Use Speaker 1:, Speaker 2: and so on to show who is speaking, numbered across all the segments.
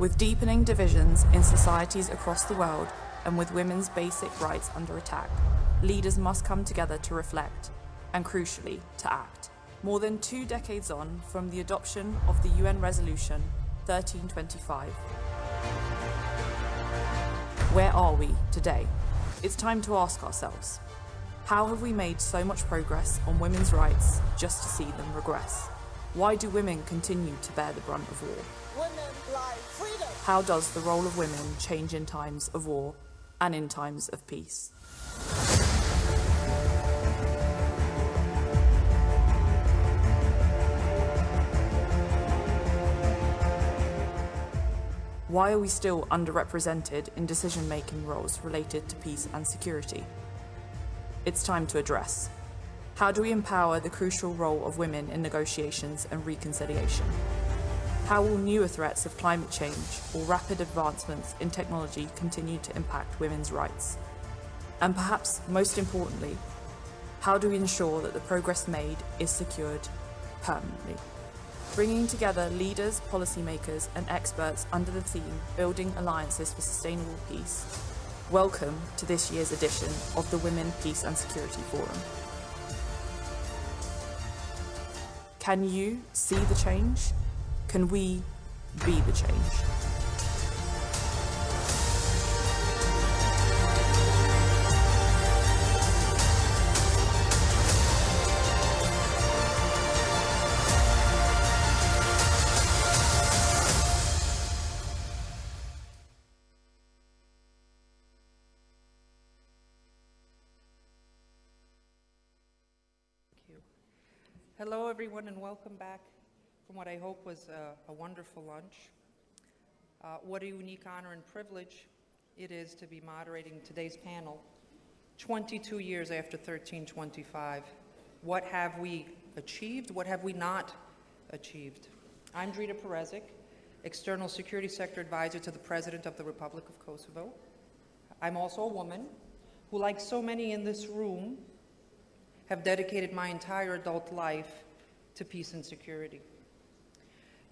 Speaker 1: With deepening divisions in societies across the world and with women's basic rights under attack, leaders must come together to reflect and, crucially, to act. More than 2 decades on from the adoption of the UN Resolution 1325, where are we today? It's time to ask ourselves, how have we made so much progress on women's rights just to see them regress? Why do women continue to bear the brunt of war?
Speaker 2: Women like freedom.
Speaker 1: How does the role of women change in times of war and in times of peace? Why are we still underrepresented in decision-making roles related to peace and security? It's time to address. How do we empower the crucial role of women in negotiations and reconciliation? How will newer threats of climate change or rapid advancements in technology continue to impact women's rights? And perhaps most importantly, how do we ensure that the progress made is secured permanently? Bringing together leaders, policymakers, and experts under the theme Building Alliances for Sustainable Peace, welcome to this year's edition of the Women, Peace and Security Forum. Can you see the change? Can we be the change?
Speaker 3: Hello, everyone, and welcome back from what I hope was a wonderful lunch. What a unique honor and privilege it is to be moderating today's panel 22 years after 1325. What have we achieved? What have we not achieved? I'm Drita Perezic, External Security Sector Advisor to the President of the Republic of Kosovo. I'm also a woman who, like so many in this room, have dedicated my entire adult life to peace and security.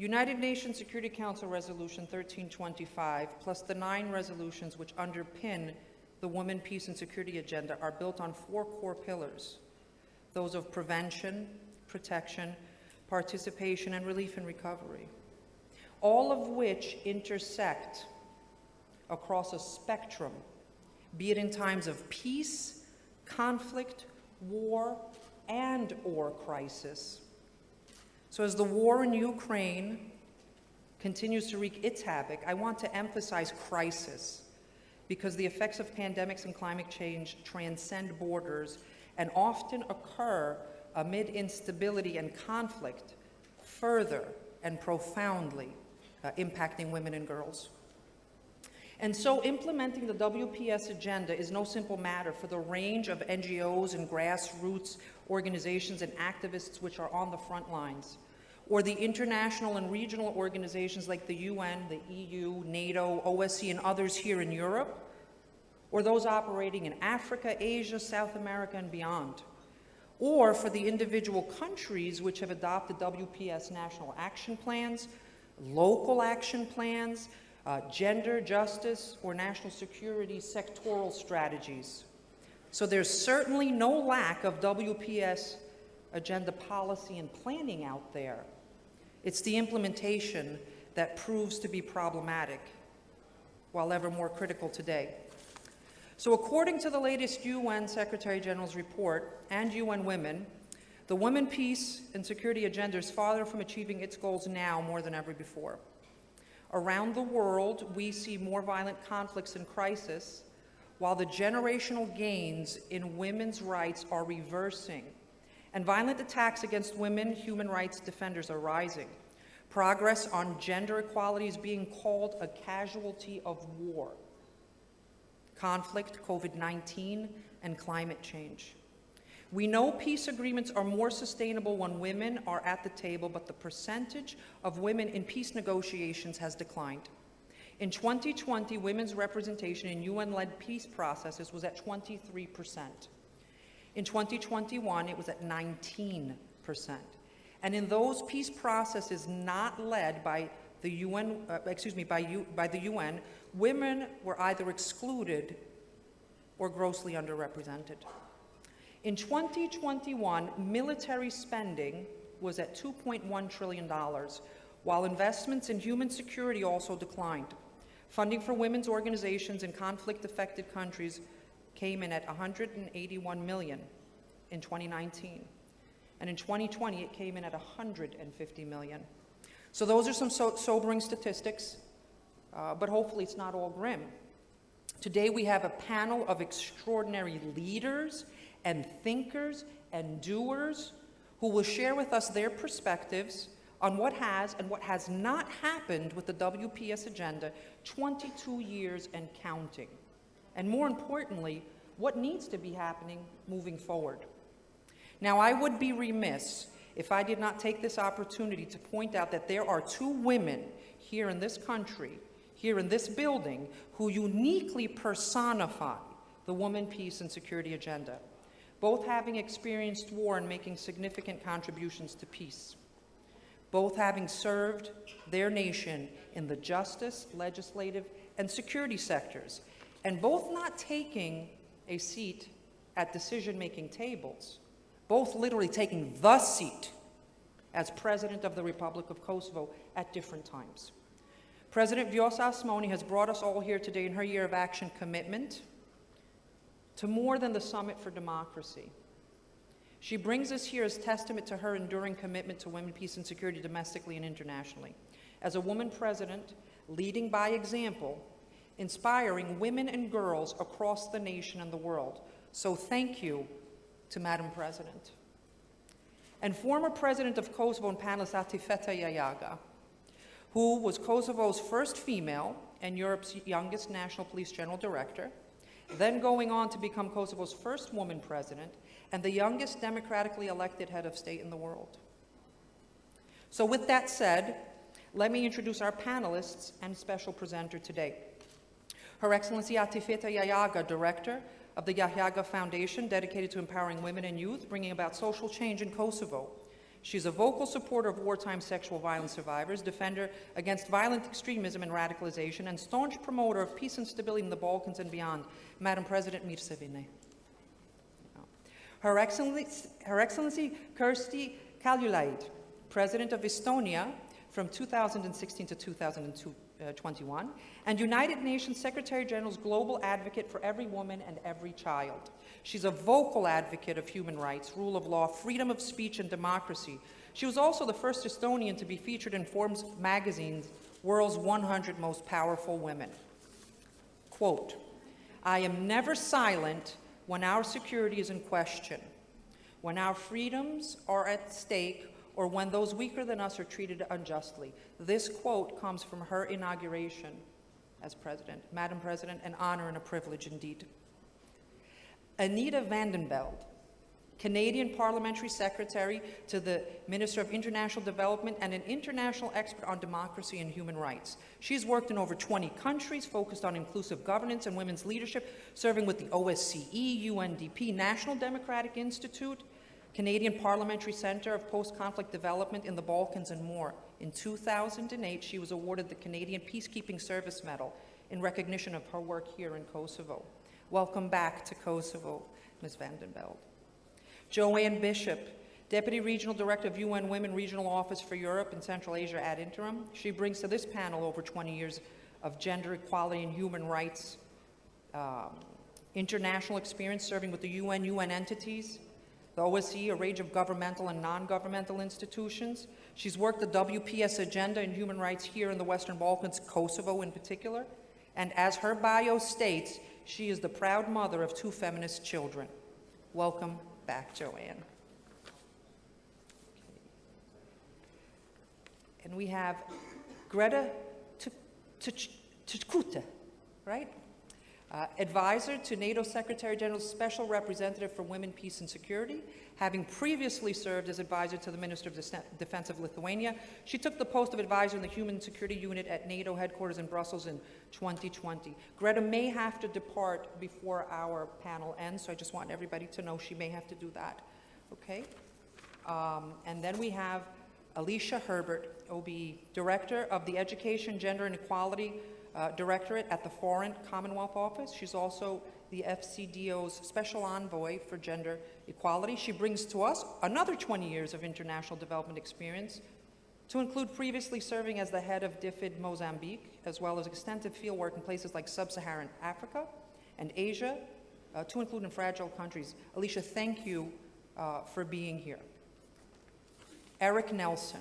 Speaker 3: United Nations Security Council Resolution 1325, plus the 9 resolutions which underpin the Women, Peace and Security Agenda, are built on 4 core pillars, those of prevention, protection, participation, and relief and recovery, all of which intersect across a spectrum, be it in times of peace, conflict, war, and/or crisis. So as the war in Ukraine continues to wreak its havoc, I want to emphasize crisis because the effects of pandemics and climate change transcend borders and often occur amid instability and conflict, further and profoundly impacting women and girls. And so implementing the WPS agenda is no simple matter for the range of NGOs and grassroots organizations and activists which are on the front lines, or the international and regional organizations like the UN, the EU, NATO, OSCE, and others here in Europe, or those operating in Africa, Asia, South America, and beyond, or for the individual countries which have adopted WPS national action plans, local action plans, gender, justice, or national security sectoral strategies. So there's certainly no lack of WPS agenda policy and planning out there. It's the implementation that proves to be problematic, while ever more critical today. So according to the latest UN Secretary General's report and UN Women, the Women, Peace and Security agenda is farther from achieving its goals now more than ever before. Around the world, we see more violent conflicts and crisis, while the generational gains in women's rights are reversing, and violent attacks against women human rights defenders are rising. Progress on gender equality is being called a casualty of war, conflict, COVID-19, and climate change. We know peace agreements are more sustainable when women are at the table, but the percentage of women in peace negotiations has declined. In 2020, women's representation in UN-led peace processes was at 23%. In 2021, it was at 19%. And in those peace processes not led by the UN, by the UN, women were either excluded or grossly underrepresented. In 2021, military spending was at $2.1 trillion, while investments in human security also declined. Funding for women's organizations in conflict-affected countries came in at $181 million in 2019. And in 2020, it came in at $150 million. So those are some sobering statistics, but hopefully it's not all grim. Today we have a panel of extraordinary leaders and thinkers and doers who will share with us their perspectives on what has and what has not happened with the WPS agenda 22 years and counting. And more importantly, what needs to be happening moving forward. Now, I would be remiss if I did not take this opportunity to point out that there are two women here in this country, here in this building, who uniquely personify the woman, peace, and security agenda, both having experienced war and making significant contributions to peace, both having served their nation in the justice, legislative, and security sectors, and both not taking a seat at decision-making tables, both literally taking the seat as President of the Republic of Kosovo at different times. President Vjosa Osmani has brought us all here today in her year of action commitment to more than the Summit for Democracy. She brings us here as testament to her enduring commitment to women, peace, and security domestically and internationally. As a woman president, leading by example, inspiring women and girls across the nation and the world. So thank you to Madam President. And former President of Kosovo and panelist Atifeta Yayaga, who was Kosovo's first female and Europe's youngest National Police General Director, then going on to become Kosovo's first woman president and the youngest democratically elected head of state in the world. So with that said, let me introduce our panelists and special presenter today. Her Excellency Atifeta Yayaga, Director of the Yayaga Foundation, dedicated to empowering women and youth, bringing about social change in Kosovo. She's a vocal supporter of wartime sexual violence survivors, defender against violent extremism and radicalization, and staunch promoter of peace and stability in the Balkans and beyond. Madam President, Mirsevine. Her Excellency Kersti Kaljulaid, President of Estonia from 2016 to 2021, and United Nations Secretary General's Global Advocate for Every Woman and Every Child. She's a vocal advocate of human rights, rule of law, freedom of speech, and democracy. She was also the first Estonian to be featured in Forbes magazine's World's 100 Most Powerful Women. Quote, "I am never silent when our security is in question, when our freedoms are at stake, or when those weaker than us are treated unjustly." This quote comes from her inauguration as president. Madam President, an honor and a privilege indeed. Anita Vandenbeld, Canadian Parliamentary Secretary to the Minister of International Development and an international expert on democracy and human rights. She's worked in over 20 countries, focused on inclusive governance and women's leadership, serving with the OSCE, UNDP, National Democratic Institute, Canadian Parliamentary Centre of Post-Conflict Development in the Balkans, and more. In 2008, she was awarded the Canadian Peacekeeping Service Medal in recognition of her work here in Kosovo. Welcome back to Kosovo, Ms. Vandenbeld. Joanne Bishop, Deputy Regional Director of UN Women Regional Office for Europe and Central Asia ad interim. She brings to this panel over 20 years of gender equality and human rights, international experience serving with the UN entities, the OSCE, a range of governmental and non-governmental institutions. She's worked the WPS agenda in human rights here in the Western Balkans, Kosovo in particular. And as her bio states, she is the proud mother of 2 feminist children. Welcome back, Joanne. Okay. And we have Greta Tkuta, right? Advisor to NATO Secretary General's Special Representative for Women, Peace and Security, having previously served as advisor to the Minister of Defense of Lithuania. She took the post of advisor in the Human Security Unit at NATO headquarters in Brussels in 2020. Greta may have to depart before our panel ends, so I just want everybody to know she may have to do that, okay? And then we have Alicia Herbert, OBE, Director of the Education, Gender and Equality Directorate at the Foreign Commonwealth Office. She's also the FCDO's Special Envoy for Gender Equality. She brings to us another 20 years of international development experience, to include previously serving as the head of DFID Mozambique, as well as extensive fieldwork in places like Sub-Saharan Africa and Asia, to include in fragile countries. Alicia, thank you for being here. Eric Nelson,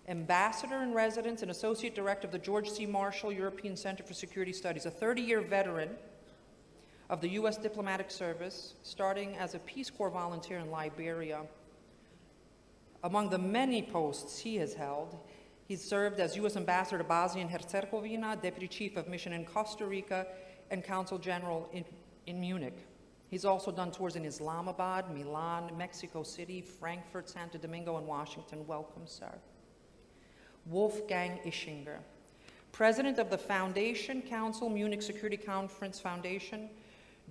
Speaker 3: Ambassador in Residence and Associate Director of the George C. Marshall European Center for Security Studies, a 30-year veteran of the U.S. Diplomatic Service, starting as a Peace Corps volunteer in Liberia. Among the many posts he has held, he's served as U.S. Ambassador to Bosnia and Herzegovina, Deputy Chief of Mission in Costa Rica, and Consul General in Munich. He's also done tours in Islamabad, Milan, Mexico City, Frankfurt, Santo Domingo, and Washington. Welcome, sir. Wolfgang Ischinger, President of the Foundation Council Munich Security Conference Foundation,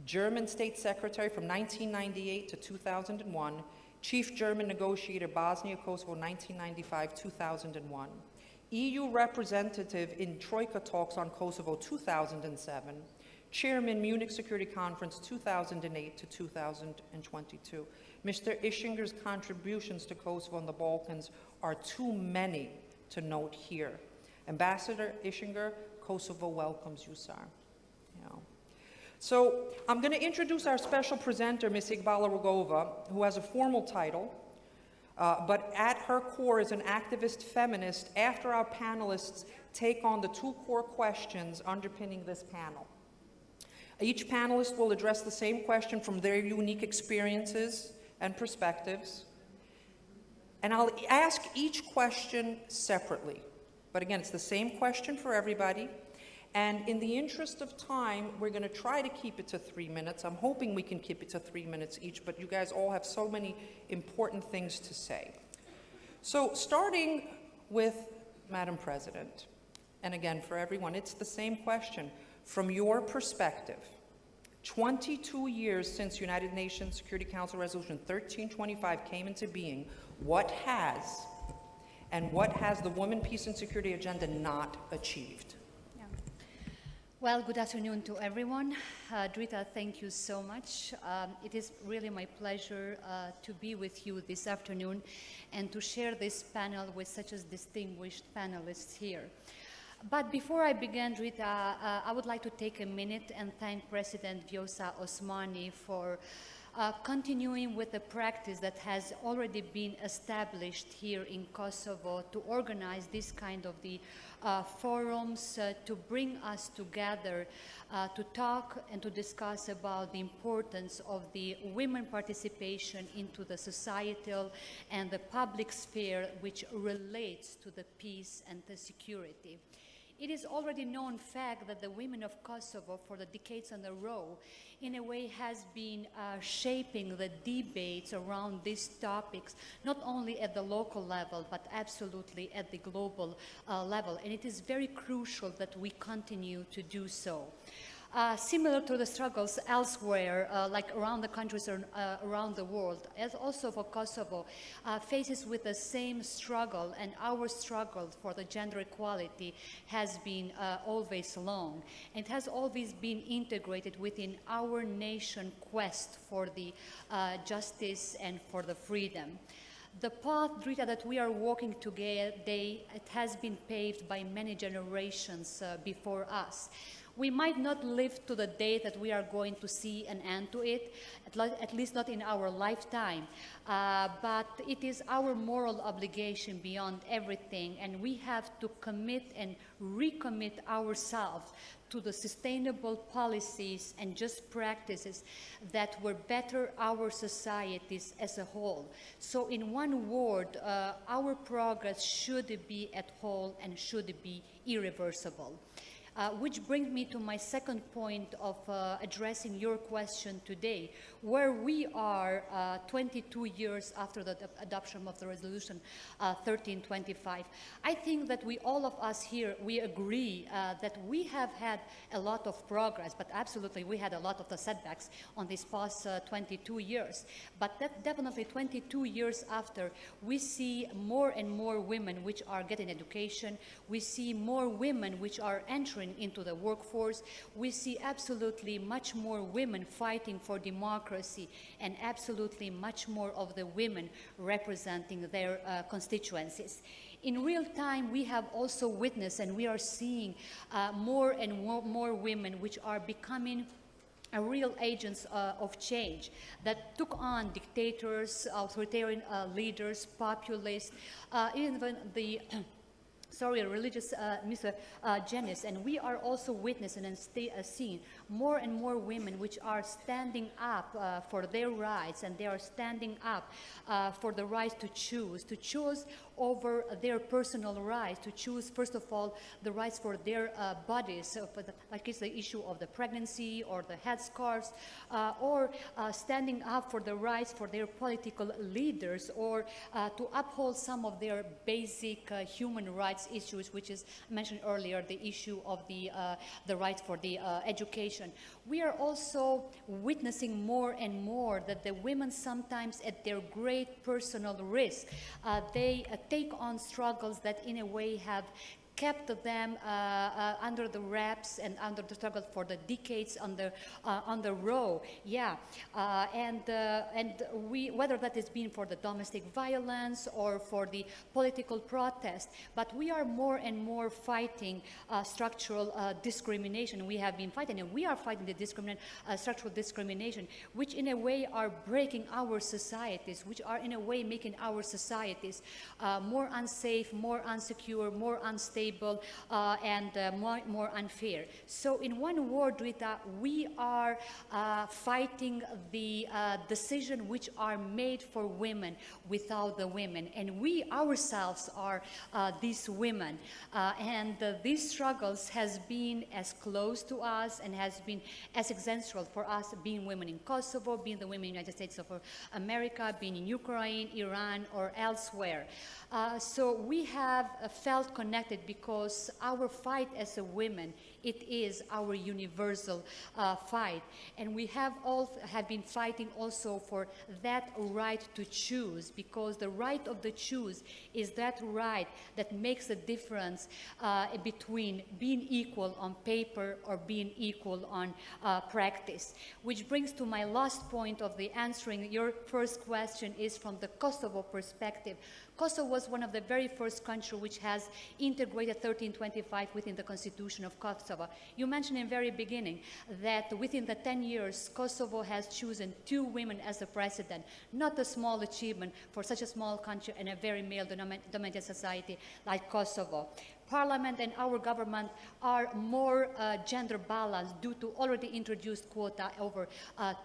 Speaker 3: German State Secretary from 1998 to 2001, Chief German Negotiator Bosnia, Kosovo, 1995-2001, EU Representative in Troika Talks on Kosovo, 2007, Chairman Munich Security Conference, 2008 to 2022. Mr. Ischinger's contributions to Kosovo and the Balkans are too many to note here. Ambassador Ischinger, Kosovo welcomes you, sir. So I'm going to introduce our special presenter, Ms. Iqbala Rogova, who has a formal title, but at her core is an activist feminist after our panelists take on the two core questions underpinning this panel. Each panelist will address the same question from their unique experiences and perspectives, and I'll ask each question separately. But again, it's the same question for everybody. And in the interest of time, we're going to try to keep it to 3 minutes. I'm hoping we can keep it to 3 minutes each, but you guys all have so many important things to say. So starting with Madam President, and again, for everyone, it's the same question. From your perspective, 22 years since United Nations Security Council Resolution 1325 came into being, what has the Women, Peace and Security Agenda not achieved?
Speaker 4: Well, good afternoon to everyone. Drita, thank you so much. It is really my pleasure to be with you this afternoon and to share this panel with such a distinguished panelists here. But before I begin, Drita, I would like to take a minute and thank President Vjosa Osmani for continuing with the practice that has already been established here in Kosovo to organize this kind of the forums to bring us together to talk and to discuss about the importance of the women participation into the societal and the public sphere which relates to the peace and the security. It is already known fact that the women of Kosovo for the decades in a row in a way has been shaping the debates around these topics, not only at the local level, but absolutely at the global level. And it is very crucial that we continue to do so. Similar to the struggles elsewhere, like around the countries around the world, as also for Kosovo, faces with the same struggle, and our struggle for the gender equality has been always long. It has always been integrated within our nation quest for the justice and for the freedom. The path, Drita, that we are walking together, it has been paved by many generations before us. We might not live to the day that we are going to see an end to it, at least not in our lifetime, but it is our moral obligation beyond everything, and we have to commit and recommit ourselves to the sustainable policies and just practices that will better our societies as a whole. So in one word, our progress should be at whole and should be irreversible. Which brings me to my second point of addressing your question today, where we are 22 years after the adoption of the resolution 1325. I think that all of us here, we agree that we have had a lot of progress, but absolutely we had a lot of the setbacks on these past 22 years. But that definitely 22 years after, we see more and more women which are getting education. We see more women which are entering into the workforce. We see absolutely much more women fighting for democracy, and absolutely much more of the women representing their constituencies. In real time, we have also witnessed, and we are seeing more and more women which are becoming real agents of change, that took on dictators, authoritarian leaders, populists, even the religious misogynist. And we are also witnessing and seeing more and more women which are standing up for their rights, and they are standing up for the right to choose over their personal rights, to choose, first of all, the rights for their bodies, like it's the issue of the pregnancy or the headscarves, or standing up for the rights for their political leaders, or to uphold some of their basic human rights issues, which is mentioned earlier, the issue of the rights for the education. We are also witnessing more and more that the women, sometimes at their great personal risk, they take on struggles that in a way have kept them under the wraps and under the struggle for the decades on the row. And we, whether that has been for the domestic violence or for the political protest, but we are more and more fighting structural discrimination. We have been fighting, and we are fighting the structural discrimination, which in a way are breaking our societies, which are in a way making our societies more unsafe, more unsecure, more unstable, and more unfair. So in one word, Rita, we are fighting the decisions which are made for women without the women. And we ourselves are these women. And these struggles has been as close to us and has been as essential for us, being women in Kosovo, being the women in the United States of America, being in Ukraine, Iran, or elsewhere. So we have felt connected because our fight as a women, it is our universal fight. And we have been fighting also for that right to choose, because the right of the choose is that right that makes a difference between being equal on paper or being equal on practice. Which brings to my last point of the answering your first question is from the Kosovo perspective. Kosovo was one of the very first countries which has integrated 1325 within the Constitution of Kosovo. You mentioned in the very beginning that within the 10 years, Kosovo has chosen 2 women as the president. Not a small achievement for such a small country and a very male-dominated society like Kosovo. Parliament and our government are more gender balanced due to already introduced quota over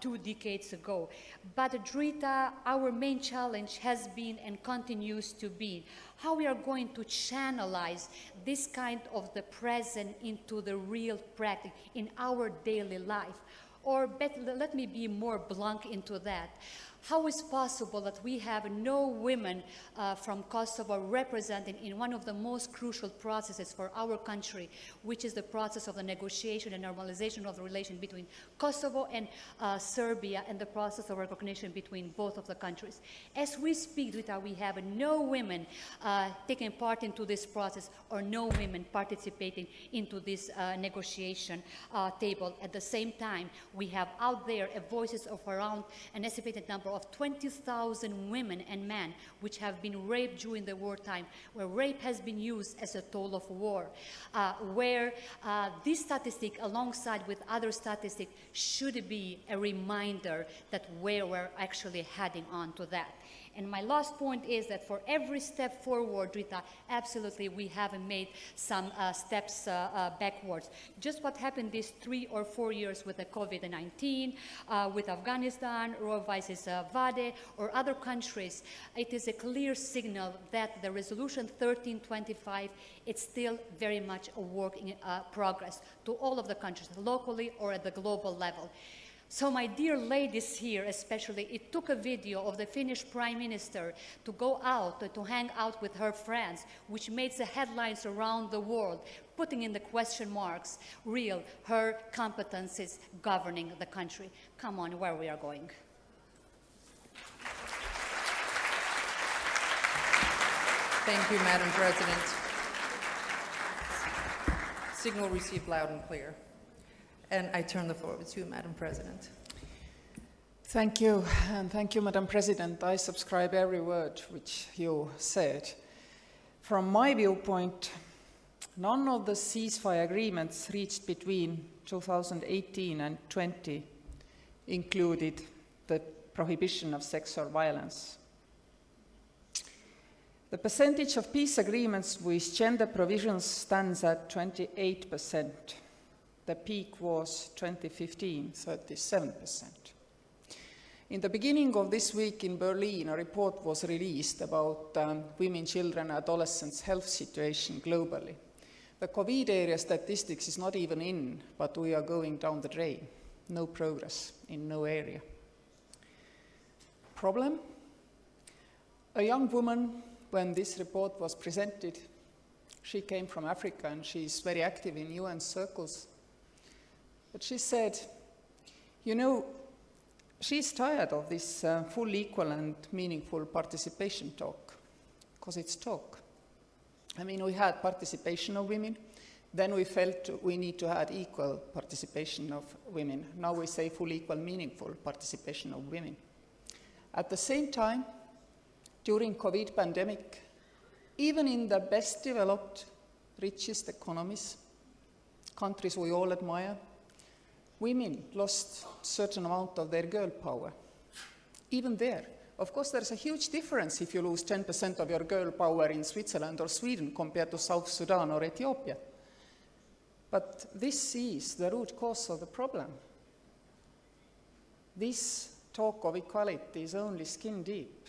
Speaker 4: 2 decades ago. But Drita, our main challenge has been and continues to be how we are going to channelize this kind of the present into the real practice in our daily life. Or let me be more blunt into that. How is possible that we have no women from Kosovo represented in one of the most crucial processes for our country, which is the process of the negotiation and normalization of the relation between Kosovo and Serbia, and the process of recognition between both of the countries? As we speak, Rita, we have no women taking part into this process, or no women participating into this negotiation table. At the same time, we have out there voices of around an estimated number of 20,000 women and men which have been raped during the wartime, where rape has been used as a tool of war, where this statistic, alongside with other statistics, should be a reminder that where we're actually heading on to that. And my last point is that for every step forward, Rita, absolutely we haven't made some steps backwards. Just what happened these 3 or 4 years with the COVID-19, with Afghanistan, Roe vs. Wade, or other countries, it is a clear signal that the resolution 1325, it's still very much a work in progress to all of the countries, locally or at the global level. So my dear ladies here especially, it took a video of the Finnish Prime Minister to go out, to hang out with her friends, which made the headlines around the world, putting in the question marks, her competencies governing the country. Come on, where we are going.
Speaker 3: Thank you, Madam President. Signal received loud and clear. And I turn the floor over to you, Madam President.
Speaker 2: Thank you, and thank you, Madam President. I subscribe every word which you said. From my viewpoint, none of the ceasefire agreements reached between 2018 and 20 included the prohibition of sexual violence. The percentage of peace agreements with gender provisions stands at 28%. The peak was 2015, 37%. In the beginning of this week in Berlin, a report was released about women, children, adolescents' health situation globally. The COVID area statistics is not even in, but we are going down the drain. No progress in no area. Problem? A young woman, when this report was presented, she came from Africa and she's very active in UN circles. But she said, you know, she's tired of this full, equal and meaningful participation talk, because it's talk. I mean, we had participation of women, then we felt we need to have equal participation of women. Now we say full, equal, meaningful participation of women. At the same time, during COVID pandemic, even in the best developed, richest economies, countries we all admire, women lost a certain amount of their girl power. Even there. Of course, there's a huge difference if you lose 10% of your girl power in Switzerland or Sweden compared to South Sudan or Ethiopia. But this is the root cause of the problem. This talk of equality is only skin deep.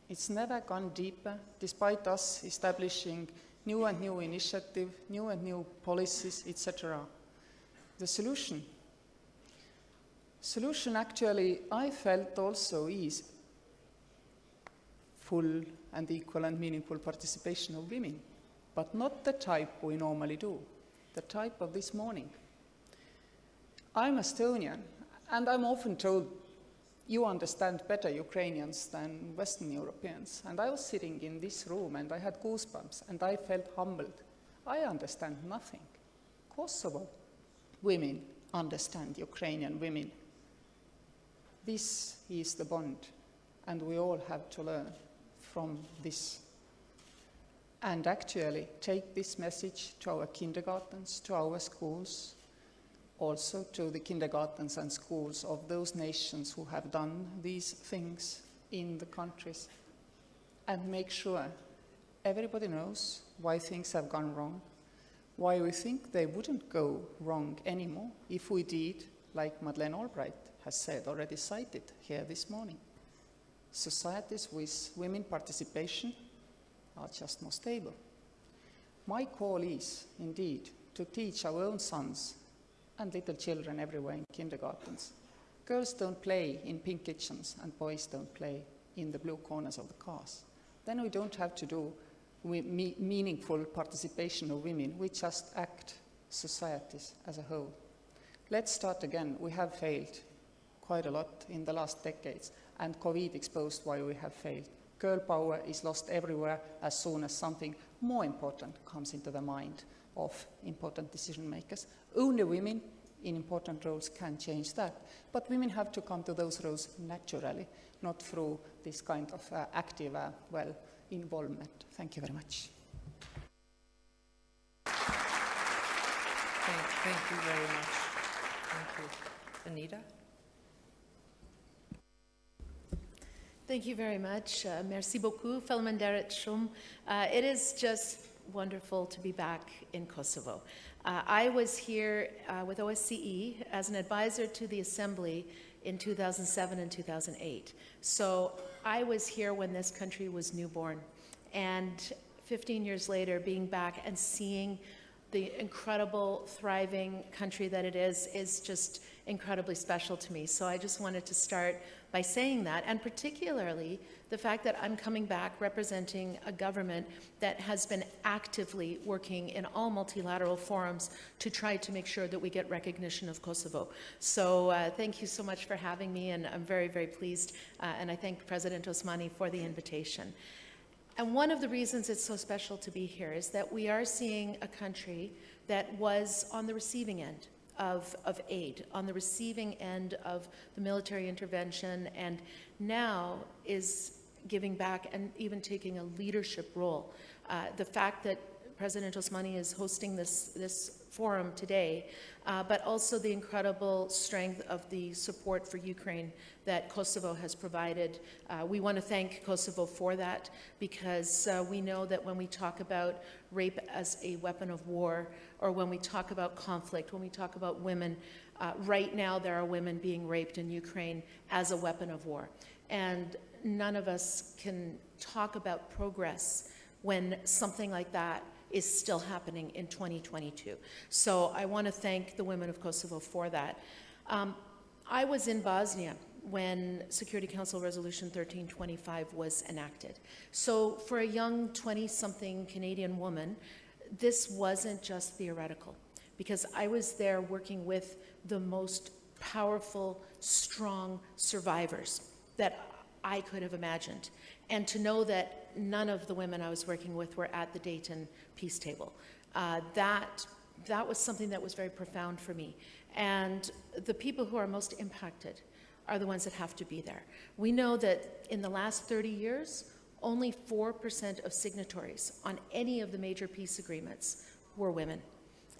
Speaker 2: It's never gone deeper, despite us establishing new and new initiatives, new and new policies, etc. The solution actually, I felt also is full and equal and meaningful participation of women, but not the type we normally do, the type of this morning. I'm Estonian, and I'm often told, you understand better Ukrainians than Western Europeans. And I was sitting in this room and I had goosebumps and I felt humbled. I understand nothing. Kosovo women understand Ukrainian women. This is the bond, and we all have to learn from this. And actually take this message to our kindergartens, to our schools, also to the kindergartens and schools of those nations who have done these things in the countries, and make sure everybody knows why things have gone wrong, why we think they wouldn't go wrong anymore if we did, like Madeleine Albright has said, already cited here this morning. Societies with women participation are just more stable. My call is, indeed, to teach our own sons and little children everywhere in kindergartens. Girls don't play in pink kitchens and boys don't play in the blue corners of the cars. Then we don't have to do meaningful participation of women. We just act societies as a whole. Let's start again. We have failed quite a lot in the last decades, and COVID exposed why we have failed. Girl power is lost everywhere as soon as something more important comes into the mind of important decision makers. Only women in important roles can change that. But women have to come to those roles naturally, not through this kind of active, involvement. Thank you very much.
Speaker 3: Thank you very much. Thank you. Anita?
Speaker 5: Thank you very much. Merci beaucoup. Faleminderit shumë. It is just wonderful to be back in Kosovo. I was here with OSCE as an advisor to the Assembly in 2007 and 2008. So I was here when this country was newborn. And 15 years later, being back and seeing the incredible, thriving country that it is just incredibly special to me. So I just wanted to start by saying that, and particularly the fact that I'm coming back representing a government that has been actively working in all multilateral forums to try to make sure that we get recognition of Kosovo. So thank you so much for having me, and I'm very, very pleased, and I thank President Osmani for the invitation. And one of the reasons it's so special to be here is that we are seeing a country that was on the receiving end of aid, on the receiving end of the military intervention, and now is giving back and even taking a leadership role. The fact that President Osmani is hosting this forum today, but also the incredible strength of the support for Ukraine that Kosovo has provided. We want to thank Kosovo for that, because we know that when we talk about rape as a weapon of war, or when we talk about conflict, when we talk about women, right now there are women being raped in Ukraine as a weapon of war. And none of us can talk about progress when something like that is still happening in 2022. So I want to thank the women of Kosovo for that. I was in Bosnia when Security Council Resolution 1325 was enacted. So for a young 20-something Canadian woman, this wasn't just theoretical, because I was there working with the most powerful, strong survivors that I could have imagined. And to know that none of the women I was working with were at the Dayton peace table, that was something that was very profound for me. And the people who are most impacted are the ones that have to be there. We know that in the last 30 years, only 4% of signatories on any of the major peace agreements were women.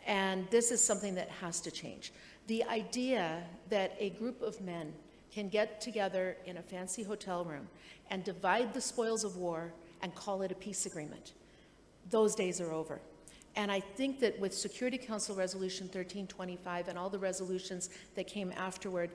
Speaker 5: And this is something that has to change. The idea that a group of men can get together in a fancy hotel room and divide the spoils of war and call it a peace agreement, those days are over. And I think that with Security Council Resolution 1325 and all the resolutions that came afterward,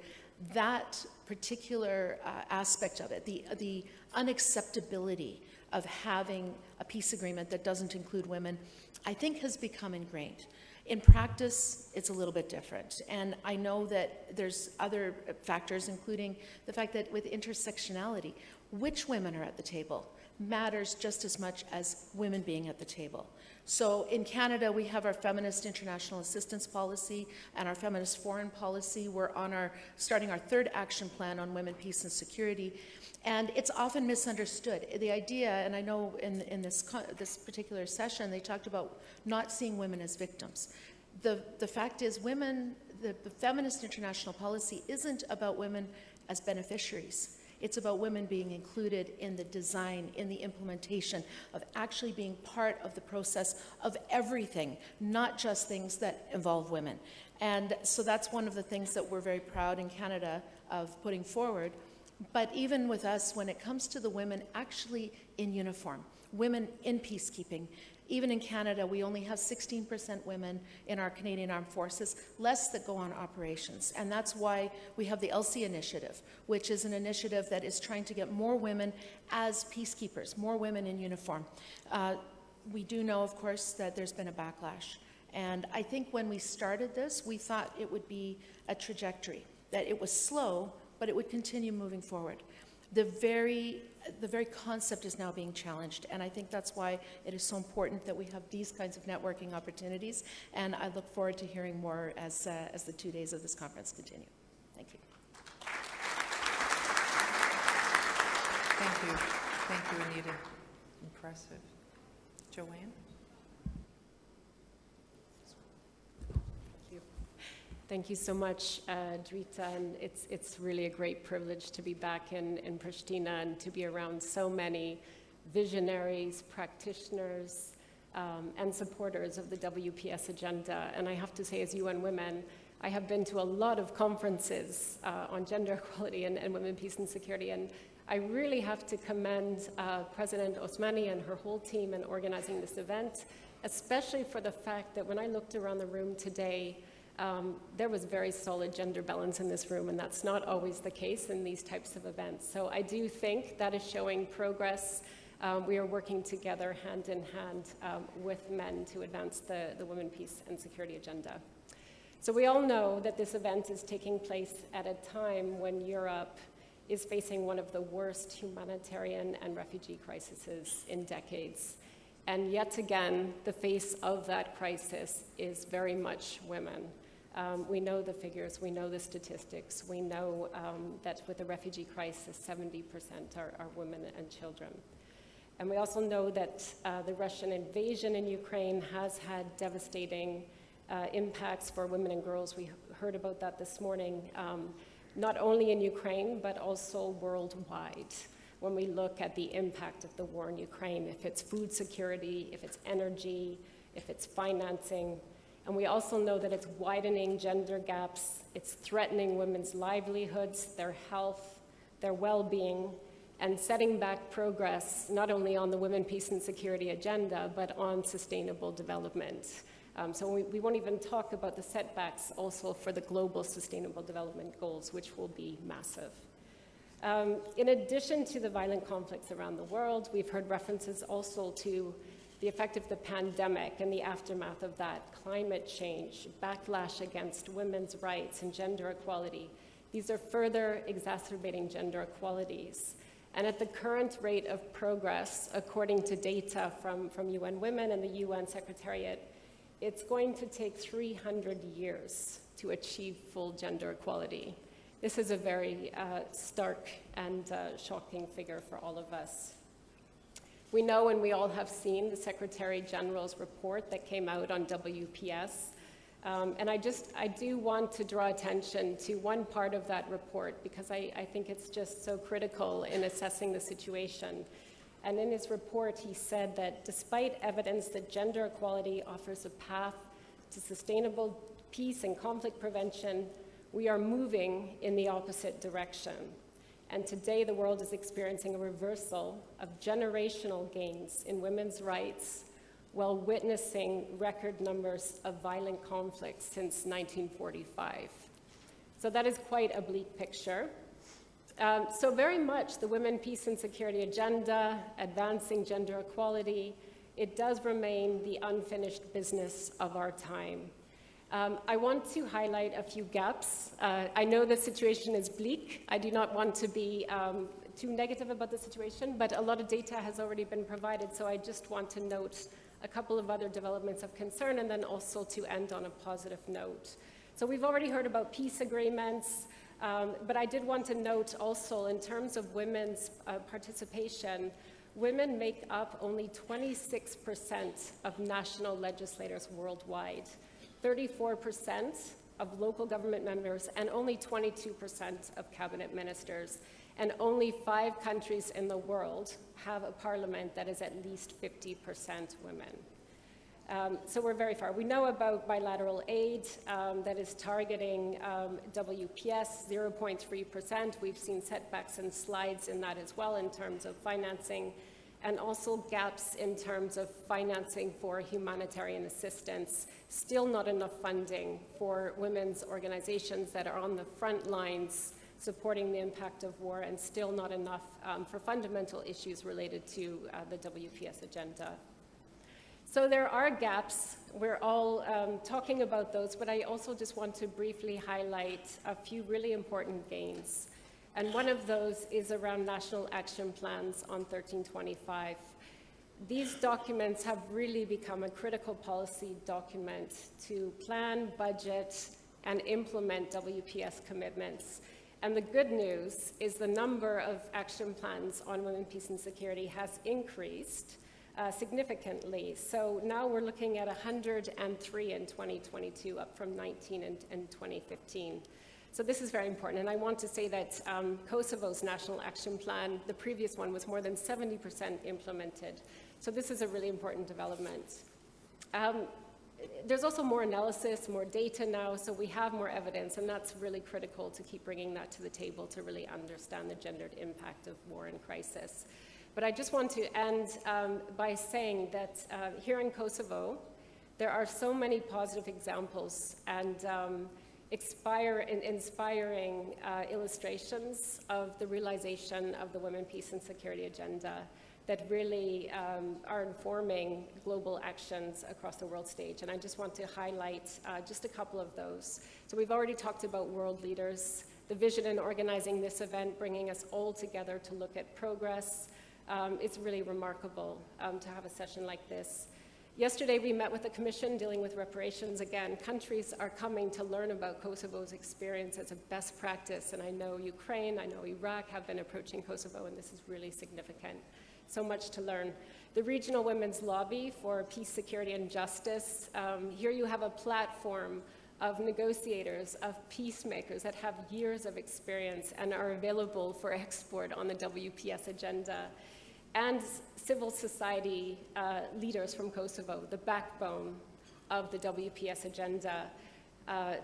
Speaker 5: that particular aspect of it, the unacceptability of having a peace agreement that doesn't include women, I think has become ingrained. In practice, it's a little bit different. And I know that there's other factors, including the fact that with intersectionality, which women are at the table matters just as much as women being at the table. So in Canada, we have our feminist international assistance policy and our feminist foreign policy. We're on starting our third action plan on women, peace, and security. And it's often misunderstood. The idea, and I know in this particular session, they talked about not seeing women as victims. The fact is, women, the feminist international policy isn't about women as beneficiaries. It's about women being included in the design, in the implementation, of actually being part of the process of everything, not just things that involve women. And so that's one of the things that we're very proud in Canada of putting forward. But even with us, when it comes to the women actually in uniform, women in peacekeeping, even in Canada, we only have 16% women in our Canadian Armed Forces, less that go on operations. And that's why we have the ELSI initiative, which is an initiative that is trying to get more women as peacekeepers, more women in uniform. We do know, of course, that there's been a backlash. And I think when we started this, we thought it would be a trajectory, that it was slow, but it would continue moving forward. The very concept is now being challenged, and I think that's why it is so important that we have these kinds of networking opportunities, and I look forward to hearing more as the 2 days of this conference continue. Thank you.
Speaker 3: Thank you, Anita. Impressive. Joanne?
Speaker 6: Thank you so much, Drita, and it's really a great privilege to be back in Pristina and to be around so many visionaries, practitioners, and supporters of the WPS agenda. And I have to say, as UN Women, I have been to a lot of conferences on gender equality and women, peace and security, and I really have to commend President Osmani and her whole team in organizing this event, especially for the fact that when I looked around the room today, there was very solid gender balance in this room, and that's not always the case in these types of events. So I do think that is showing progress. We are working together hand in hand with men to advance the women, peace and security agenda. So we all know that this event is taking place at a time when Europe is facing one of the worst humanitarian and refugee crises in decades. And yet again, the face of that crisis is very much women. We know the figures, we know the statistics, we know that with the refugee crisis, 70% are women and children. And we also know that the Russian invasion in Ukraine has had devastating impacts for women and girls. We heard about that this morning, not only in Ukraine, but also worldwide. When we look at the impact of the war in Ukraine, if it's food security, if it's energy, if it's financing. And we also know that it's widening gender gaps, it's threatening women's livelihoods, their health, their well-being, and setting back progress, not only on the women, peace and security agenda, but on sustainable development. So we won't even talk about the setbacks also for the global sustainable development goals, which will be massive. In addition to the violent conflicts around the world, we've heard references also to the effect of the pandemic and the aftermath of that, climate change, backlash against women's rights and gender equality. These are further exacerbating gender inequalities. And at the current rate of progress, according to data from UN Women and the UN Secretariat, it's going to take 300 years to achieve full gender equality. This is a very stark and shocking figure for all of us. We know, and we all have seen, the Secretary General's report that came out on WPS. And I do want to draw attention to one part of that report because I think it's just so critical in assessing the situation. And in his report, he said that despite evidence that gender equality offers a path to sustainable peace and conflict prevention, we are moving in the opposite direction. And today, the world is experiencing a reversal of generational gains in women's rights while witnessing record numbers of violent conflicts since 1945. So that is quite a bleak picture. So very much the women, peace and security agenda, advancing gender equality, it does remain the unfinished business of our time. I want to highlight a few gaps. I know the situation is bleak. I do not want to be too negative about the situation, but a lot of data has already been provided, so I just want to note a couple of other developments of concern and then also to end on a positive note. So we've already heard about peace agreements, but I did want to note also in terms of women's participation, women make up only 26% of national legislators worldwide, 34% of local government members, and only 22% of cabinet ministers. And only 5 countries in the world have a parliament that is at least 50% women. So we're very far. We know about bilateral aid that is targeting WPS, 0.3%. We've seen setbacks and slides in that as well in terms of financing, and also gaps in terms of financing for humanitarian assistance. Still not enough funding for women's organizations that are on the front lines supporting the impact of war, and still not enough for fundamental issues related to the WPS agenda. So there are gaps. We're all talking about those, but I also just want to briefly highlight a few really important gains. And one of those is around national action plans on 1325. These documents have really become a critical policy document to plan, budget, and implement WPS commitments. And the good news is the number of action plans on women, peace, and security has increased significantly. So now we're looking at 103 in 2022, up from 19 in 2015. So this is very important. And I want to say that Kosovo's national action plan, the previous one, was more than 70% implemented. So this is a really important development. there's also more analysis, more data now, so we have more evidence, and that's really critical to keep bringing that to the table to really understand the gendered impact of war and crisis. But I just want to end by saying that here in Kosovo, there are so many positive examples and inspiring illustrations of the realization of the Women, Peace and Security agenda that really are informing global actions across the world stage. And I just want to highlight just a couple of those. So we've already talked about world leaders, the vision in organizing this event, bringing us all together to look at progress. It's really remarkable to have a session like this. Yesterday, we met with the Commission dealing with reparations. Again, countries are coming to learn about Kosovo's experience as a best practice, and I know Ukraine, I know Iraq have been approaching Kosovo, and this is really significant. So much to learn. The Regional Women's Lobby for Peace, Security, and Justice. Here you have a platform of negotiators, of peacemakers that have years of experience and are available for export on the WPS agenda. And civil society leaders from Kosovo, the backbone of the WPS agenda.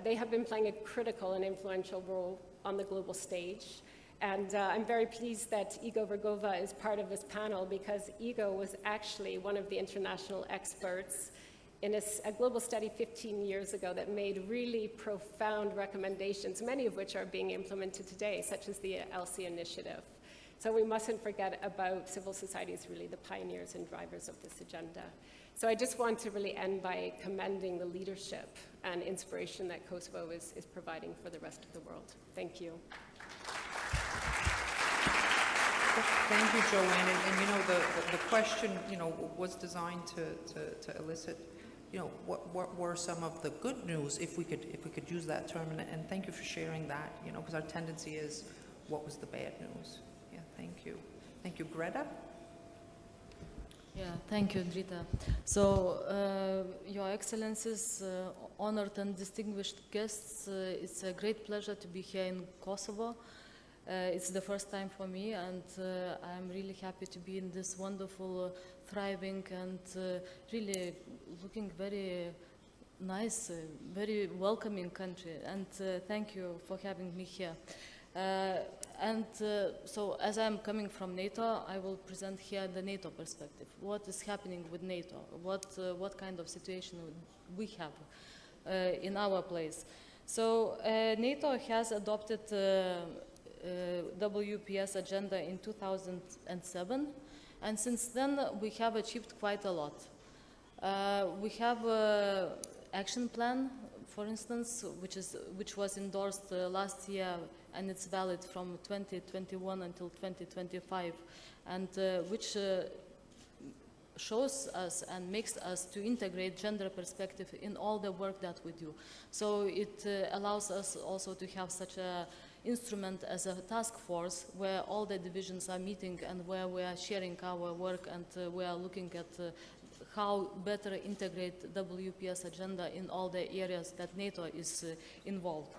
Speaker 6: They have been playing a critical and influential role on the global stage. And I'm very pleased that Igo Vergova is part of this panel, because Igo was actually one of the international experts in a global study 15 years ago that made really profound recommendations, many of which are being implemented today, such as the ELSI initiative. So we mustn't forget about civil society as really the pioneers and drivers of this agenda. So I just want to really end by commending the leadership and inspiration that Kosovo is providing for the rest of the world. Thank you.
Speaker 3: Thank you, Joanne. And you know, the question, you know, was designed to elicit, you know, what were some of the good news, if we could use that term. And thank you for sharing that, you know, because our tendency is, what was the bad news? Yeah, thank you. Thank you, Greta.
Speaker 7: Yeah, thank you, Drita. So, Your Excellencies, honored and distinguished guests, it's a great pleasure to be here in Kosovo. It's the first time for me, and I'm really happy to be in this wonderful, thriving, and really looking very nice, very welcoming country. And thank you for having me here. So, as I'm coming from NATO, I will present here the NATO perspective. What is happening with NATO? What kind of situation we have in our place? So, NATO has adopted WPS agenda in 2007, and since then we have achieved quite a lot. We have an action plan, for instance, which was endorsed last year, and it's valid from 2021 until 2025, and which shows us and makes us to integrate gender perspective in all the work that we do. So it allows us also to have such a instrument as a task force where all the divisions are meeting and where we are sharing our work, and we are looking at how better integrate WPS agenda in all the areas that NATO is involved.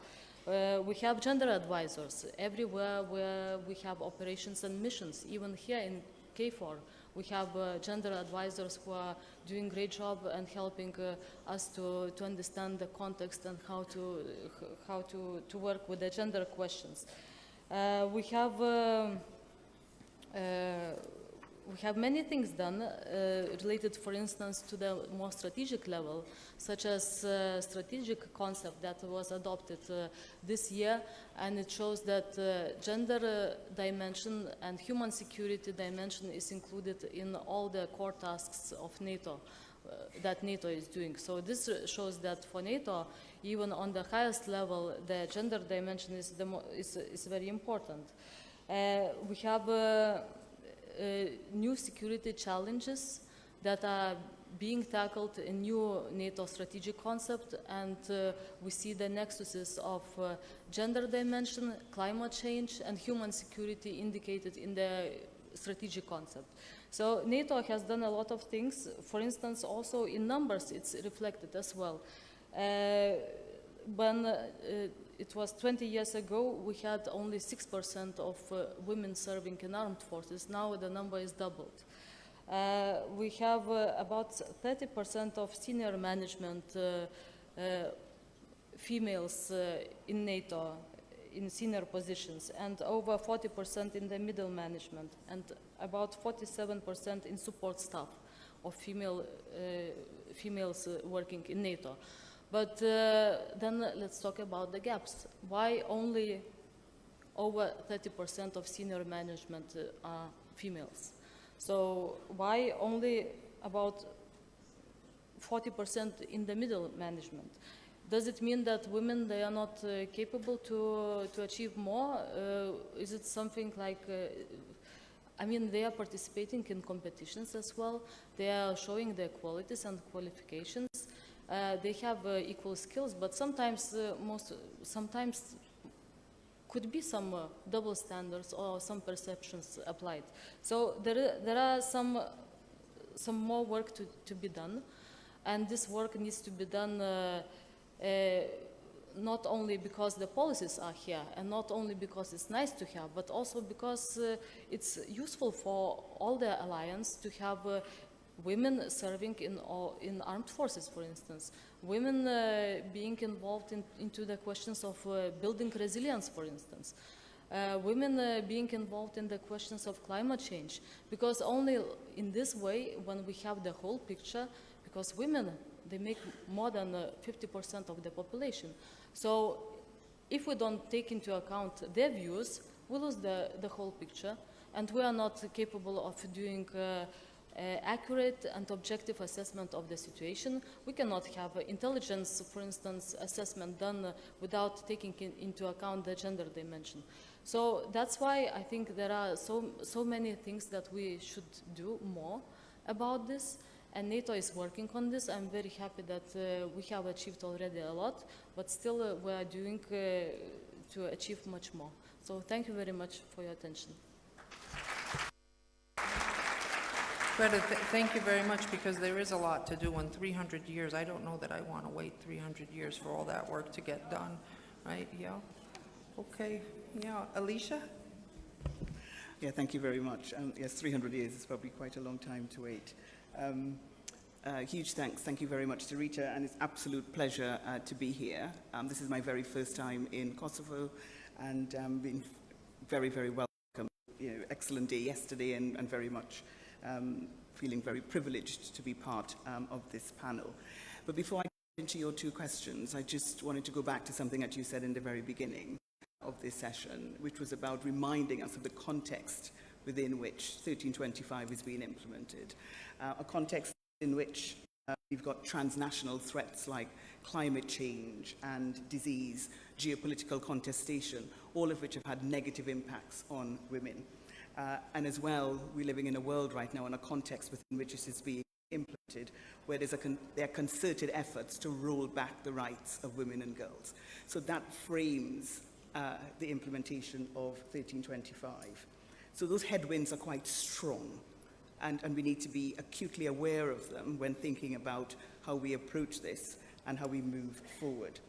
Speaker 7: We have gender advisors everywhere where we have operations and missions. Even here in KFOR, we have gender advisors who are doing a great job and helping us to understand the context and how to work with the gender questions. We have many things done related, for instance, to the more strategic level, such as strategic concept that was adopted this year, and it shows that gender dimension and human security dimension is included in all the core tasks of NATO that NATO is doing. So this shows that for NATO, even on the highest level, the gender dimension is very important. We have new security challenges that are being tackled in new NATO strategic concept, and we see the nexuses of gender dimension, climate change, and human security indicated in the strategic concept. So NATO has done a lot of things. For instance, also in numbers, it's reflected as well. When it was 20 years ago, we had only 6% of women serving in armed forces. Now the number is doubled. We have about 30% of senior management females in NATO in senior positions, and over 40% in the middle management, and about 47% in support staff of females working in NATO. But then let's talk about the gaps. Why only over 30% of senior management are females? So why only about 40% in the middle management? Does it mean that women, they are not capable to achieve more? Is it something like, I mean, they are participating in competitions as well. They are showing their qualities and qualifications. They have equal skills, but sometimes, sometimes could be some double standards or some perceptions applied. So there are some more work to be done, and this work needs to be done not only because the policies are here and not only because it's nice to have, but also because it's useful for all the alliance to have women serving in armed forces, for instance, women being involved into the questions of building resilience, for instance, women being involved in the questions of climate change, because only in this way, when we have the whole picture, because women, they make more than 50% of the population. So if we don't take into account their views, we lose the whole picture, and we are not capable of doing accurate and objective assessment of the situation. We cannot have intelligence, for instance, assessment done without taking into account the gender dimension. So that's why I think there are so many things that we should do more about this. And NATO is working on this. I'm very happy that we have achieved already a lot, but still we are doing to achieve much more. So thank you very much for your attention.
Speaker 3: Greta, thank you very much, because there is a lot to do in 300 years. I don't know that I want to wait 300 years for all that work to get done, right? Yeah? Okay. Yeah. Alicia?
Speaker 8: Yeah, thank you very much. Yes, 300 years is probably quite a long time to wait. Huge thanks. Thank you very much to Rita, and it's an absolute pleasure to be here. This is my very first time in Kosovo, and been very, very welcome. You know, excellent day yesterday, and very much feeling very privileged to be part of this panel. But before I get into your two questions, I just wanted to go back to something that you said in the very beginning of this session, which was about reminding us of the context within which 1325 is being implemented. A context in which we've got transnational threats like climate change and disease, geopolitical contestation, all of which have had negative impacts on women. And as well, we're living in a world right now in a context within which this is being implemented, where there are concerted efforts to roll back the rights of women and girls. So that frames the implementation of 1325. So those headwinds are quite strong, and we need to be acutely aware of them when thinking about how we approach this and how we move forward.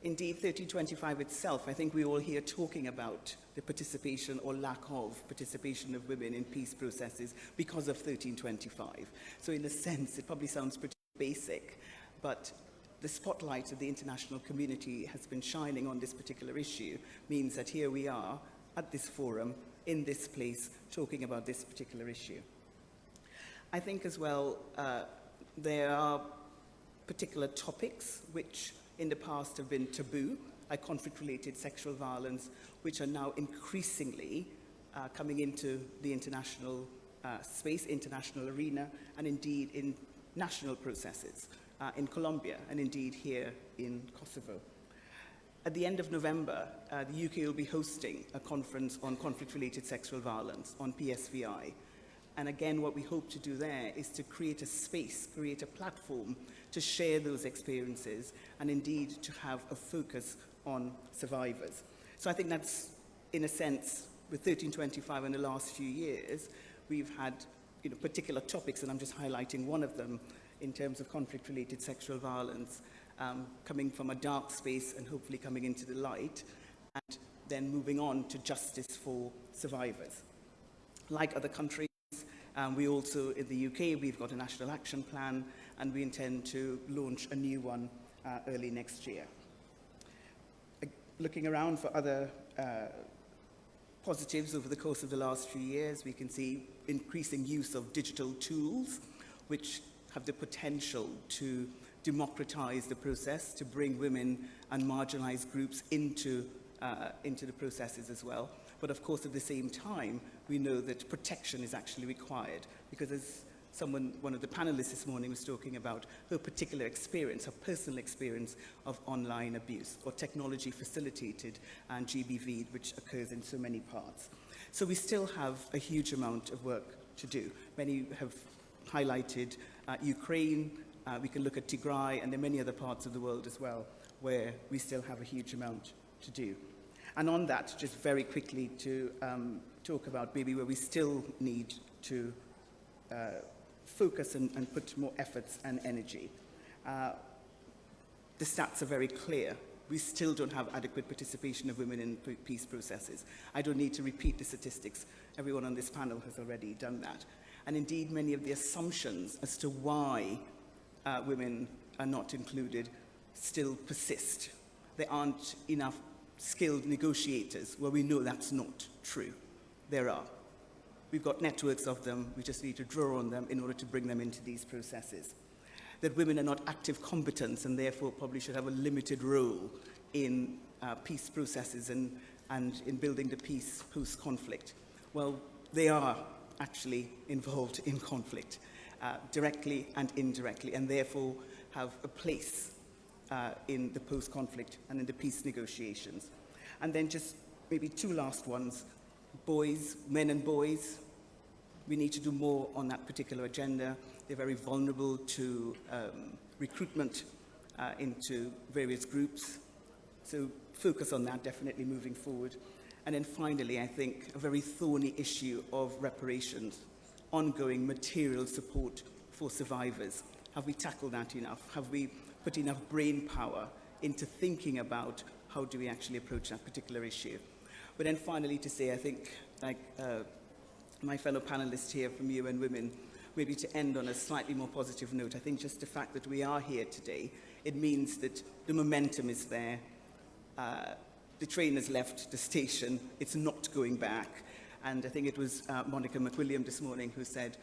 Speaker 8: Indeed, 1325 itself, I think we all hear talking about the participation or lack of participation of women in peace processes because of 1325. So in a sense, it probably sounds pretty basic, but the spotlight of the international community has been shining on this particular issue, means that here we are at this forum, in this place, talking about this particular issue. I think as well, there are particular topics which in the past have been taboo, like conflict-related sexual violence, which are now increasingly coming into the international space, international arena, and indeed in national processes in Colombia, and indeed here in Kosovo. At the end of November, the UK will be hosting a conference on conflict-related sexual violence, on PSVI. And again, what we hope to do there is to create a space, create a platform to share those experiences, and indeed to have a focus on survivors. So I think that's, in a sense, with 1325 in the last few years, we've had particular topics, and I'm just highlighting one of them in terms of conflict-related sexual violence, coming from a dark space and hopefully coming into the light, and then moving on to justice for survivors. Like other countries, We also, in the UK, we've got a national action plan, and we intend to launch a new one early next year. Looking around for other positives over the course of the last few years, we can see increasing use of digital tools, which have the potential to democratize the process, to bring women and marginalized groups into the processes as well. But of course, at the same time, we know that protection is actually required, because as one of the panelists this morning was talking about her particular experience, her personal experience of online abuse or technology facilitated and GBV, which occurs in so many parts. So we still have a huge amount of work to do. Many have highlighted Ukraine. We can look at Tigray, and there are many other parts of the world as well where we still have a huge amount to do. And on that, just very quickly to talk about maybe where we still need to focus and put more efforts and energy. The stats are very clear. We still don't have adequate participation of women in peace processes. I don't need to repeat the statistics. Everyone on this panel has already done that. And indeed, many of the assumptions as to why women are not included still persist. There aren't enough skilled negotiators. Well, we know that's not true. There are. We've got networks of them. We just need to draw on them in order to bring them into these processes. That women are not active combatants and therefore probably should have a limited role in peace processes and in building the peace post-conflict. Well, they are actually involved in conflict, directly and indirectly, and therefore have a place in the post-conflict and in the peace negotiations. And then just maybe two last ones. Boys, men and boys, we need to do more on that particular agenda. They're very vulnerable to recruitment into various groups. So focus on that definitely moving forward. And then finally, I think a very thorny issue of reparations, ongoing material support for survivors. Have we tackled that enough? Have we put enough brain power into thinking about how do we actually approach that particular issue? But then finally to say, I think, like my fellow panelists here from UN Women, maybe to end on a slightly more positive note, I think just the fact that we are here today, it means that the momentum is there. The train has left the station. It's not going back. And I think it was Monica McWilliam this morning who said,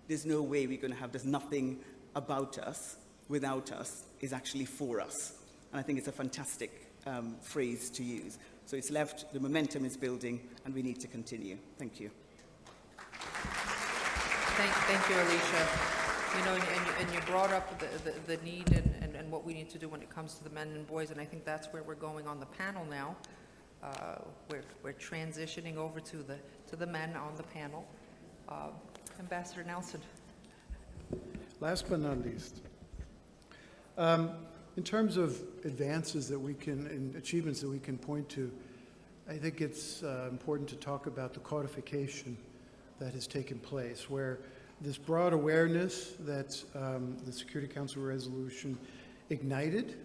Speaker 8: there's no way we're going to have, there's nothing about us without us is actually for us. And I think it's a fantastic phrase to use. So it's left, the momentum is building, and we need to continue. Thank you.
Speaker 3: Thank you, Alicia. You know, and you brought up the need and what we need to do when it comes to the men and boys, and I think that's where we're going on the panel now. We're transitioning over to the men on the panel. Ambassador Nelson.
Speaker 9: Last but not least, in terms of advances that we can, and achievements that we can point to, I think it's important to talk about the codification that has taken place, where this broad awareness that the Security Council resolution ignited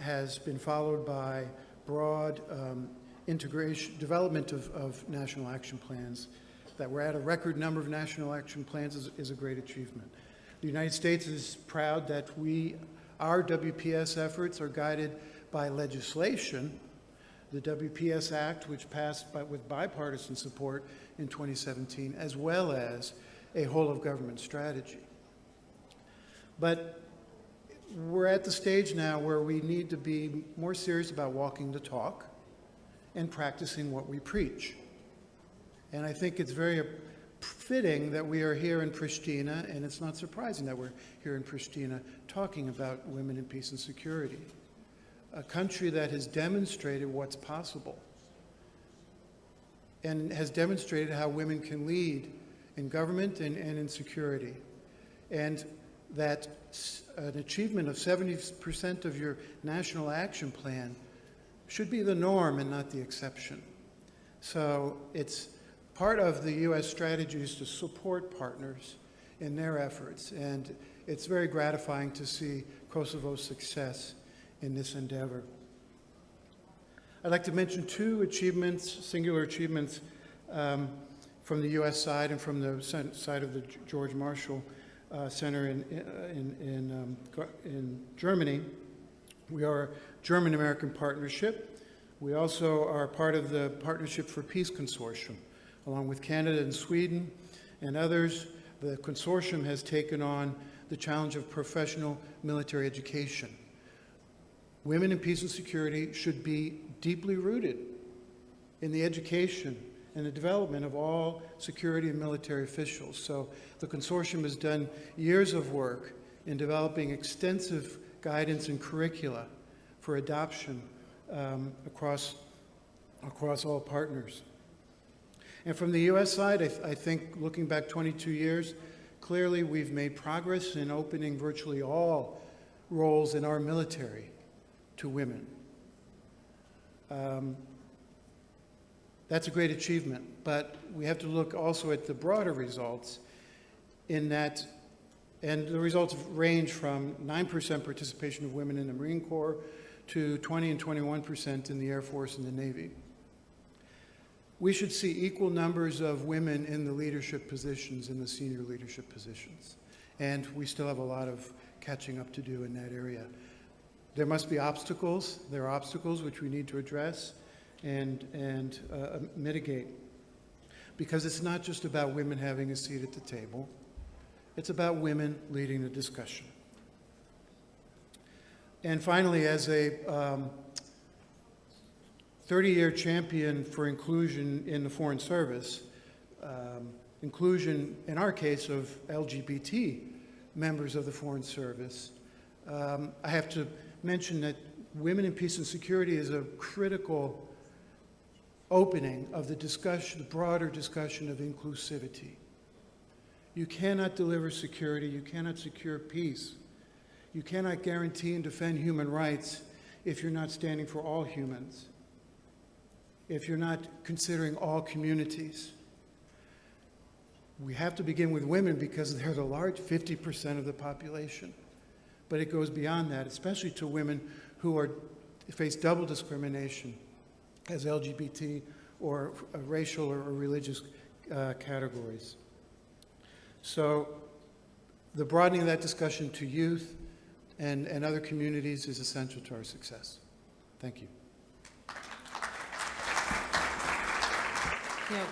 Speaker 9: has been followed by broad development of national action plans. That we're at a record number of national action plans is a great achievement. The United States is proud that our WPS efforts are guided by legislation, the WPS Act, which passed with bipartisan support in 2017, as well as a whole-of-government strategy. But we're at the stage now where we need to be more serious about walking the talk and practicing what we preach. And I think it's very fitting that we are here in Pristina, and it's not surprising that we're here in Pristina talking about women in peace and security, a country that has demonstrated what's possible and has demonstrated how women can lead in government and in security. And that an achievement of 70% of your national action plan should be the norm and not the exception. So it's part of the U.S. strategy is to support partners in their efforts, and it's very gratifying to see Kosovo's success in this endeavor. I'd like to mention two achievements, singular achievements. from the U.S. side and from the side of the George Marshall Center in Germany. We are a German-American partnership. We also are part of the Partnership for Peace Consortium, along with Canada and Sweden and others. The consortium has taken on the challenge of professional military education. Women in peace and security should be deeply rooted in the education and the development of all security and military officials. So the consortium has done years of work in developing extensive guidance and curricula for adoption across all partners. And from the U.S. side, I think looking back 22 years, clearly we've made progress in opening virtually all roles in our military to women. That's a great achievement, but we have to look also at the broader results in that, and the results range from 9% participation of women in the Marine Corps to 20 and 21% in the Air Force and the Navy. We should see equal numbers of women in the leadership positions, in the senior leadership positions, and we still have a lot of catching up to do in that area. There must be obstacles. There are obstacles which we need to address and mitigate, because it's not just about women having a seat at the table. It's about women leading the discussion. And finally, as a 30-year champion for inclusion in the Foreign Service, inclusion, in our case, of LGBT members of the Foreign Service, I have to mention that Women in Peace and Security is a critical opening of the discussion, the broader discussion of inclusivity. You cannot deliver security, you cannot secure peace, you cannot guarantee and defend human rights if you're not standing for all humans, if you're not considering all communities. We have to begin with women because they're the large 50% of the population. But it goes beyond that, especially to women who face double discrimination as LGBT or racial or religious categories. So the broadening of that discussion to youth and other communities is essential to our success. Thank you.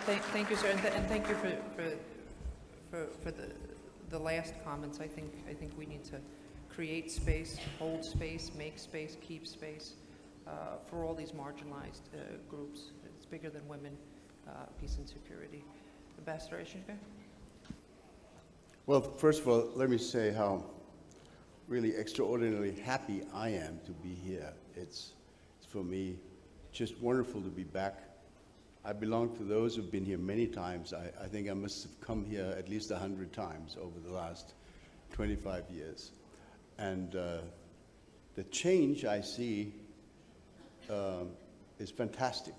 Speaker 3: Thank you, sir, and thank you for the last comments. I think we need to create space, hold space, make space, keep space for all these marginalized groups. It's bigger than women, peace and security. Ambassador Eschenberg?
Speaker 10: Well, first of all, let me say how really extraordinarily happy I am to be here. It's for me just wonderful to be back. I belong to those who've been here many times. I think I must have come here at least 100 times over the last 25 years. And the change I see is fantastic.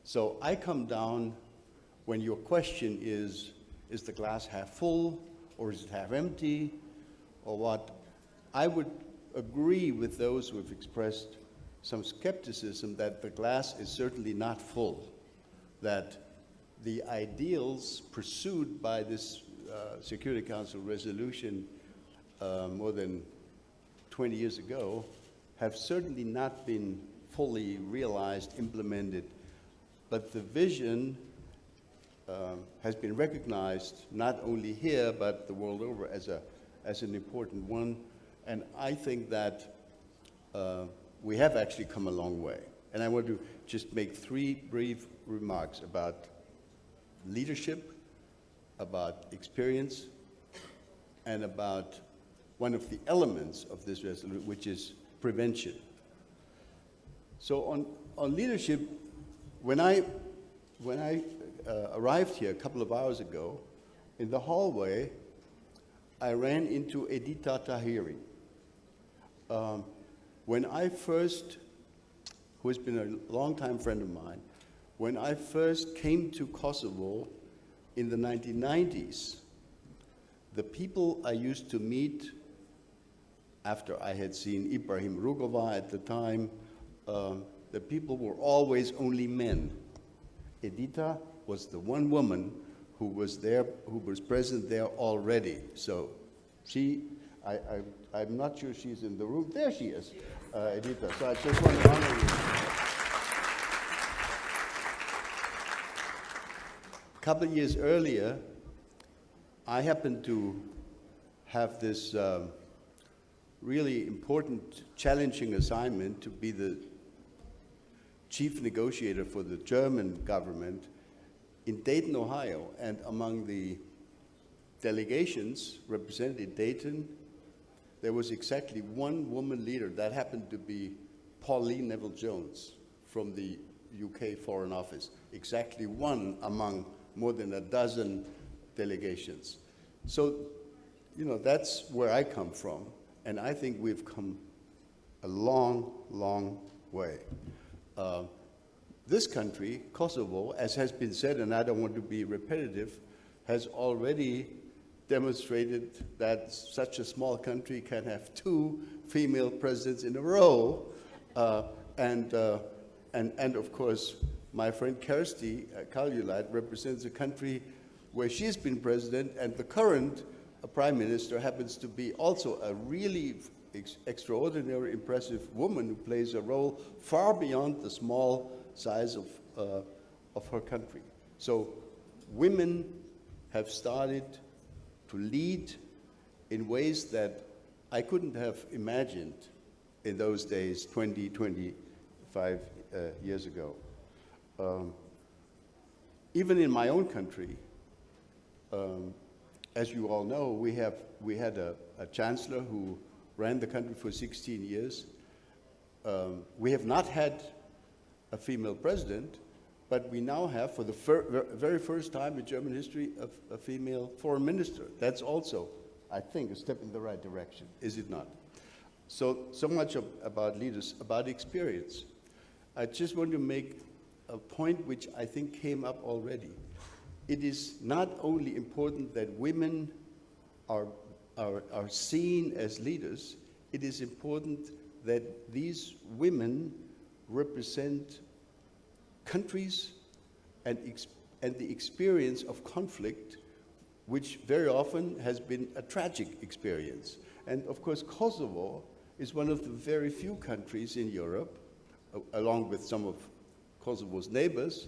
Speaker 10: So I come down when your question is the glass half full or is it half empty or what? I would agree with those who have expressed some skepticism that the glass is certainly not full, that the ideals pursued by this Security Council resolution more than 20 years ago have certainly not been fully realized, implemented, but the vision has been recognized not only here but the world over as an important one, and I think that we have actually come a long way. And I want to just make 3 brief remarks about leadership, about experience, and about one of the elements of this resolution, which is prevention. So on leadership, when I arrived here a couple of hours ago, in the hallway, I ran into Edita Tahiri. When I first, who has been a longtime friend of mine, when I first came to Kosovo in the 1990s, the people I used to meet after I had seen Ibrahim Rugova at the time, the people were always only men. Edita was the one woman who was there, who was present there already. So I'm not sure she's in the room. There she is, Edita. So I just want to honor you. A couple of years earlier, I happened to have this really important, challenging assignment to be the chief negotiator for the German government in Dayton, Ohio. And among the delegations represented in Dayton, there was exactly one woman leader. That happened to be Pauline Neville-Jones from the UK Foreign Office. Exactly one among more than a dozen delegations. So, you know, that's where I come from. And I think we've come a long, long way. This country, Kosovo, as has been said, and I don't want to be repetitive, has already demonstrated that such a small country can have 2 female presidents in a row. And of course, my friend Kersti Kaljulaid represents a country where she's been president, and the current prime minister happens to be also a really extraordinary, impressive woman who plays a role far beyond the small size of her country. So women have started to lead in ways that I couldn't have imagined in those days, 20, 25 years ago. Even in my own country, as you all know, we had a chancellor who ran the country for 16 years. We have not had a female president, but we now have, for the very first time in German history, a female foreign minister. That's also, I think, a step in the right direction, is it not? So much about leaders, about experience. I just want to make a point which I think came up already. It is not only important that women are seen as leaders, it is important that these women represent countries and the experience of conflict, which very often has been a tragic experience. And of course, Kosovo is one of the very few countries in Europe, along with some of Kosovo's neighbors,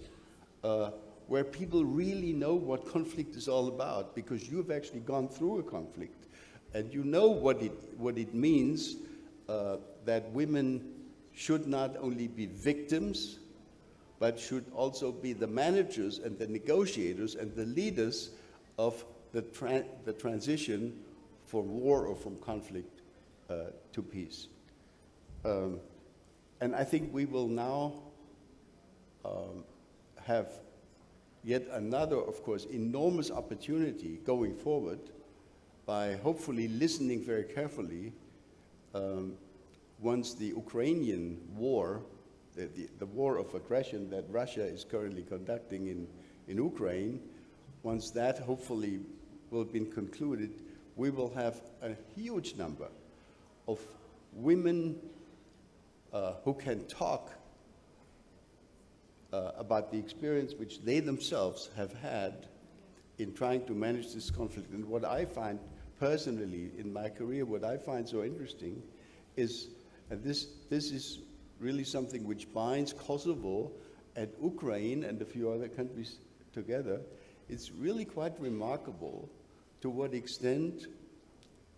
Speaker 10: where people really know what conflict is all about, because you've actually gone through a conflict, and you know what it means that women should not only be victims, but should also be the managers and the negotiators and the leaders of the transition from war or from conflict to peace. And I think we will now have yet another, of course, enormous opportunity going forward by hopefully listening very carefully once the Ukrainian war, the war of aggression that Russia is currently conducting in Ukraine, once that hopefully will have been concluded, we will have a huge number of women who can talk about the experience which they themselves have had in trying to manage this conflict. And what I find personally in my career, what I find so interesting is, and this is really something which binds Kosovo and Ukraine and a few other countries together, it's really quite remarkable to what extent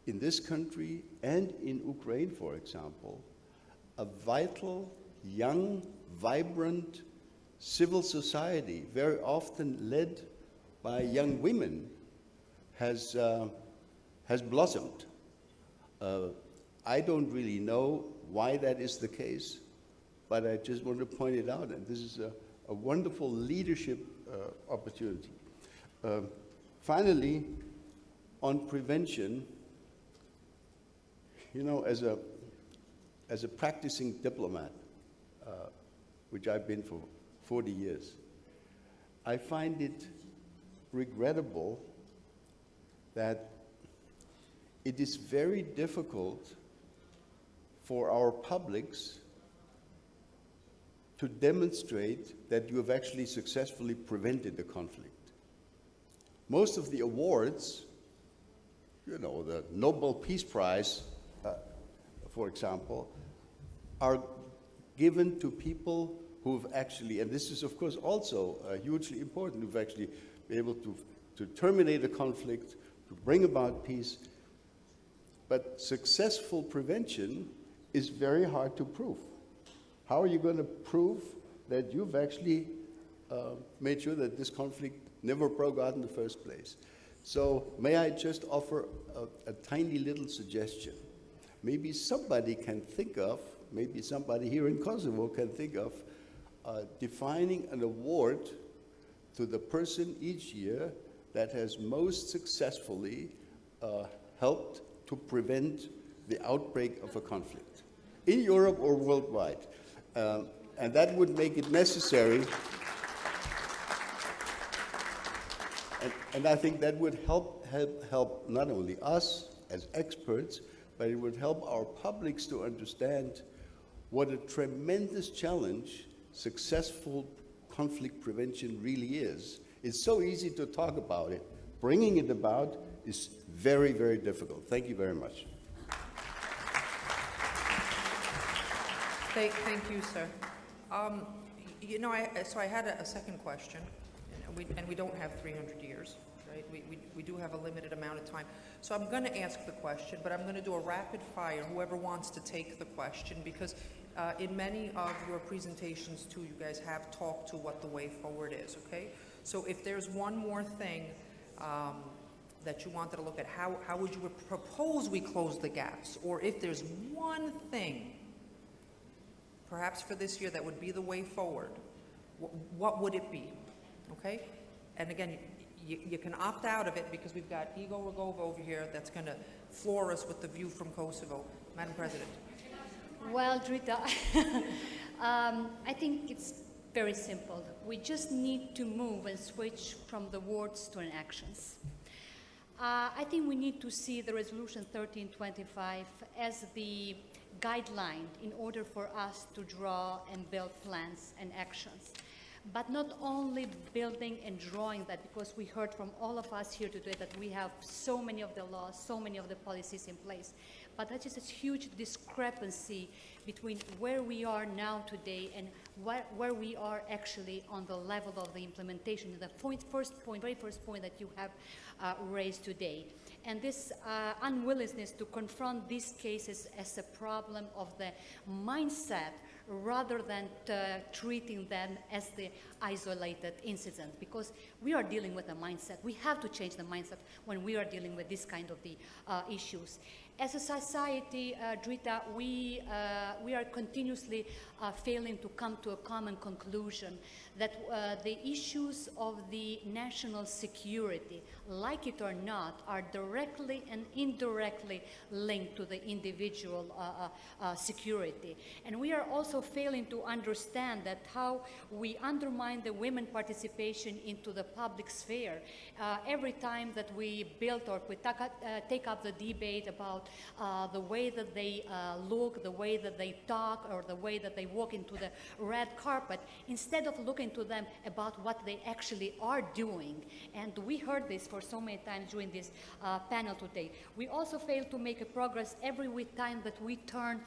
Speaker 10: in this country and in Ukraine, for example, a vital, young, vibrant civil society, very often led by young women, has blossomed. I don't really know why that is the case, but I just want to point it out, and this is a wonderful leadership opportunity. Finally, on prevention, you know, as a practicing diplomat, which I've been for 40 years, I find it regrettable that it is very difficult for our publics to demonstrate that you have actually successfully prevented the conflict. Most of the awards, you know, the Nobel Peace Prize, for example, are given to people who've actually, and this is of course also hugely important, who've actually been able to terminate a conflict, to bring about peace. But successful prevention is very hard to prove. How are you going to prove that you've actually made sure that this conflict never broke out in the first place? So may I just offer a tiny little suggestion? Maybe somebody can think of, maybe somebody here in Kosovo can think of defining an award to the person each year that has most successfully helped to prevent the outbreak of a conflict in Europe or worldwide. And that would make it necessary. And I think that would help not only us as experts, but it would help our publics to understand what a tremendous challenge successful conflict prevention really is. It's so easy to talk about it. Bringing it about is very, very difficult. Thank you very much.
Speaker 3: Thank you, sir. You know, so I had a second question, and we don't have 300 years, right? We do have a limited amount of time. So I'm going to ask the question, but I'm going to do a rapid fire, whoever wants to take the question, because in many of your presentations, too, you guys have talked to what the way forward is, okay? So if there's one more thing that you wanted to look at, how would you propose we close the gaps? Or if there's one thing, perhaps for this year, that would be the way forward, what would it be, okay? And again, you can opt out of it because we've got Igor Rogova over here that's going to floor us with the view from Kosovo. Madam President.
Speaker 4: Well, Drita, I think it's very simple. We just need to move and switch from the words to actions. I think we need to see the Resolution 1325 as the guideline in order for us to draw and build plans and actions. But not only building and drawing that, because we heard from all of us here today that we have so many of the laws, so many of the policies in place, but that is a huge discrepancy between where we are now today and where we are actually on the level of the implementation. The very first point that you have raised today. And this unwillingness to confront these cases as a problem of the mindset rather than treating them as the isolated incident, because we are dealing with a mindset. We have to change the mindset when we are dealing with this kind of the issues. As a society, Drita, we are continuously failing to come to a common conclusion that the issues of the national security, like it or not, are directly and indirectly linked to the individual security. And we are also failing to understand that how we undermine the women participation into the public sphere. Every time that we build or we take up the debate about the way that they look, the way that they talk, or the way that they walk into the red carpet, instead of looking to them about what they actually are doing. And we heard this for so many times during this panel today. We also fail to make a progress every time that we turn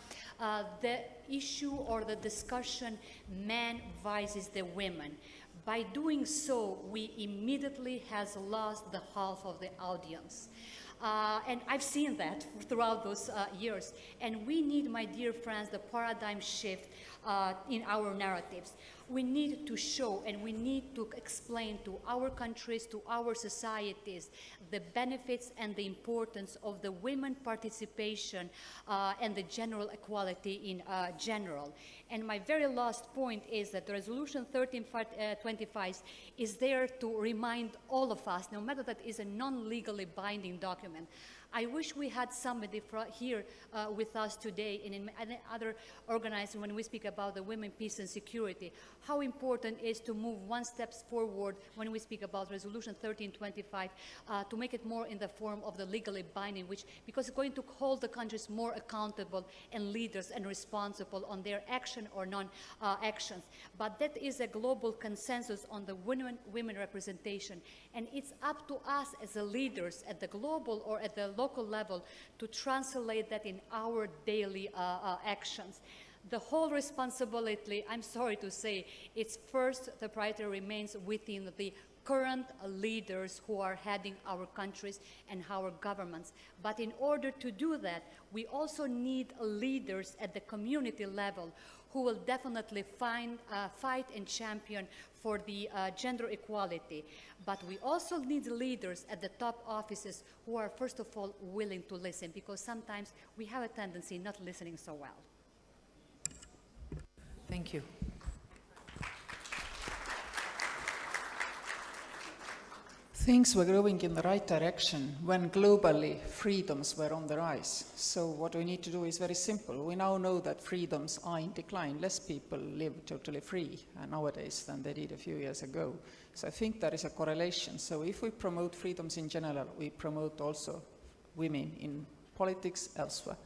Speaker 4: the issue or the discussion man versus the women. By doing so, we immediately has lost the half of the audience. And I've seen that throughout those years. And we need, my dear friends, the paradigm shift in our narratives. We need to show and we need to explain to our countries, to our societies, the benefits and the importance of the women participation and the general equality in general. And my very last point is that the Resolution 1325 is there to remind all of us, no matter that is a non-legally binding document. I wish we had somebody here with us today and in other organizations when we speak about the women, peace and security, how important it is to move one step forward when we speak about Resolution 1325, to make it more in the form of the legally binding, because it's going to hold the countries more accountable and leaders and responsible on their action or non-actions. But that is a global consensus on the women representation. And it's up to us as the leaders at the global or at the local level to translate that in our daily actions. The whole responsibility, I'm sorry to say, it's first, the priority remains within the current leaders who are heading our countries and our governments. But in order to do that, we also need leaders at the community level who will definitely fight and champion for the gender equality. But we also need leaders at the top offices who are, first of all, willing to listen, because sometimes we have a tendency not listening so well.
Speaker 3: Thank you.
Speaker 2: Things were going in the right direction when globally freedoms were on the rise. So what we need to do is very simple. We now know that freedoms are in decline. Less people live totally free nowadays than they did a few years ago. So I think there is a correlation. So if we promote freedoms in general, we promote also women in politics elsewhere.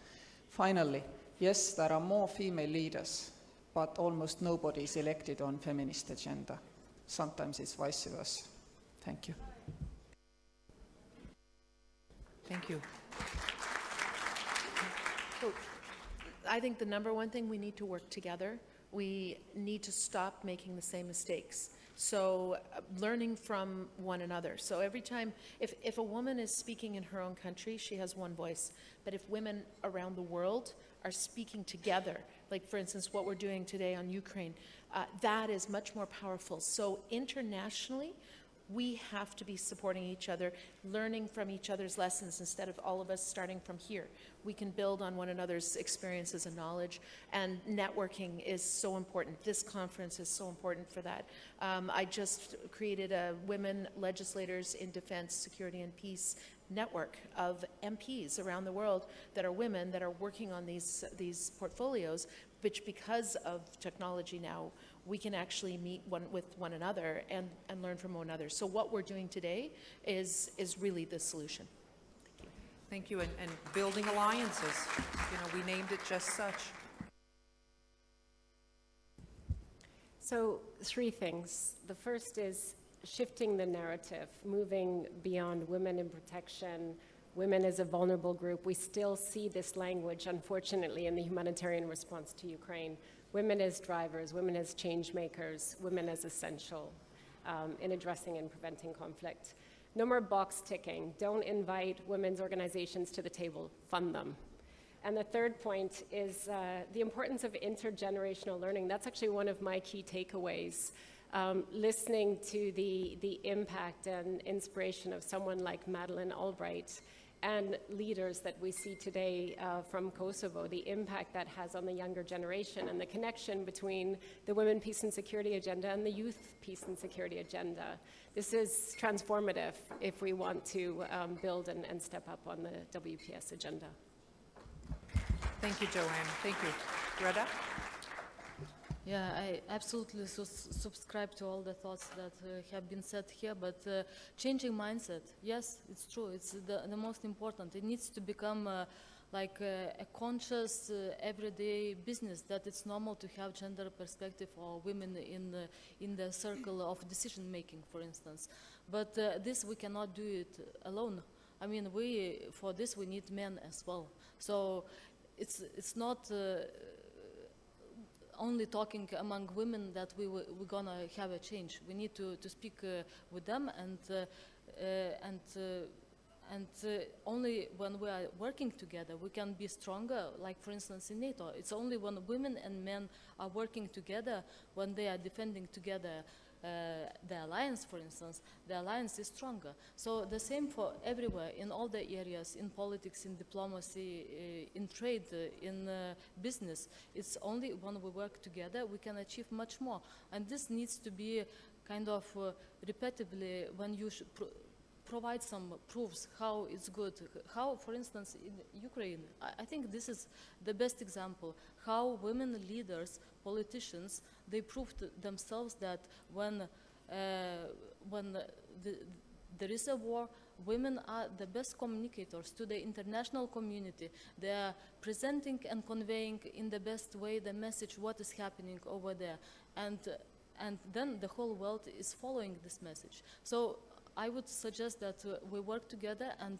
Speaker 2: Finally, yes, there are more female leaders, but almost nobody is elected on feminist agenda. Sometimes it's vice versa. Thank you.
Speaker 3: Thank you.
Speaker 5: So, I think the number one thing, we need to work together. We need to stop making the same mistakes. So learning from one another. So every time, if a woman is speaking in her own country, she has one voice. But if women around the world are speaking together, like for instance what we're doing today on Ukraine, that is much more powerful. So internationally, we have to be supporting each other, learning from each other's lessons instead of all of us starting from here. We can build on one another's experiences and knowledge, and networking is so important. This conference is so important for that. I just created a Women Legislators in Defense, Security and Peace network of MPs around the world that are women that are working on these portfolios, which because of technology now, we can actually meet with one another and learn from one another. So what we're doing today is really the solution.
Speaker 3: Thank you. And building alliances. You know, we named it just such.
Speaker 6: So 3 things. The first is shifting the narrative, moving beyond women in protection, women as a vulnerable group. We still see this language, unfortunately, in the humanitarian response to Ukraine. Women as drivers, women as change makers, women as essential in addressing and preventing conflict. No more box ticking. Don't invite women's organizations to the table, fund them. And the third point is the importance of intergenerational learning. That's actually one of my key takeaways. Listening to the impact and inspiration of someone like Madeleine Albright and leaders that we see today from Kosovo, the impact that has on the younger generation and the connection between the Women, Peace and Security agenda and the Youth, Peace and Security agenda. This is transformative if we want to build and step up on the WPS agenda.
Speaker 3: Thank you, Joanne. Thank you. Greta?
Speaker 7: Yeah, I absolutely subscribe to all the thoughts that have been said here, but changing mindset, yes, it's true, it's the most important. It needs to become like a conscious everyday business, that it's normal to have gender perspective or women in the circle of decision making, for instance. But this, we cannot do it alone. I mean, for this we need men as well. So it's not only talking among women that we're gonna have a change. We need to speak with them, and only when we are working together we can be stronger. Like for instance in NATO, it's only when women and men are working together, when they are defending together the alliance, for instance, the alliance is stronger. So the same for everywhere, in all the areas, in politics, in diplomacy, in trade, in business. It's only when we work together we can achieve much more. And this needs to be kind of repetitively, when you provide some proofs how it's good. How, for instance, in Ukraine, I think this is the best example, how women leaders, politicians, they proved themselves that when there is a war, women are the best communicators to the international community. They are presenting and conveying in the best way the message, what is happening over there. And then the whole world is following this message. So I would suggest that we work together and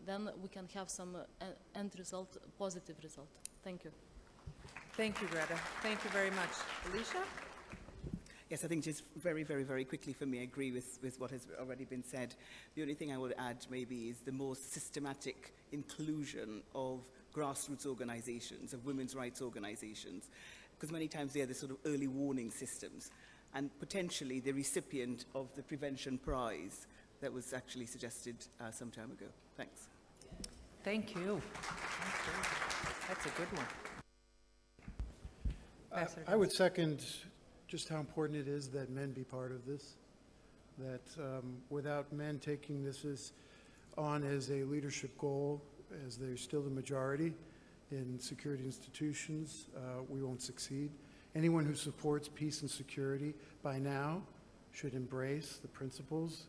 Speaker 7: then we can have some end result, positive result. Thank you.
Speaker 3: Thank you, Greta. Thank you very much. Alicia?
Speaker 8: Yes, I think just very, very, very quickly for me, I agree with what has already been said. The only thing I would add maybe is the more systematic inclusion of grassroots organizations, of women's rights organizations, because many times they are the sort of early warning systems and potentially the recipient of the Prevention Prize that was actually suggested some time ago. Thanks.
Speaker 3: Thank you. That's a good one.
Speaker 9: I would second just how important it is that men be part of this, that without men taking this on as a leadership goal, as they're still the majority in security institutions, we won't succeed. Anyone who supports peace and security by now should embrace the principles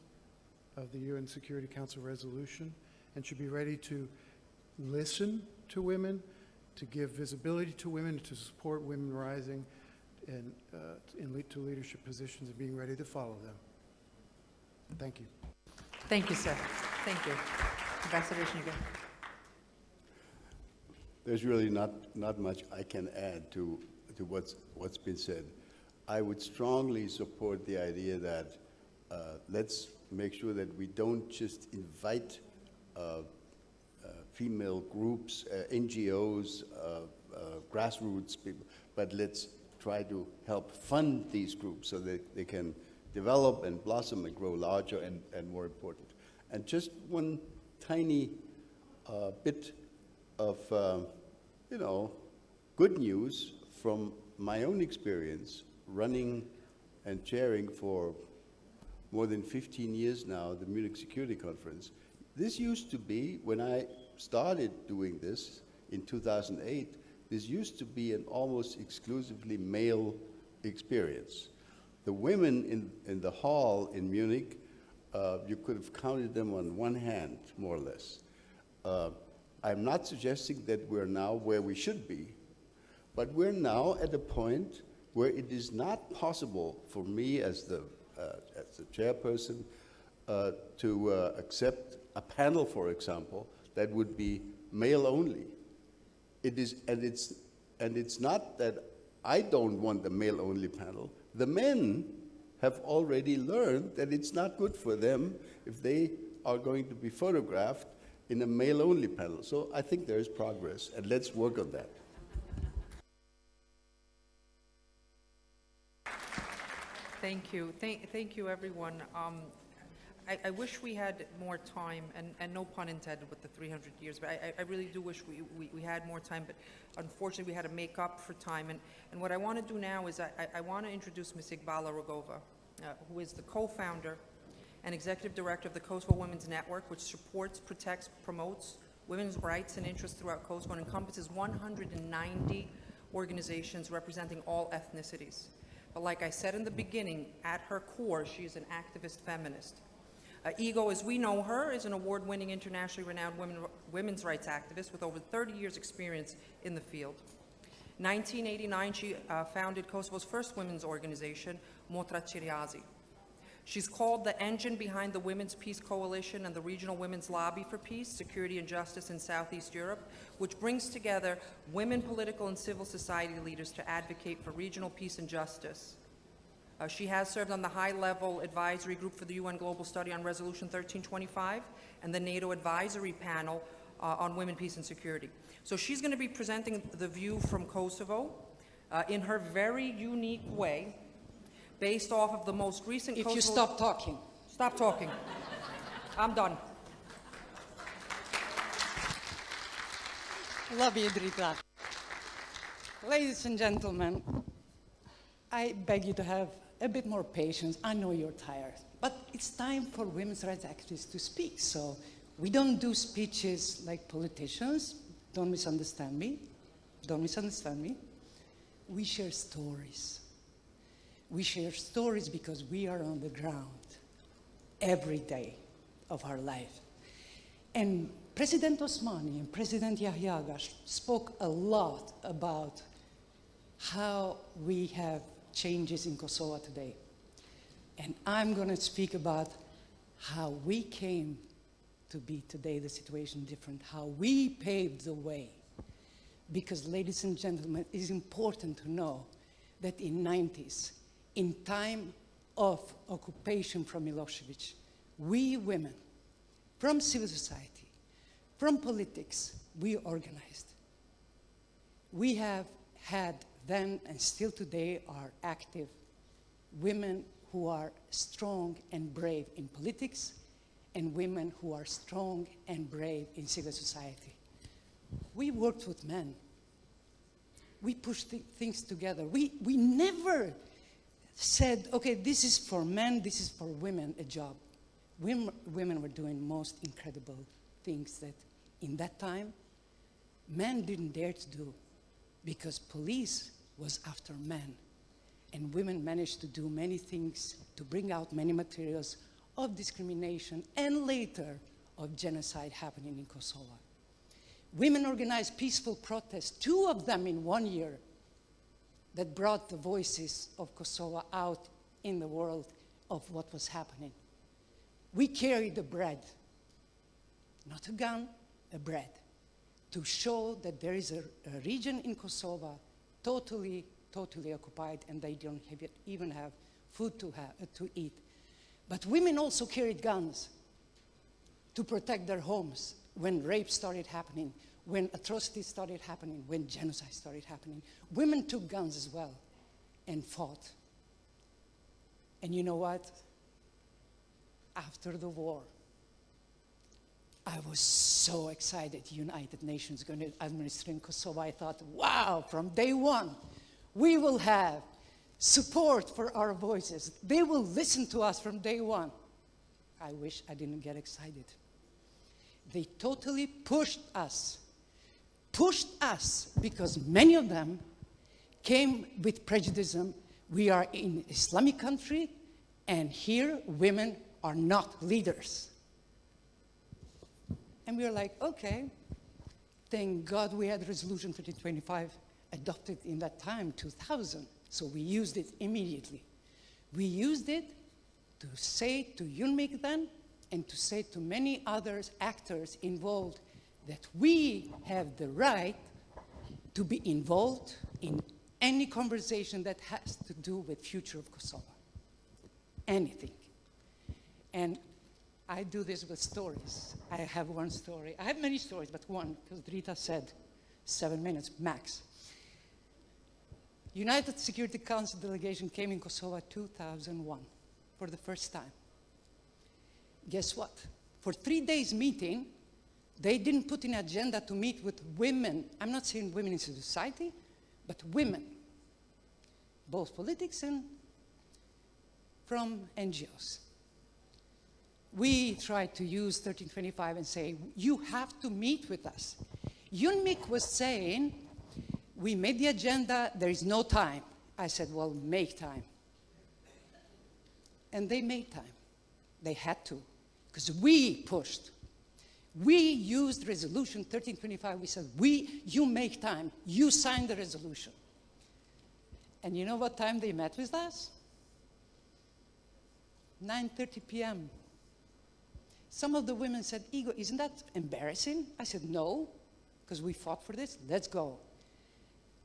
Speaker 9: of the UN Security Council resolution and should be ready to listen to women, to give visibility to women, to support women rising and to leadership positions and being ready to follow them. Thank you.
Speaker 3: Thank you, sir. Thank you. Ambassador Schneider.
Speaker 10: There's really not much I can add to what's been said. I would strongly support the idea that let's make sure that we don't just invite female groups, NGOs, grassroots people, but let's try to help fund these groups so that they can develop and blossom and grow larger and more important. And just one tiny bit of, good news from my own experience running and chairing for more than 15 years now the Munich Security Conference. This used to be, when I started doing this in 2008, this used to be an almost exclusively male experience. The women in the hall in Munich, you could have counted them on one hand, more or less. I'm not suggesting that we're now where we should be, but we're now at a point where it is not possible for me as the chairperson to accept a panel, for example, that would be male only. It is, and it's not that I don't want a male-only panel. The men have already learned that it's not good for them if they are going to be photographed in a male-only panel. So I think there is progress, and let's work on that.
Speaker 3: Thank you. Thank you, everyone. I wish we had more time, and no pun intended with the 300 years, but I really do wish we had more time, but unfortunately we had to make up for time. And what I want to do now is I want to introduce Ms. Iqbala Rogova, who is the co-founder and executive director of the Kosovo Women's Network, which supports, protects, promotes women's rights and interests throughout Kosovo and encompasses 190 organizations representing all ethnicities. But like I said in the beginning, at her core, she is an activist feminist. Ego, as we know her, is an award-winning, internationally renowned women's rights activist with over 30 years' experience in the field. In 1989, she founded Kosovo's first women's organization, Motra Qiriazi. She's called the engine behind the Women's Peace Coalition and the Regional Women's Lobby for Peace, Security and Justice in Southeast Europe, which brings together women political and civil society leaders to advocate for regional peace and justice. She has served on the high-level advisory group for the UN Global Study on Resolution 1325 and the NATO Advisory Panel on Women, Peace and Security. So she's going to be presenting the view from Kosovo in her very unique way, based off of the most recent
Speaker 11: If you stop talking.
Speaker 3: Stop talking. I'm done.
Speaker 11: Love you, Drita. Ladies and gentlemen, I beg you to have a bit more patience. I know you're tired. But it's time for women's rights activists to speak. So we don't do speeches like politicians. Don't misunderstand me. Don't misunderstand me. We share stories. We share stories because we are on the ground every day of our life. And President Osmani and President Yahya Agash spoke a lot about how we have changes in Kosovo today. And I'm going to speak about how we came to be today, the situation different, how we paved the way. Because, ladies and gentlemen, it is important to know that in the 90s, in time of occupation from Milosevic, we women, from civil society, from politics, we organized. We have had then and still today are active women who are strong and brave in politics and women who are strong and brave in civil society. We worked with men. We pushed things together. We never said, okay, this is for men, this is for women, a job. Women were doing most incredible things that in that time, men didn't dare to do because police was after men. And women managed to do many things to bring out many materials of discrimination and later of genocide happening in Kosovo. Women organized peaceful protests, 2 of them in 1 year, that brought the voices of Kosovo out in the world of what was happening. We carried the bread, not a gun, a bread, to show that there is a region in Kosovo totally occupied and they don't even have food to eat. But women also carried guns to protect their homes when rape started happening, when atrocities started happening, when genocide started happening. Women took guns as well and fought. And you know what? After the war, I was so excited United Nations going to administer in Kosovo. I thought, wow, from day one, we will have support for our voices. They will listen to us from day one. I wish I didn't get excited. They totally pushed us because many of them came with prejudice. We are in Islamic country, and here women are not leaders. And we were like, okay, thank God we had Resolution 1325 adopted in that time, 2000. So we used it immediately. We used it to say to UNMIC then, and to say to many other actors involved that we have the right to be involved in any conversation that has to do with future of Kosovo. Anything. And I do this with stories. I have one story. I have many stories, but one, because Rita said 7 minutes max. United Security Council delegation came in Kosovo 2001 for the first time. Guess what? For 3 days meeting, they didn't put in agenda to meet with women. I'm not saying women in society, but women, both politics and from NGOs. We tried to use 1325 and say, you have to meet with us. UNMIC was saying, we made the agenda, there is no time. I said, well, make time. And they made time. They had to, because we pushed. We used resolution 1325. We said, you make time. You sign the resolution. And you know what time they met with us? 9:30 p.m. Some of the women said, Igor, isn't that embarrassing? I said, no, because we fought for this. Let's go.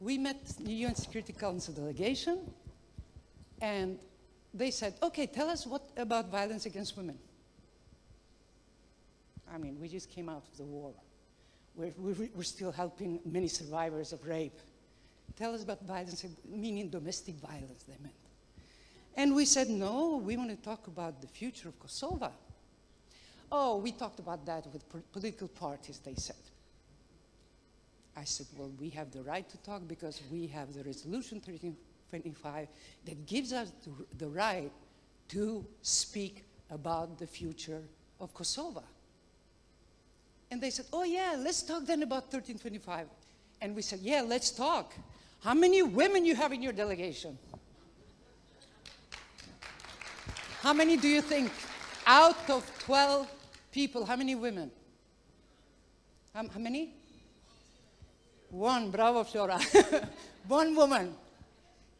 Speaker 11: We met the UN Security Council delegation, and they said, okay, tell us what about violence against women. I mean, we just came out of the war. We're still helping many survivors of rape. Tell us about violence, meaning domestic violence, they meant. And we said, no, we want to talk about the future of Kosovo. Oh, we talked about that with political parties, they said. I said, well, we have the right to talk because we have the resolution 1325 that gives us the right to speak about the future of Kosovo. And they said, oh yeah, let's talk then about 1325. And we said, yeah, let's talk. How many women you have in your delegation? How many do you think? Out of 12 people, how many women? How many? One, bravo, Flora. One woman.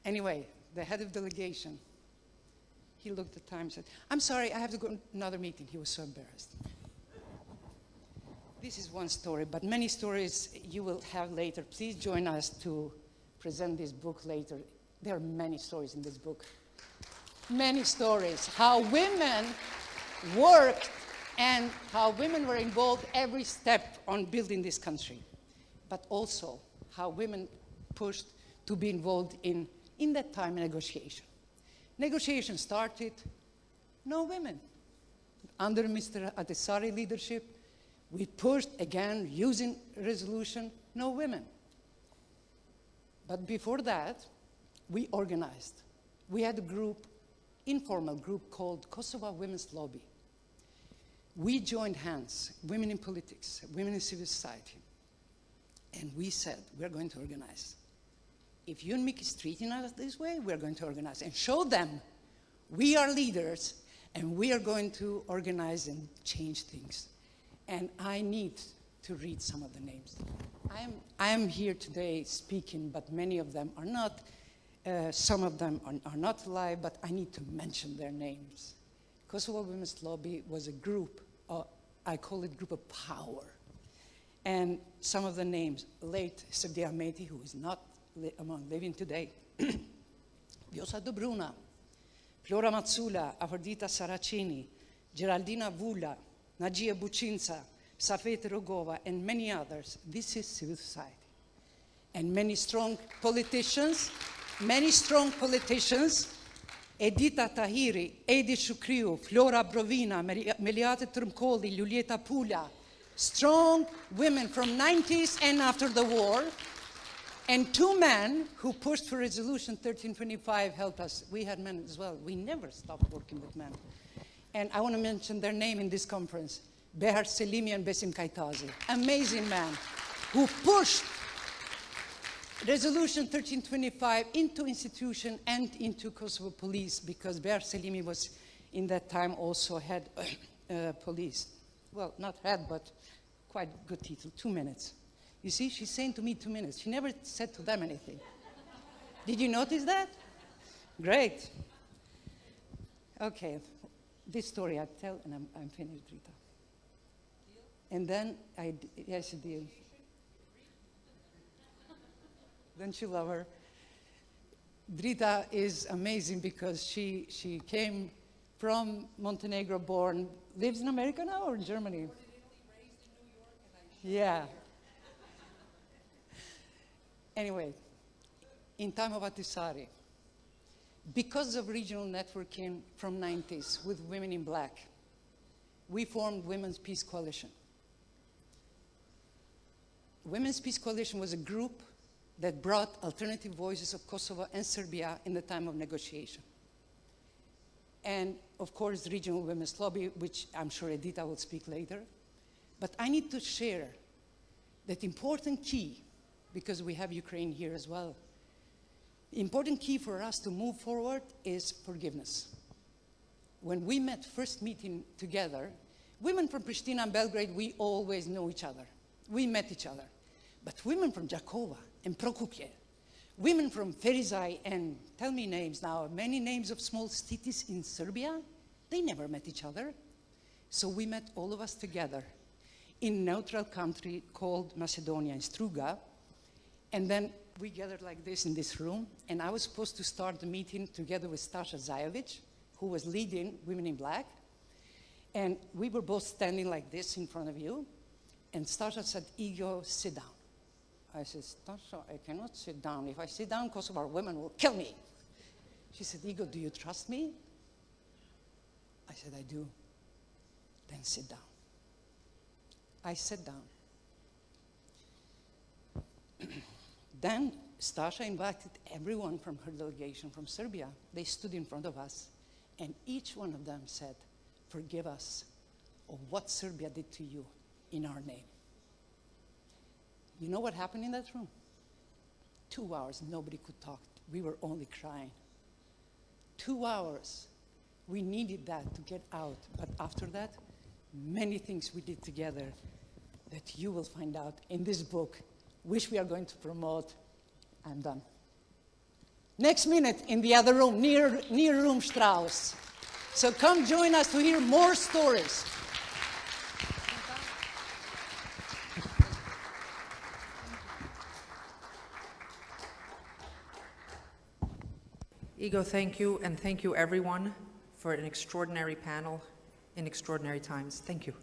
Speaker 11: Anyway, the head of delegation, he looked at the time and said, I'm sorry, I have to go to another meeting. He was so embarrassed. This is one story, but many stories you will have later. Please join us to present this book later. There are many stories in this book. Many stories. How women worked and how women were involved every step on building this country. But also how women pushed to be involved in that time, negotiation. Negotiation started, no women. Under Mr. Atesari leadership, we pushed again, using resolution, no women. But before that, we organized. We had a group, informal group called Kosovo Women's Lobby. We joined hands, women in politics, women in civil society. And we said, we're going to organize. If UNMIC is treating us this way, we're going to organize and show them we are leaders and we are going to organize and change things. And I need to read some of the names. I am here today speaking, but many of them are not. Some of them are not alive, but I need to mention their names. Kosovo Women's Lobby was a group, I call it group of power. And some of the names, late Serdi Ahmeti, who is not among living today, Vjosa Dobruna, Flora Mazzula, Afrodita Saracini, Geraldina Vula, Najia Bucinza, Safet Rogova, and many others. This is civil society. And many strong politicians, Edita Tahiri, Edi Shukriu, Flora Brovina, Meliate Trumcoli, Julieta Pula, strong women from 90s and after the war, and two men who pushed for Resolution 1325 helped us. We had men as well. We never stopped working with men. And I want to mention their name in this conference, Behar Selimi and Besim Kaitazi, amazing man who pushed Resolution 1325 into institution and into Kosovo police, because Behar Selimi was in that time also head police. Well, not head, but quite good title, 2 minutes. You see, she's saying to me 2 minutes. She never said to them anything. Did you notice that? Great. Okay, this story I tell, and I'm finished, Rita. And then yes, a deal. Don't you love her? Drita is amazing because she came from Montenegro, born, lives in America now or in Germany? Yeah. Anyway, in time of Ahtisaari, because of regional networking from 90s with Women in Black, we formed Women's Peace Coalition. Women's Peace Coalition was a group that brought alternative voices of Kosovo and Serbia in the time of negotiation. And of course, the Regional Women's Lobby, which I'm sure Edita will speak later. But I need to share that important key, because we have Ukraine here as well. Important key for us to move forward is forgiveness. When we met, first meeting together, women from Pristina and Belgrade, we always know each other. We met each other. But women from Jakova and Prokuplje, women from Ferizaj, and tell me names now, many names of small cities in Serbia, they never met each other. So we met all of us together in a neutral country called Macedonia, in Struga. And then we gathered like this in this room, and I was supposed to start the meeting together with Stasha Zajovic, who was leading Women in Black. And we were both standing like this in front of you, and Stasha said, Igor, sit down. I said, Stasha, I cannot sit down. If I sit down, Kosovar women will kill me. She said, Igor, do you trust me? I said, I do. Then sit down. I sat down. Then Stasha invited everyone from her delegation from Serbia. They stood in front of us, and each one of them said, "Forgive us of what Serbia did to you in our name." You know what happened in that room? 2 hours, nobody could talk. We were only crying. 2 hours. We needed that to get out. But after that, many things we did together that you will find out in this book, which we are going to promote. I'm done. Next minute, in the other room, near room Strauss. So come join us to hear more stories.
Speaker 3: Ego, thank you, and thank you everyone for an extraordinary panel in extraordinary times. Thank you.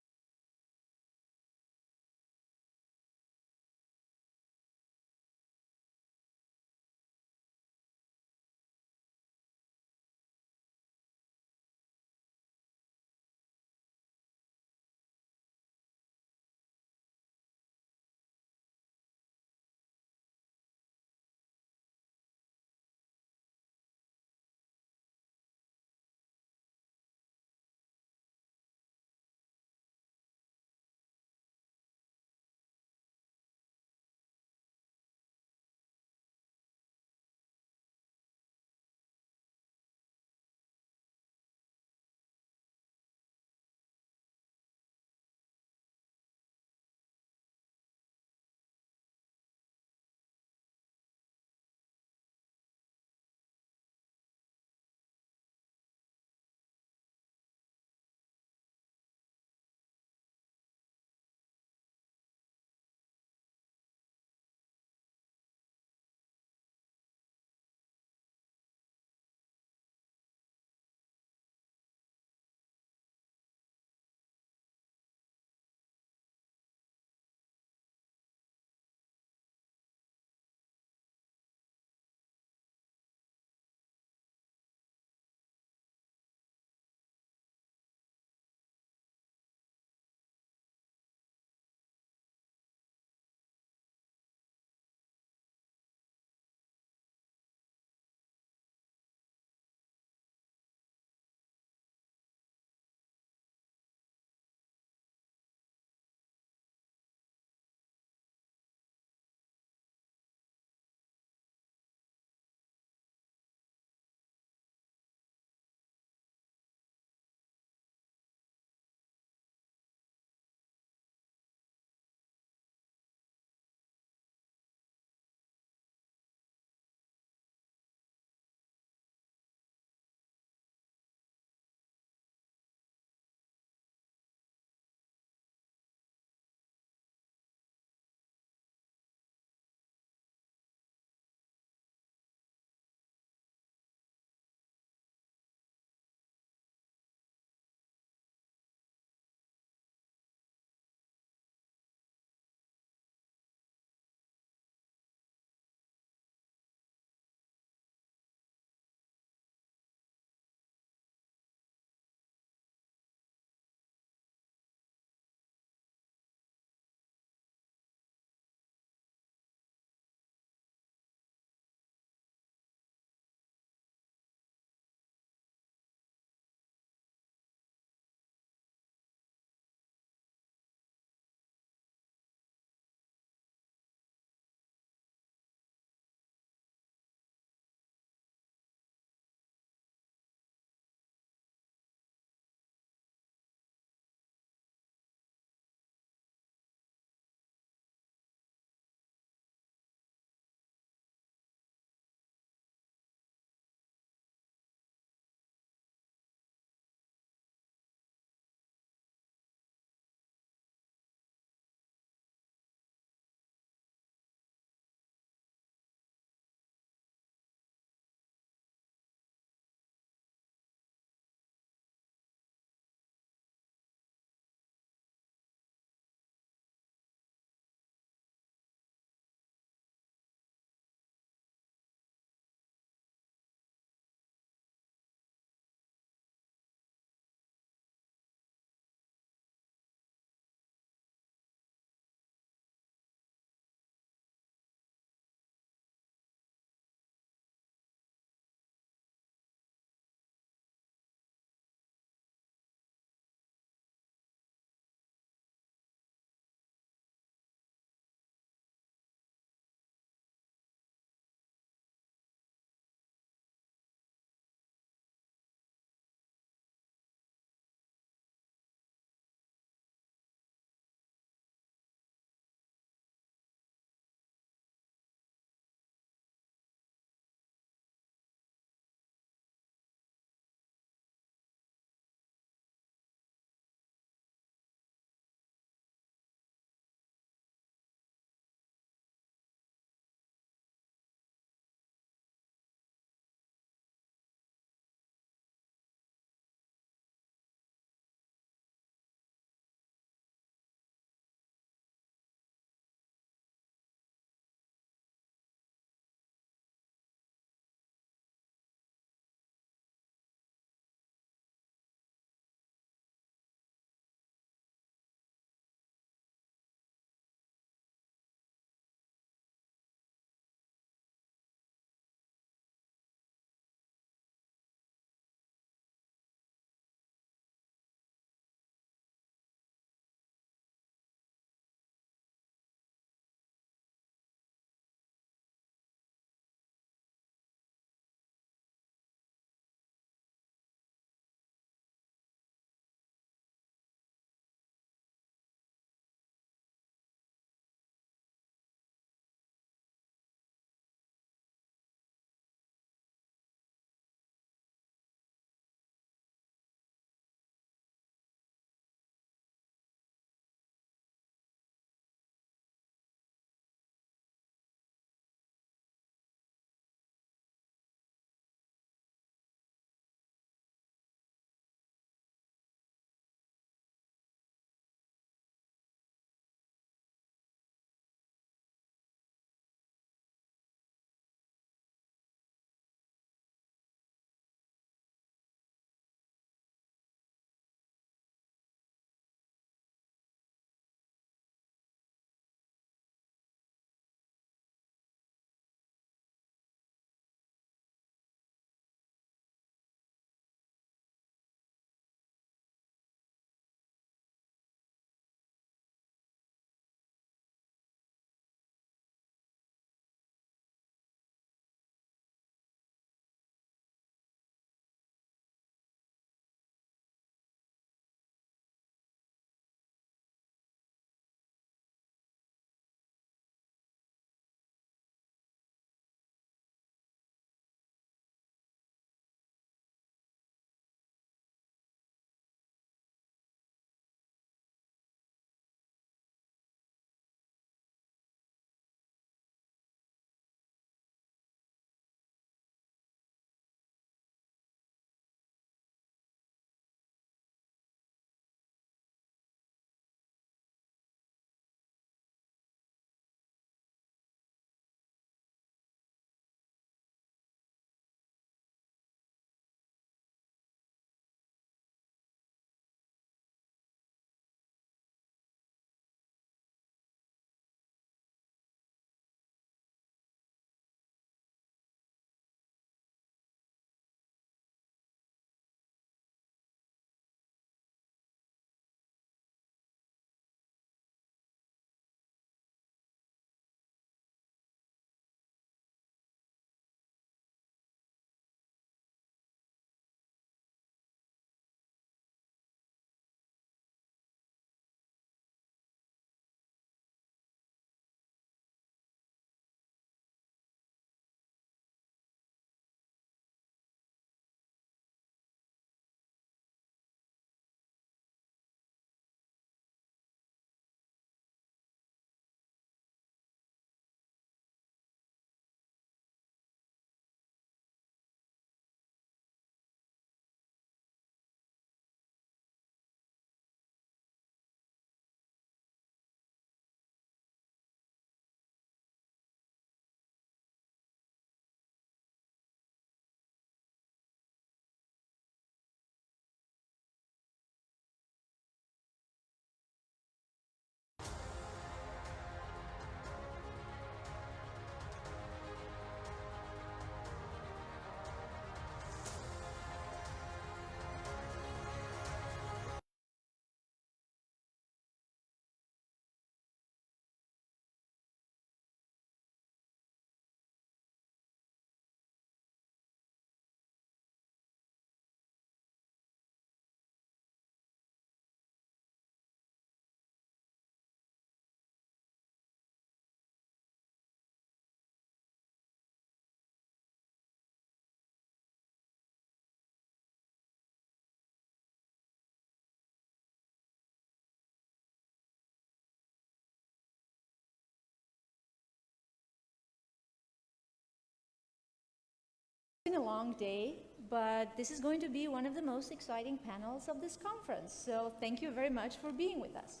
Speaker 12: It's been a long day, but this is going to be one of the most exciting panels of this conference. So thank you very much for being with us.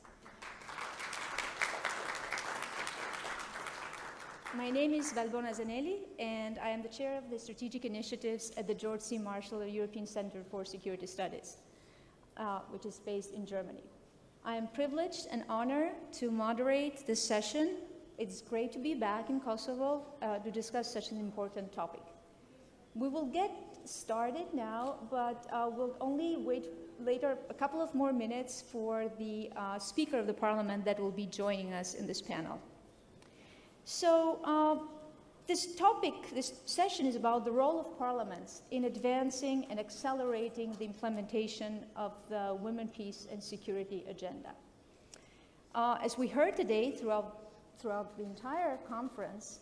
Speaker 12: My name is Valbona Zanelli, and I am the chair of the strategic initiatives at the George C. Marshall European Center for Security Studies, which is based in Germany. I am privileged and honored to moderate this session. It's great to be back in Kosovo to discuss such an important topic. We will get started now, but we'll only wait later a couple of more minutes for the Speaker of the Parliament that will be joining us in this panel. So this session is about the role of parliaments in advancing and accelerating the implementation of the Women, Peace and Security agenda. As we heard today throughout the entire conference,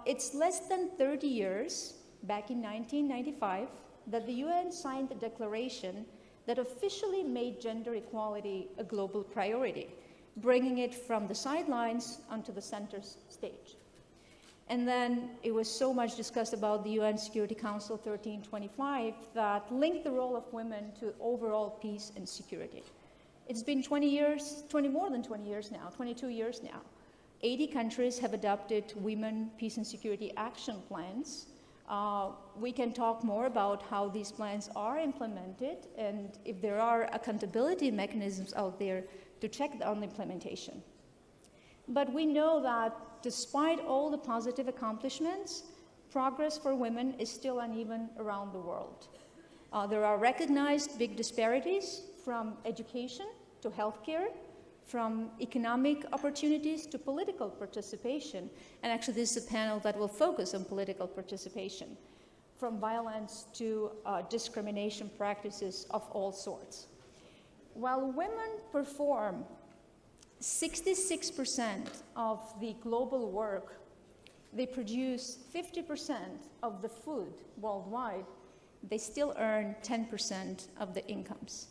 Speaker 12: it's less than 30 years, back in 1995, that the UN signed a declaration that officially made gender equality a global priority, bringing it from the sidelines onto the center stage. And then it was so much discussed about the UN Security Council 1325 that linked the role of women to overall peace and security. It's been more than 20 years now, 22 years now. 80 countries have adopted Women, Peace and Security action plans. We can talk more about how these plans are implemented and if there are accountability mechanisms out there to check on the implementation. But we know that despite all the positive accomplishments, progress for women is still uneven around the world. There are recognized big disparities from education to healthcare, from economic opportunities to political participation. And actually, this is a panel that will focus on political participation, from violence to discrimination practices of all sorts. While women perform 66% of the global work, they produce 50% of the food worldwide, they still earn 10% of the incomes,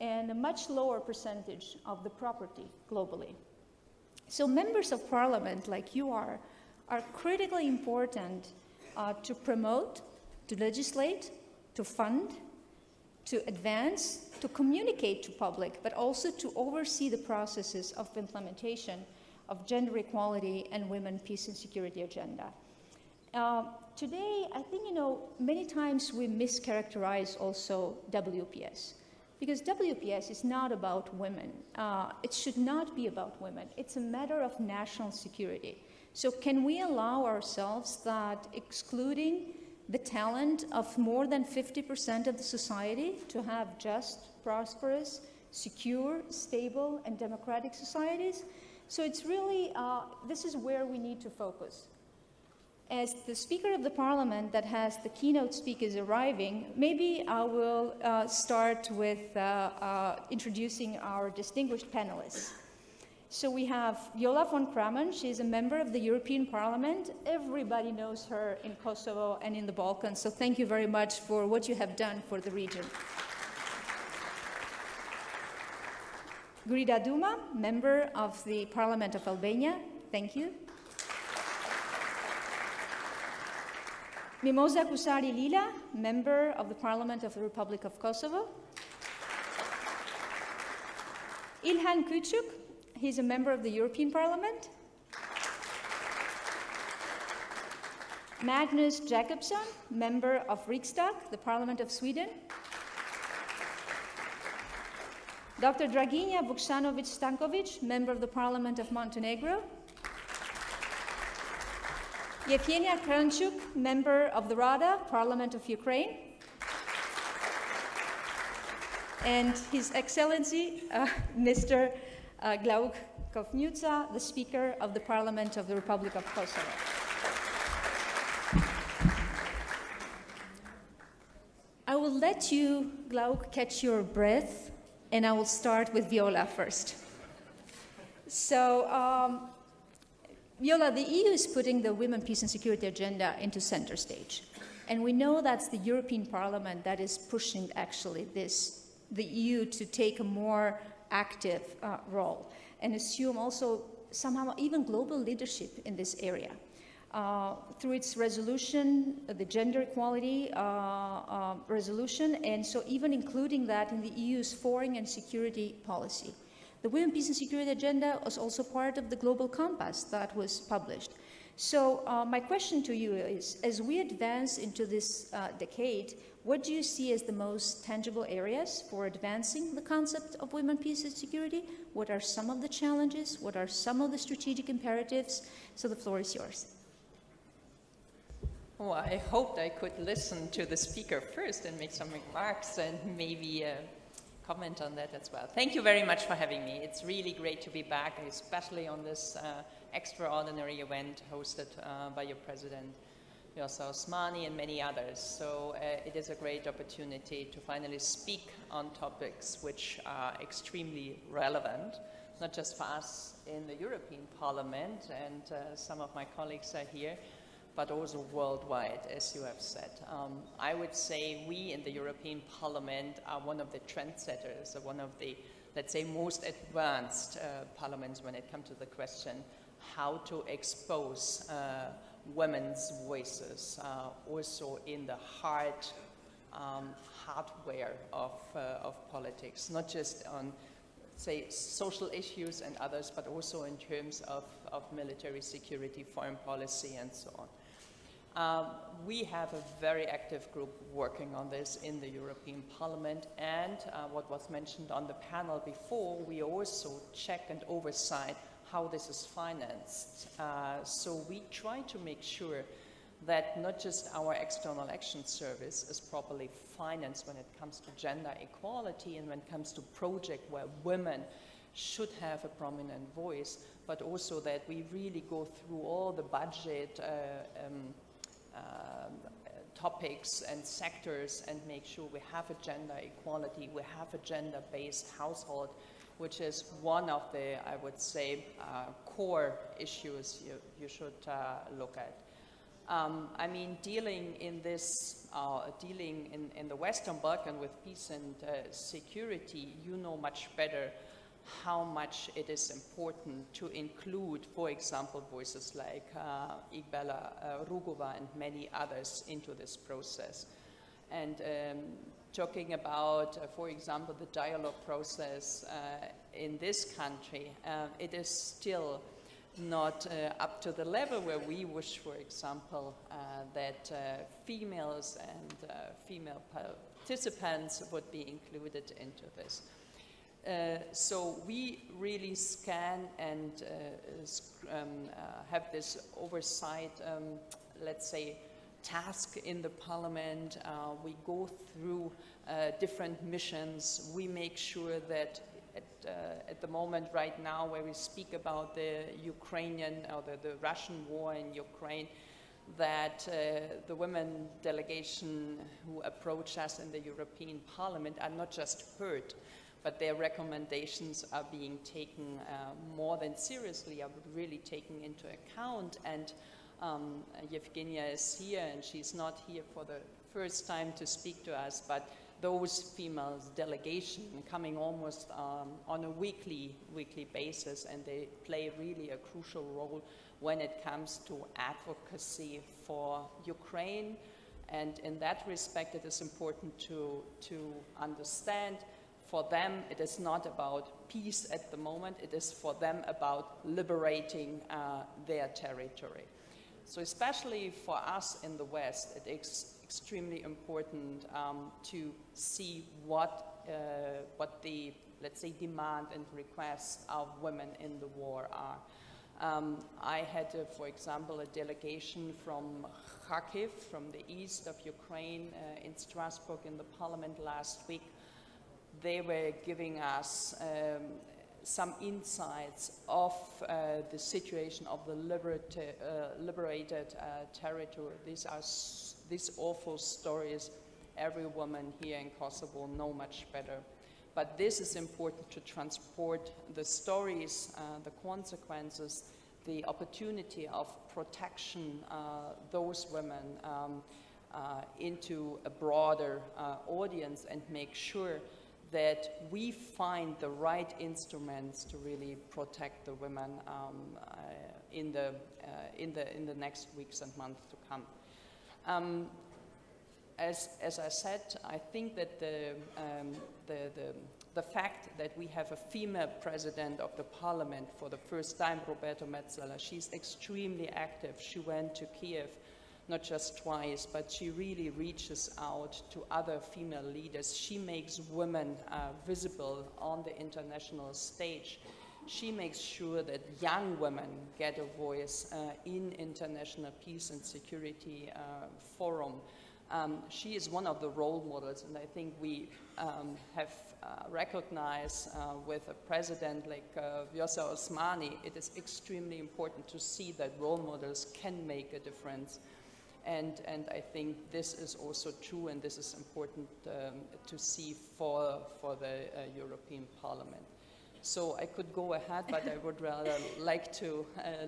Speaker 12: and a much lower percentage of the property globally. So members of parliament, like you are critically important to promote, to legislate, to fund, to advance, to communicate to public, but also to oversee the processes of implementation of gender equality and women, peace and security agenda. Today, I think, many times we mischaracterize also WPS. Because WPS is not about women. It should not be about women. It's a matter of national security. So can we allow ourselves that excluding the talent of more than 50% of the society to have just, prosperous, secure, stable, and democratic societies? So it's really, this is where we need to focus. As the Speaker of the Parliament that has the keynote speakers arriving, maybe I will start with introducing our distinguished panelists. So we have Viola von Kramon. She's a member of the European Parliament. Everybody knows her in Kosovo and in the Balkans, so thank you very much for what you have done for the region. Grida Duma, member of the Parliament of Albania. Thank you. Mimoza Kusari Lila, member of the Parliament of the Republic of Kosovo. Ilhan Küçük, he's a member of the European Parliament. Magnus Jakobsson, member of Riksdag, the Parliament of Sweden. Dr. Draginja Vuksanovic-Stankovic, member of the Parliament of Montenegro. Yevgenia Kranchuk, member of the Rada, Parliament of Ukraine. And His Excellency, Mr. Glauk Kovnitsa, the Speaker of the Parliament of the Republic of Kosovo. I will let you, Glauk, catch your breath, and I will start with Viola first. So, Viola, the EU is putting the Women, Peace and Security agenda into center stage. And we know that's the European Parliament that is pushing actually the EU to take a more active role and assume also somehow even global leadership in this area. through its resolution, the gender equality resolution, and so even including that in the EU's foreign and security policy. The Women, Peace and Security Agenda was also part of the Global Compass that was published. So my question to you is, as we advance into this decade, what do you see as the most tangible areas for advancing the concept of women, peace, and security? What are some of the challenges? What are some of the strategic imperatives? So the floor is yours.
Speaker 13: Well, I hoped I could listen to the speaker first and make some remarks and maybe comment on that as well. Thank you very much for having me. It's really great to be back, especially on this extraordinary event hosted by your president, Yasser Osmani, and many others. So it is a great opportunity to finally speak on topics which are extremely relevant, not just for us in the European Parliament, and some of my colleagues are here, but also worldwide, as you have said. I would say we in the European Parliament are one of the trendsetters, one of the, let's say, most advanced parliaments when it comes to the question how to expose women's voices, also in the hardware of politics, not just on, say, social issues and others, but also in terms of military security, foreign policy, and so on. We have a very active group working on this in the European Parliament, and what was mentioned on the panel before, we also check and oversight how this is financed. So we try to make sure that not just our External Action Service is properly financed when it comes to gender equality and when it comes to projects where women should have a prominent voice, but also that we really go through all the budget topics and sectors and make sure we have a gender equality, we have a gender-based household, which is one of the, I would say, core issues you should look at. I mean, dealing in this, dealing in the Western Balkan with peace and security, you know much better how much it is important to include, for example, voices like Iqbala Rugova and many others into this process. And talking about, for example, the dialogue process in this country, it is still not up to the level where we wish, for example, that females and female participants would be included into this. So we really scan and have this oversight, let's say, task in the Parliament. We go through different missions. We make sure that at the moment right now where we speak about the Ukrainian or the Russian war in Ukraine, that the women delegation who approach us in the European Parliament are not just heard, but their recommendations are being taken more than seriously, are really taken into account. And Yevgenia is here, and she's not here for the first time to speak to us, but those female delegation coming almost on a weekly basis, and they play really a crucial role when it comes to advocacy for Ukraine. And in that respect, it is important to understand, for them, it is not about peace at the moment, it is for them about liberating their territory. So especially for us in the West, it is extremely important to see what the, let's say, demand and requests of women in the war are. I had, for example, a delegation from Kharkiv, from the east of Ukraine, in Strasbourg in the Parliament last week. They were giving us some insights of the situation of the liberated territory. These awful stories every woman here in Kosovo know much better. But this is important to transport the stories, the consequences, the opportunity of protection those women into a broader audience, and make sure that we find the right instruments to really protect the women in the next weeks and months to come. As I said, I think that the fact that we have a female president of the parliament for the first time, Roberta Metsola, she's extremely active. She went to Kiev not just twice, but she really reaches out to other female leaders. She makes women visible on the international stage. She makes sure that young women get a voice in international peace and security forum. She is one of the role models, and I think we have recognized with a president like Vjosa Osmani, it is extremely important to see that role models can make a difference. And I think this is also true, and this is important to see for the European Parliament. So I could go ahead, but I would rather like to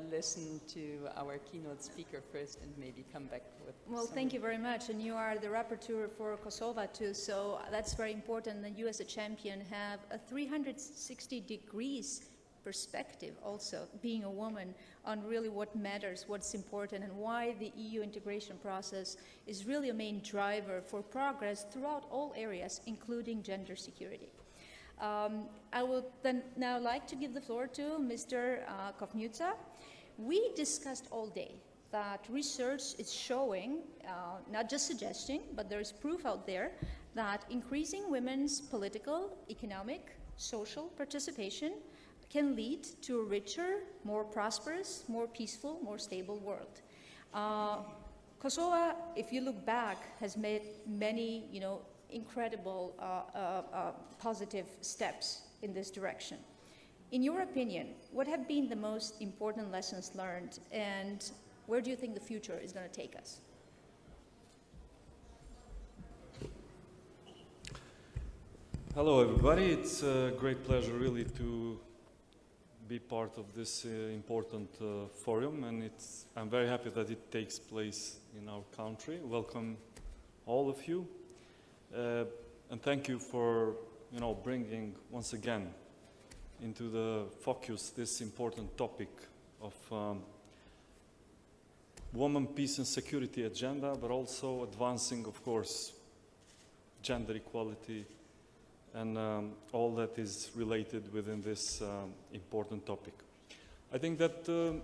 Speaker 13: listen to our keynote speaker first and maybe come back with
Speaker 12: Well, thank you very much. And you are the rapporteur for Kosovo too, so that's very important that you as a champion have a 360 degrees perspective also, being a woman, on really what matters, what's important, and why the EU integration process is really a main driver for progress throughout all areas, including gender security. I would then now like to give the floor to Mr. Kovnitsa. We discussed all day that research is showing, not just suggesting, but there is proof out there that increasing women's political, economic, social participation can lead to a richer, more prosperous, more peaceful, more stable world. Kosovo, if you look back, has made many, incredible positive steps in this direction. In your opinion, what have been the most important lessons learned, and where do you think the future is going to take us?
Speaker 14: Hello, everybody. It's a great pleasure, really, to be part of this important forum, and I'm very happy that it takes place in our country. Welcome, all of you, and thank you for, bringing once again into the focus this important topic of women, peace, and security agenda, but also advancing, of course, gender equality and all that is related within this important topic. I think that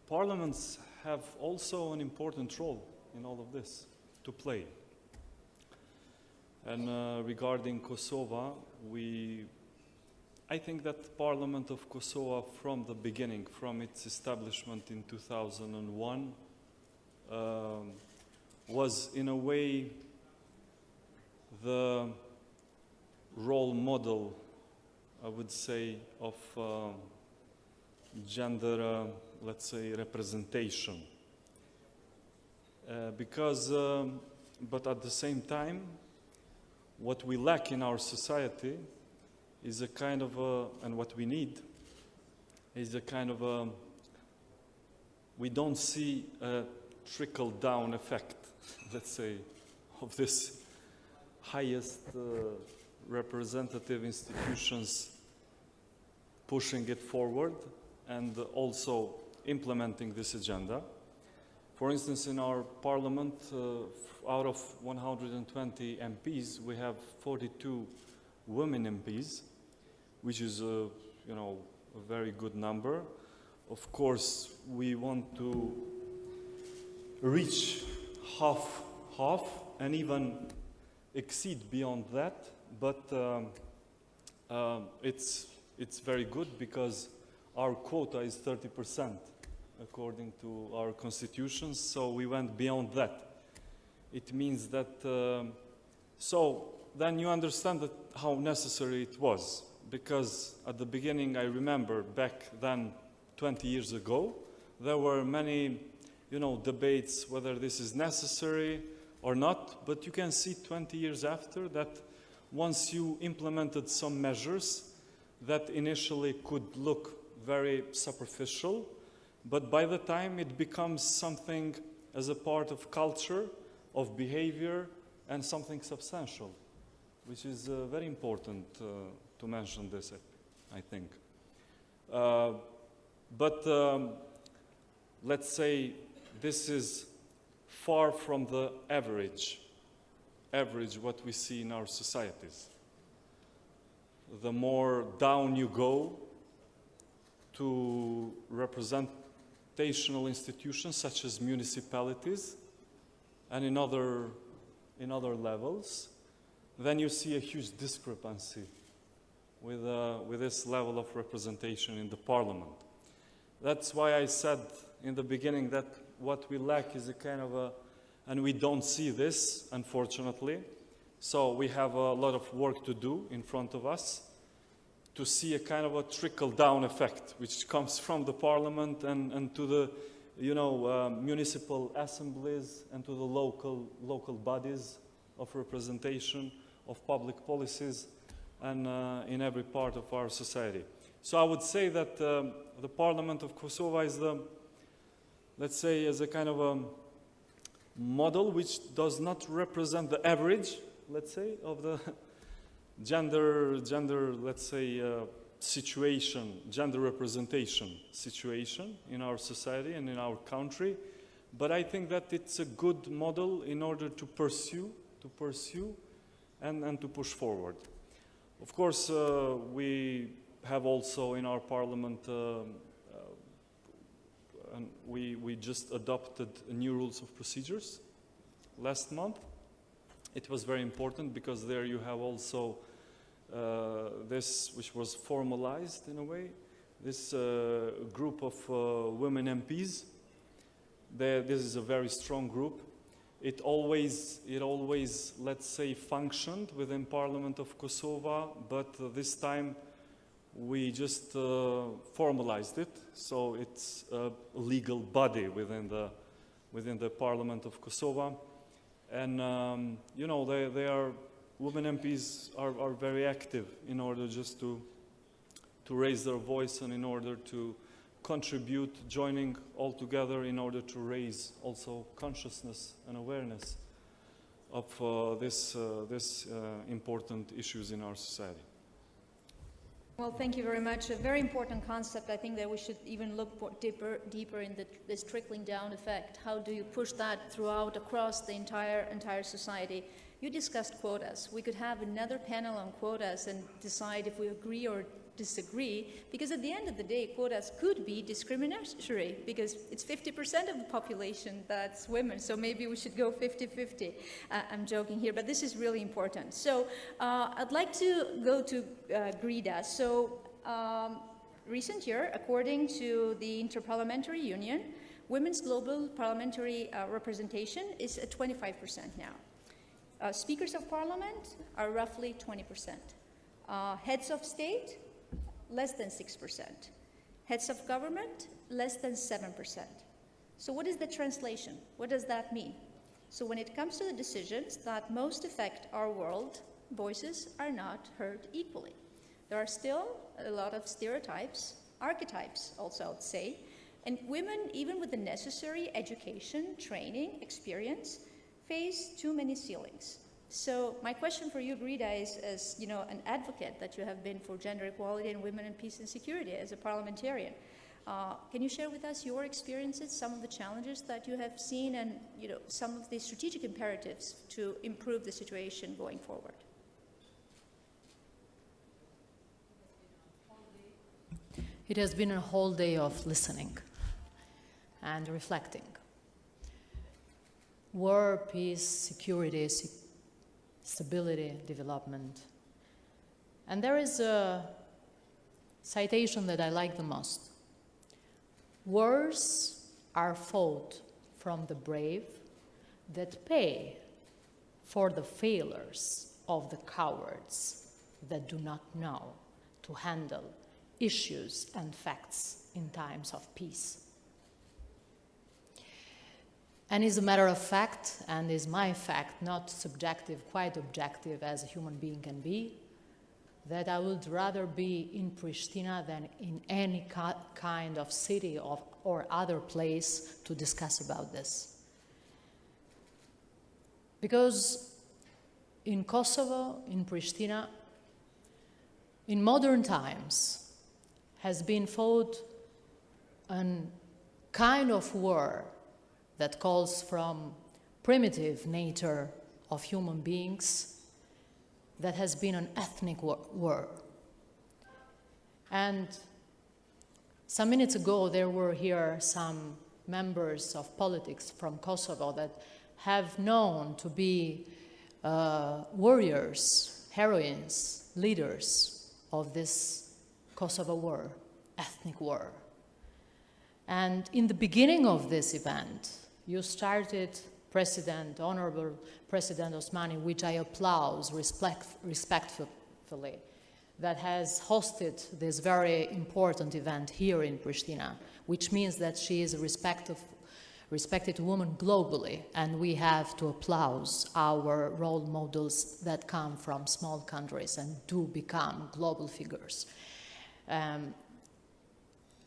Speaker 14: parliaments have also an important role in all of this to play. And regarding Kosovo, I think that Parliament of Kosovo from the beginning, from its establishment in 2001, was in a way the role model, I would say, of gender, let's say, representation. But at the same time, what we lack in our society is a kind of and what we need is a kind of we don't see a trickle-down effect, let's say, of this highest representative institutions pushing it forward and also implementing this agenda. For instance, in our parliament, out of 120 MPs, we have 42 women MPs, which is a very good number. Of course, we want to reach half and even exceed beyond that, but it's very good because our quota is 30% according to our constitution, so we went beyond that. It means that, so then you understand that how necessary it was, because at the beginning, I remember back then, 20 years ago, there were many, debates whether this is necessary or not, but you can see 20 years after that once you implemented some measures that initially could look very superficial, but by the time it becomes something as a part of culture, of behavior, and something substantial, which is very important to mention this, I think. But let's say this is far from the average what we see in our societies. The more down you go to representational institutions such as municipalities and in other levels, then you see a huge discrepancy with this level of representation in the parliament. That's why I said in the beginning that what we lack is a kind of and we don't see this, unfortunately. So we have a lot of work to do in front of us to see a kind of a trickle-down effect, which comes from the parliament and to the, municipal assemblies and to the local bodies of representation of public policies and in every part of our society. So I would say that the Parliament of Kosovo is is a kind of a model which does not represent the average, let's say, of the gender situation, gender representation situation in our society and in our country. But I think that it's a good model in order to pursue and to push forward. Of course, we have also in our parliament, and we just adopted new rules of procedures last month. It was very important because there you have also this, which was formalized in a way, this group of women MPs. This is a very strong group. It always, let's say, functioned within Parliament of Kosovo, but this time we just formalized it, so it's a legal body within the Parliament of Kosovo, and they are, women MPs are very active in order just to raise their voice and in order to contribute, joining all together in order to raise also consciousness and awareness of this important issues in our society.
Speaker 12: Well, thank you very much. A very important concept. I think that we should even look deeper in this trickling down effect. How do you push that throughout, across the entire society? You discussed quotas. We could have another panel on quotas and decide if we agree or disagree, because at the end of the day, quotas could be discriminatory because it's 50% of the population that's women, so maybe we should go 50-50. I'm joking here, but this is really important. So I'd like to go to Grida. So recent year, according to the Interparliamentary Union, women's global parliamentary representation is at 25% now. Speakers of parliament are roughly 20%. Heads of state, less than 6%. Heads of government, less than 7%. So what is the translation? What does that mean? So when it comes to the decisions that most affect our world, voices are not heard equally. There are still a lot of stereotypes, archetypes also, I would say, and women, even with the necessary education, training, experience, face too many ceilings. So my question for you, Grida, is as an advocate that you have been for gender equality and women and peace and security as a parliamentarian, can you share with us your experiences, some of the challenges that you have seen, and some of the strategic imperatives to improve the situation going forward?
Speaker 15: It has been a whole day of listening and reflecting. War, peace, security, stability, development. And there is a citation that I like the most. Wars are fought from the brave that pay for the failures of the cowards that do not know to handle issues and facts in times of peace. And is a matter of fact, and is my fact, not subjective, quite objective as a human being can be, that I would rather be in Pristina than in any kind of city or other place to discuss about this. Because in Kosovo, in Pristina, in modern times, has been fought an kind of war that calls from primitive nature of human beings that has been an ethnic war. And some minutes ago, there were here some members of politics from Kosovo that have known to be warriors, heroines, leaders of this Kosovo war, ethnic war. And in the beginning of this event, you started, Honorable President Osmani, which I applaud respectfully, that has hosted this very important event here in Pristina, which means that she is a respected woman globally, and we have to applaud our role models that come from small countries and do become global figures.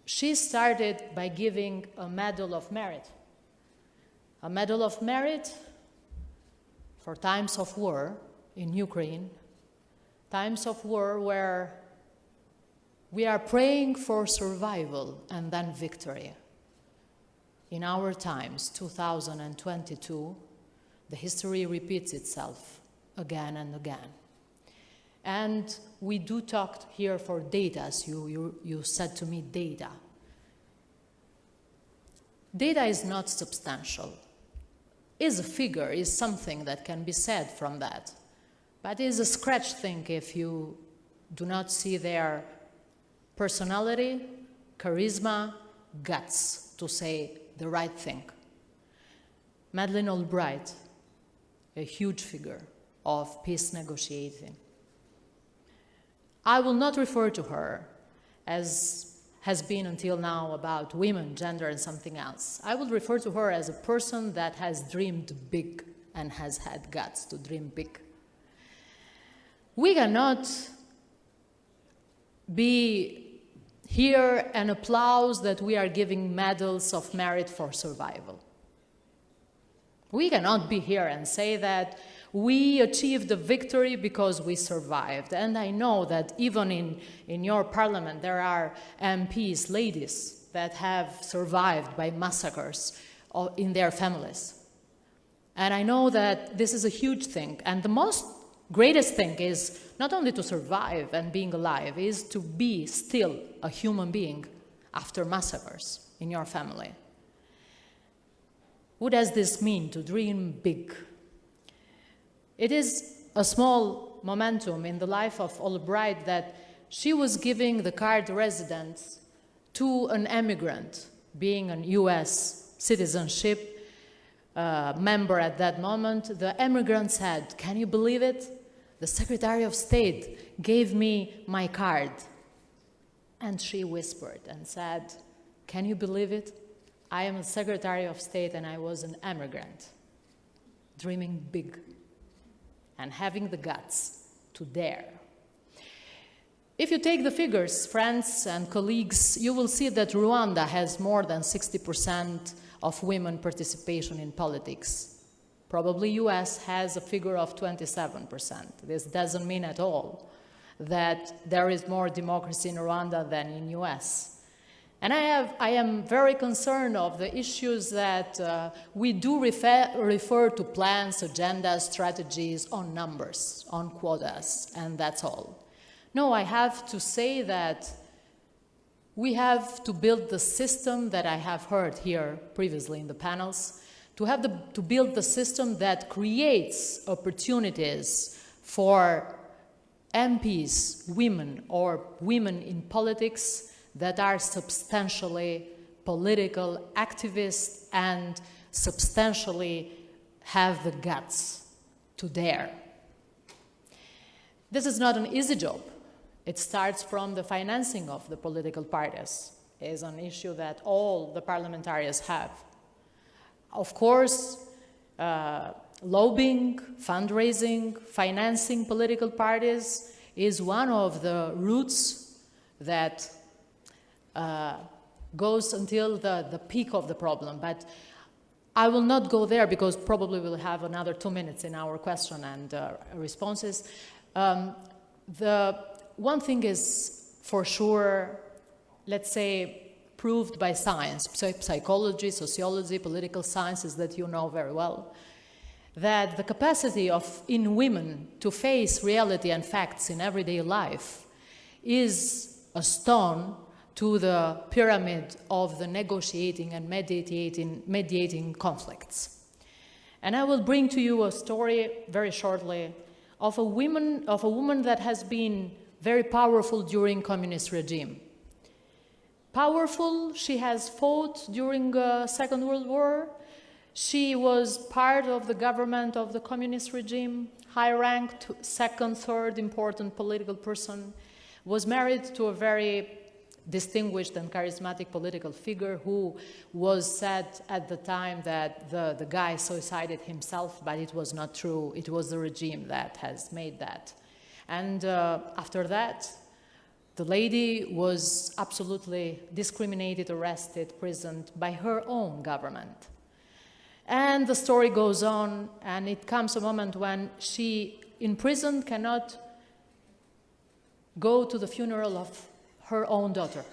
Speaker 15: She started by giving a Medal of Merit. A Medal of Merit for times of war in Ukraine, times of war where we are praying for survival and then victory. In our times, 2022, the history repeats itself again and again. And we do talk here for data, as you said to me, data. Data is not substantial. Is a figure, is something that can be said from that. But is a scratch thing if you do not see their personality, charisma, guts to say the right thing. Madeleine Albright, a huge figure of peace negotiating. I will not refer to her as has been until now about women, gender, and something else. I will refer to her as a person that has dreamed big and has had guts to dream big. We cannot be here and applaud that we are giving medals of merit for survival. We cannot be here and say that we achieved a victory because we survived. And I know that even in your parliament there are MPs, ladies, that have survived by massacres in their families. And I know that this is a huge thing. And the greatest thing is not only to survive and being alive, is to be still a human being after massacres in your family. What does this mean, to dream big? It is a small momentum in the life of Albright that she was giving the card residence to an immigrant, being a US citizenship member at that moment. The immigrant said, "Can you believe it? The Secretary of State gave me my card." And she whispered and said, "Can you believe it? I am a Secretary of State and I was an immigrant." Dreaming big and having the guts to dare. If you take the figures, friends and colleagues, you will see that Rwanda has more than 60% of women participation in politics. Probably US has a figure of 27%. This doesn't mean at all that there is more democracy in Rwanda than in US. And I am very concerned of the issues that we do refer to plans, agendas, strategies on numbers, on quotas, and that's all. No, I have to say that we have to build the system that I have heard here previously in the panels, to build the system that creates opportunities for MPs, women, or women in politics that are substantially political activists and substantially have the guts to dare. This is not an easy job. It starts from the financing of the political parties. It is an issue that all the parliamentarians have. Of course, lobbying, fundraising, financing political parties is one of the routes that goes until the peak of the problem. But I will not go there because probably we'll have another 2 minutes in our question and responses. The one thing is for sure, let's say, proved by science, psychology, sociology, political sciences that you know very well, that the capacity in women to face reality and facts in everyday life is a stone to the pyramid of the negotiating and mediating conflicts. And I will bring to you a story very shortly of a woman that has been very powerful during communist regime. Powerful, she has fought during the Second World War. She was part of the government of the communist regime, high-ranked, second, third important political person, was married to a very distinguished and charismatic political figure who was said at the time that the guy suicided himself, but it was not true. It was the regime that has made that. And after that, the lady was absolutely discriminated, arrested, imprisoned by her own government. And the story goes on, and it comes a moment when she, in prison, cannot go to the funeral of her own daughter.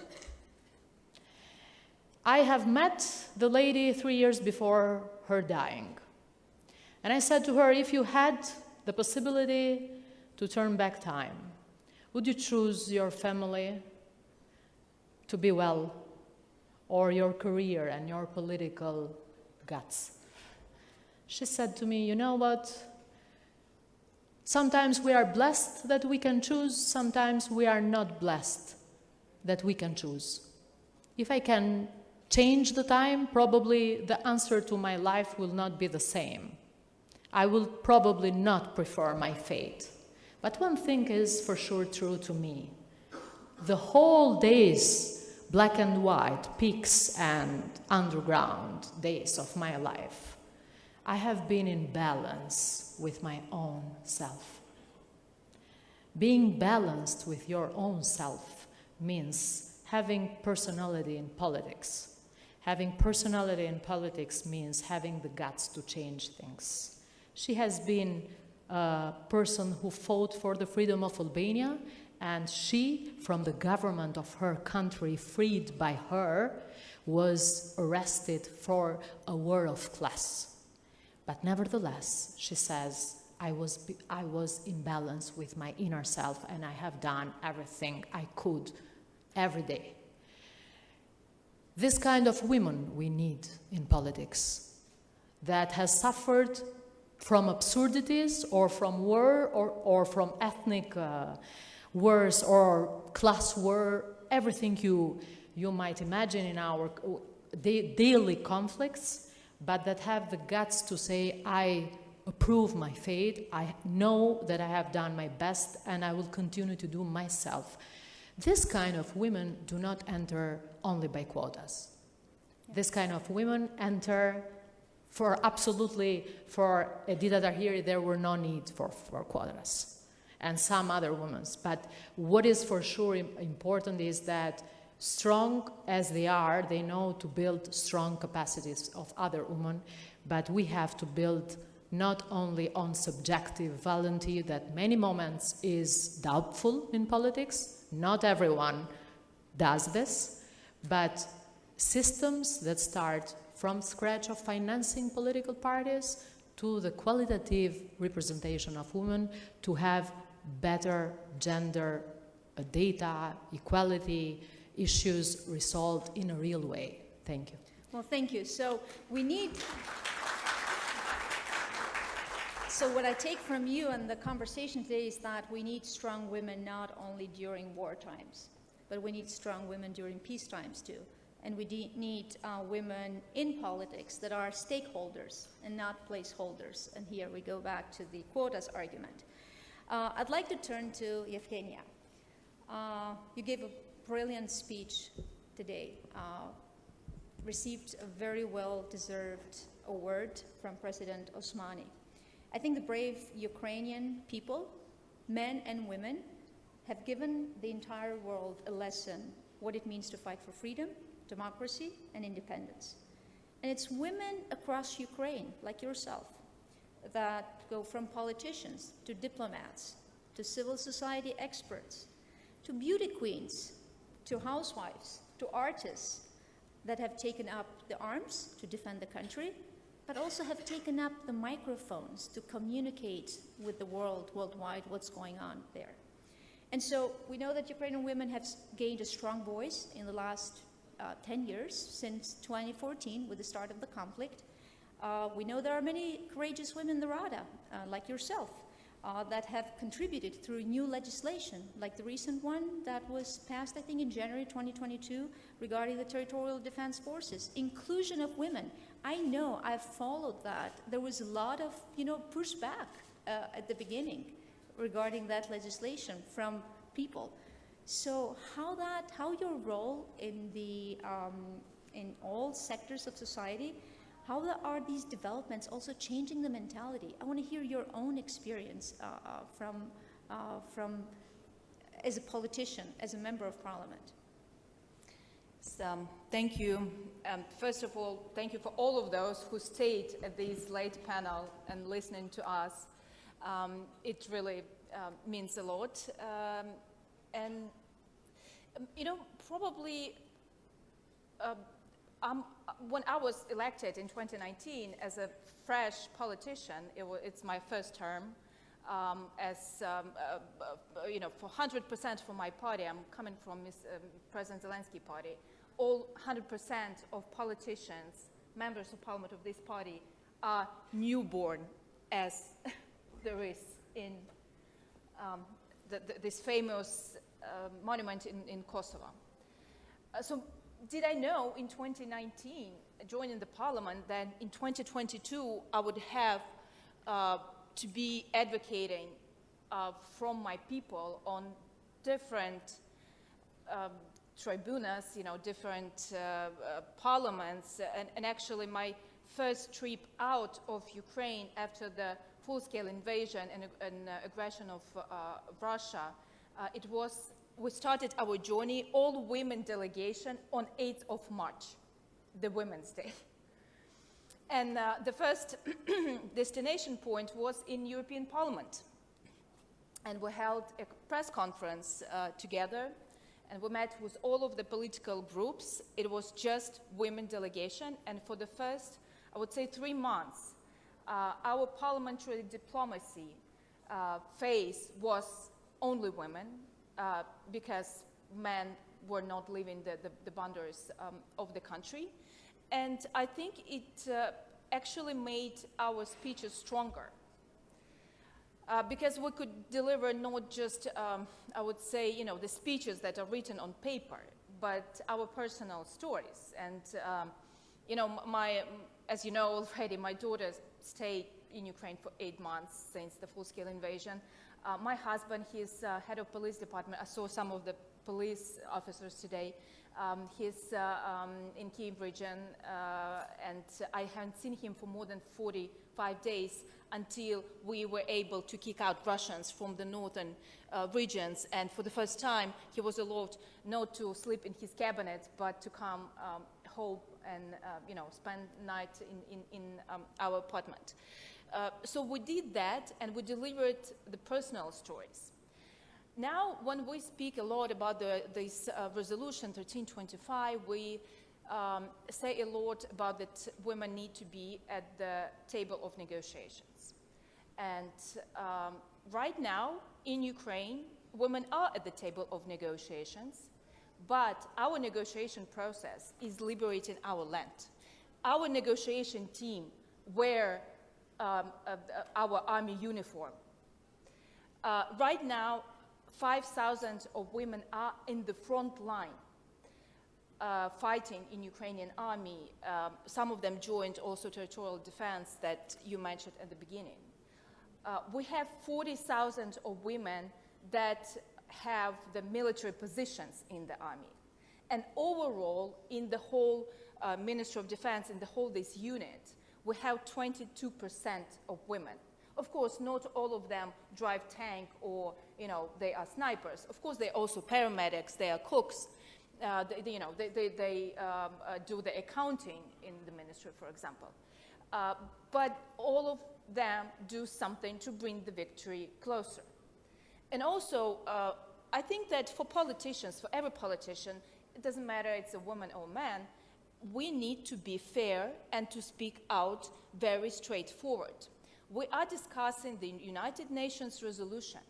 Speaker 15: I have met the lady 3 years before her dying. And I said to her, if you had the possibility to turn back time, would you choose your family to be well, or your career and your political guts? She said to me, you know what? Sometimes we are blessed that we can choose, sometimes we are not blessed that we can choose. If I can change the time, probably the answer to my life will not be the same. I will probably not prefer my fate. But one thing is for sure true to me. The whole days, black and white, peaks and underground days of my life, I have been in balance with my own self. Being balanced with your own self means having personality in politics. Having personality in politics means having the guts to change things. She has been a person who fought for the freedom of Albania, and she, from the government of her country, freed by her, was arrested for a war of class. But nevertheless, she says, I was in balance with my inner self, and I have done everything I could every day. This kind of women we need in politics, that has suffered from absurdities or from war or from ethnic wars or class war, everything you might imagine in our daily conflicts, but that have the guts to say, I approve my fate, I know that I have done my best, and I will continue to do myself. This kind of women do not enter only by quotas. This kind of women enter for Edita Tahiri, there were no need for quotas, and some other women. But what is for sure important is that strong as they are, they know to build strong capacities of other women, but we have to build not only on subjective volunteer that many moments is doubtful in politics, not everyone does this, but systems that start from scratch of financing political parties to the qualitative representation of women to have better gender data, equality issues resolved in a real way. Thank you.
Speaker 12: Well, thank you. So what I take from you and the conversation today is that we need strong women not only during war times, but we need strong women during peace times too. And we need women in politics that are stakeholders and not placeholders. And here we go back to the quotas argument. I'd like to turn to Yevgenia. You gave a brilliant speech today, received a very well-deserved award from President Osmani. I think the brave Ukrainian people, men and women, have given the entire world a lesson what it means to fight for freedom, democracy, and independence. And it's women across Ukraine, like yourself, that go from politicians to diplomats, to civil society experts, to beauty queens, to housewives, to artists, that have taken up the arms to defend the country, but also have taken up the microphones to communicate with the world worldwide what's going on there. And so we know that Ukrainian women have gained a strong voice in the last 10 years, since 2014, with the start of the conflict. We know there are many courageous women in the Rada, like yourself, that have contributed through new legislation, like the recent one that was passed, I think, in January 2022, regarding the territorial defense forces. Inclusion of women. I know, I've followed that. There was a lot of, pushback at the beginning regarding that legislation from people. So how your role in all sectors of society, how are these developments also changing the mentality? I want to hear your own experience from as a politician, as a member of parliament.
Speaker 16: So, thank you. First of all, thank you for all of those who stayed at this late panel and listening to us. It really means a lot. And, probably when I was elected in 2019 as a fresh politician, it's my first term, for 100% for my party. I'm coming from President Zelensky party. All 100% of politicians, members of parliament of this party, are newborn, as there is in this famous monument in Kosovo. So did I know in 2019, joining the parliament, that in 2022 I would have to be advocating from my people on different tribunals, different parliaments, and actually my first trip out of Ukraine after the full-scale invasion and aggression of Russia, we started our journey, all-women delegation, on 8th of March, the Women's Day. And the first destination point was in European Parliament. And we held a press conference together, and we met with all of the political groups. It was just women delegation, and for the first, I would say, 3 months, our parliamentary diplomacy phase was only women, because men were not leaving the boundaries of the country. And I think it actually made our speeches stronger, because we could deliver not just, I would say, the speeches that are written on paper, but our personal stories. And, as you know already, my daughter stayed in Ukraine for 8 months since the full-scale invasion. My husband, he's head of police department. I saw some of the police officers today. He's in Kyiv region, and I haven't seen him for more than 45 days until we were able to kick out Russians from the northern regions. And for the first time, he was allowed not to sleep in his cabinet, but to come home and spend night in our apartment. So we did that, and we delivered the personal stories. Now, when we speak a lot about this resolution 1325, we say a lot about that women need to be at the table of negotiations. And right now, in Ukraine, women are at the table of negotiations, but our negotiation process is liberating our land. Our negotiation team wear our army uniform. Right now, 5,000 of women are in the front line fighting in Ukrainian army. Some of them joined also territorial defense that you mentioned at the beginning. We have 40,000 of women that have the military positions in the army. And overall, in the whole Ministry of Defense, in the whole this unit, we have 22% of women. Of course, not all of them drive tank or, they are snipers. Of course, they're also paramedics, they are cooks. They do the accounting in the ministry, for example. But all of them do something to bring the victory closer. And also, I think that for politicians, for every politician, it doesn't matter it's a woman or a man, we need to be fair and to speak out very straightforward. We are discussing the United Nations resolution,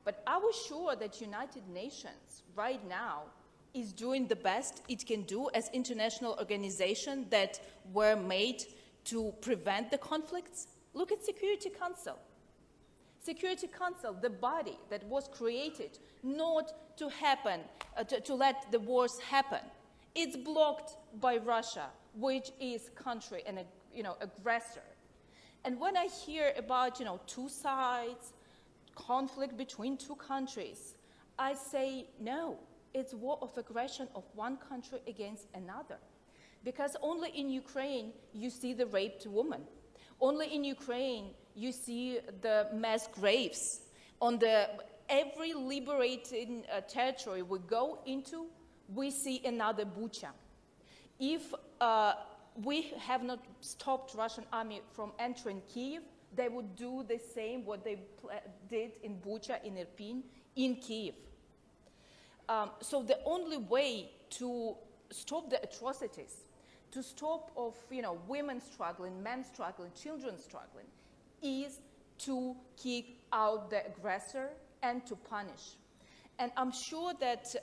Speaker 16: but are we sure that United Nations right now is doing the best it can do as international organization that were made to prevent the conflicts? Look at Security Council. Security Council, the body that was created not to happen, to let the wars happen. It's blocked by Russia, which is country and aggressor. And when I hear about two sides, conflict between two countries, I say no. It's war of aggression of one country against another. Because only in Ukraine you see the raped woman. Only in Ukraine you see the mass graves. On every liberating territory we go into, we see another Bucha. If we have not stopped Russian army from entering Kyiv, they would do the same what they did in Bucha, in Irpin, in Kyiv. So the only way to stop the atrocities, to stop of women struggling, men struggling, children struggling, is to kick out the aggressor and to punish. And I'm sure that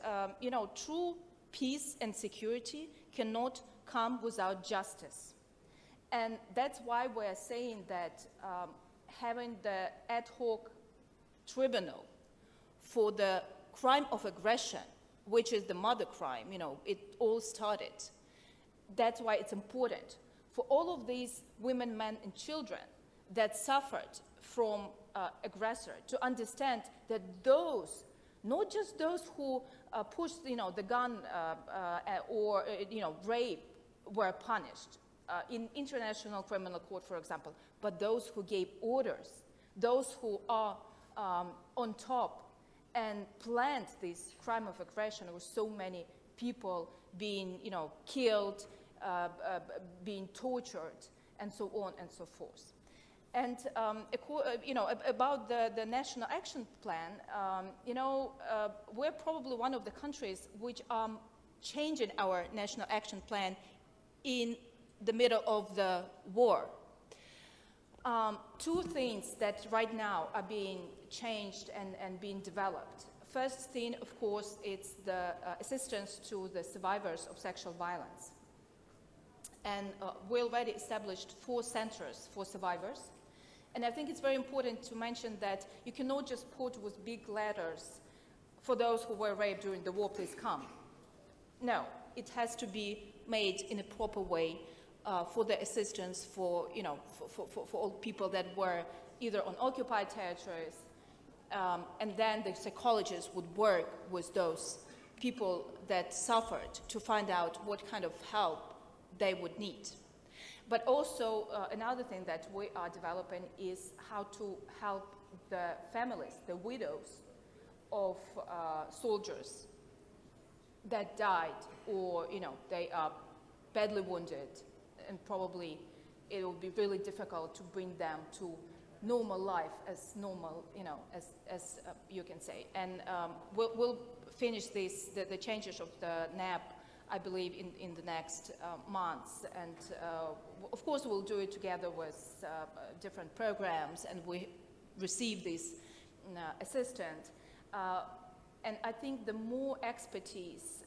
Speaker 16: true peace and security cannot come without justice. And that's why we're saying that having the ad hoc tribunal for the crime of aggression, which is the mother crime, it all started. That's why it's important for all of these women, men, and children that suffered from aggressor to understand that those, not just those who pushed the gun or rape were punished in International Criminal Court, for example, but those who gave orders, those who are on top and planned this crime of aggression with so many people being killed, being tortured, and so on and so forth. And about the National Action Plan, we're probably one of the countries which are changing our National Action Plan in the middle of the war. Two things that right now are being changed and being developed. First thing, of course, it's the assistance to the survivors of sexual violence. And we already established 4 centers for survivors. And I think it's very important to mention that you cannot just put with big letters, for those who were raped during the war, please come. No, it has to be made in a proper way for the assistance for all people that were either on occupied territories, and then the psychologists would work with those people that suffered to find out what kind of help they would need. But also another thing that we are developing is how to help the families, the widows of soldiers that died, or they are badly wounded, and probably it will be really difficult to bring them to normal life, as normal, as you can say. And we'll finish the changes of the NAP, I believe, in the next months. And of course, we'll do it together with different programs, and we receive this assistance. And I think the more expertise,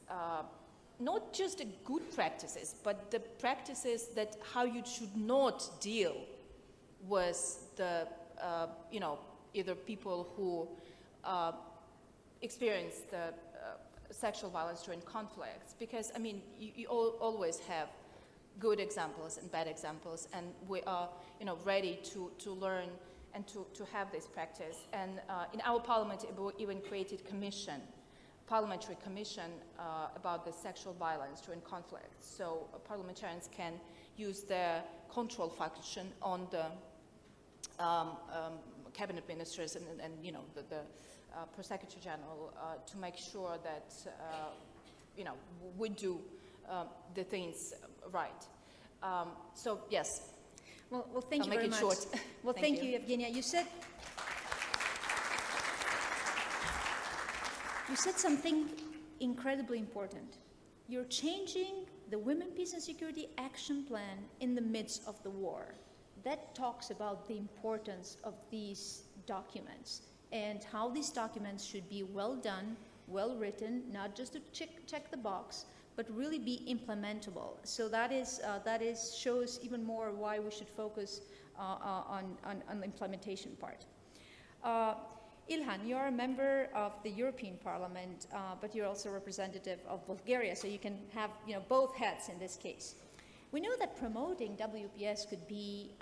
Speaker 16: not just the good practices, but the practices that how you should not deal with the, either people who experience the sexual violence during conflicts. Because, you always have good examples and bad examples, and we are, ready to learn and to have this practice. And in our parliament, we even created parliamentary commission about the sexual violence during conflicts. So parliamentarians can use their control function on the cabinet ministers and the Press Secretary General to make sure that we do the things right. So yes.
Speaker 12: Well, thank you very much.
Speaker 16: I'll make it short.
Speaker 12: Well, thank you, Evgenia. You said something incredibly important. you're changing the Women, Peace and Security Action Plan in the midst of the war. That talks about the importance of these documents and how these documents should be well done, well written, not just to check the box, but really be implementable. So that shows even more why we should focus on the implementation part. Ilhan, you're a member of the European Parliament, but you're also a representative of Bulgaria, so you can have both hats in this case. We know that promoting WPS could be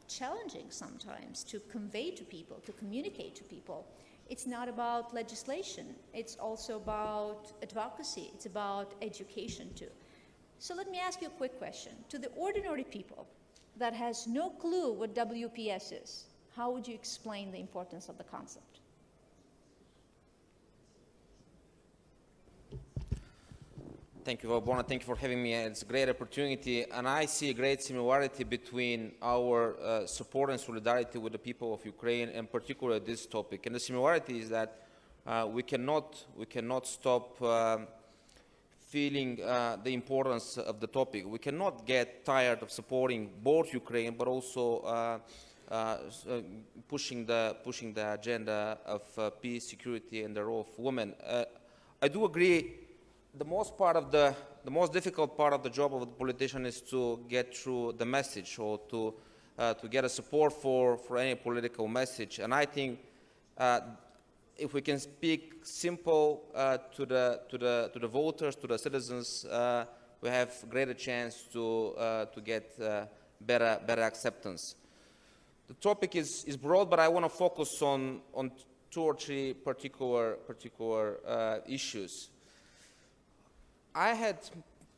Speaker 12: challenging sometimes to convey to people, to communicate to people. It's not about legislation, it's also about advocacy, it's about education too. So let me ask you a quick question. To the ordinary people that has no clue what WPS is, how would you explain the importance of the concept?
Speaker 17: Thank you, Valbona. Thank you for having me. It's a great opportunity, and I see a great similarity between our support and solidarity with the people of Ukraine, and particularly this topic. And the similarity is that we cannot stop feeling the importance of the topic. We cannot get tired of supporting both Ukraine, but also pushing the agenda of peace, security, and the role of women. I do agree. The most difficult part of the job of the politician is to get through the message, or to get a support for any political message. And I think if we can speak simple to the voters, to the citizens, we have greater chance to get better acceptance. The topic is broad, but I want to focus on 2 or 3 particular issues. I had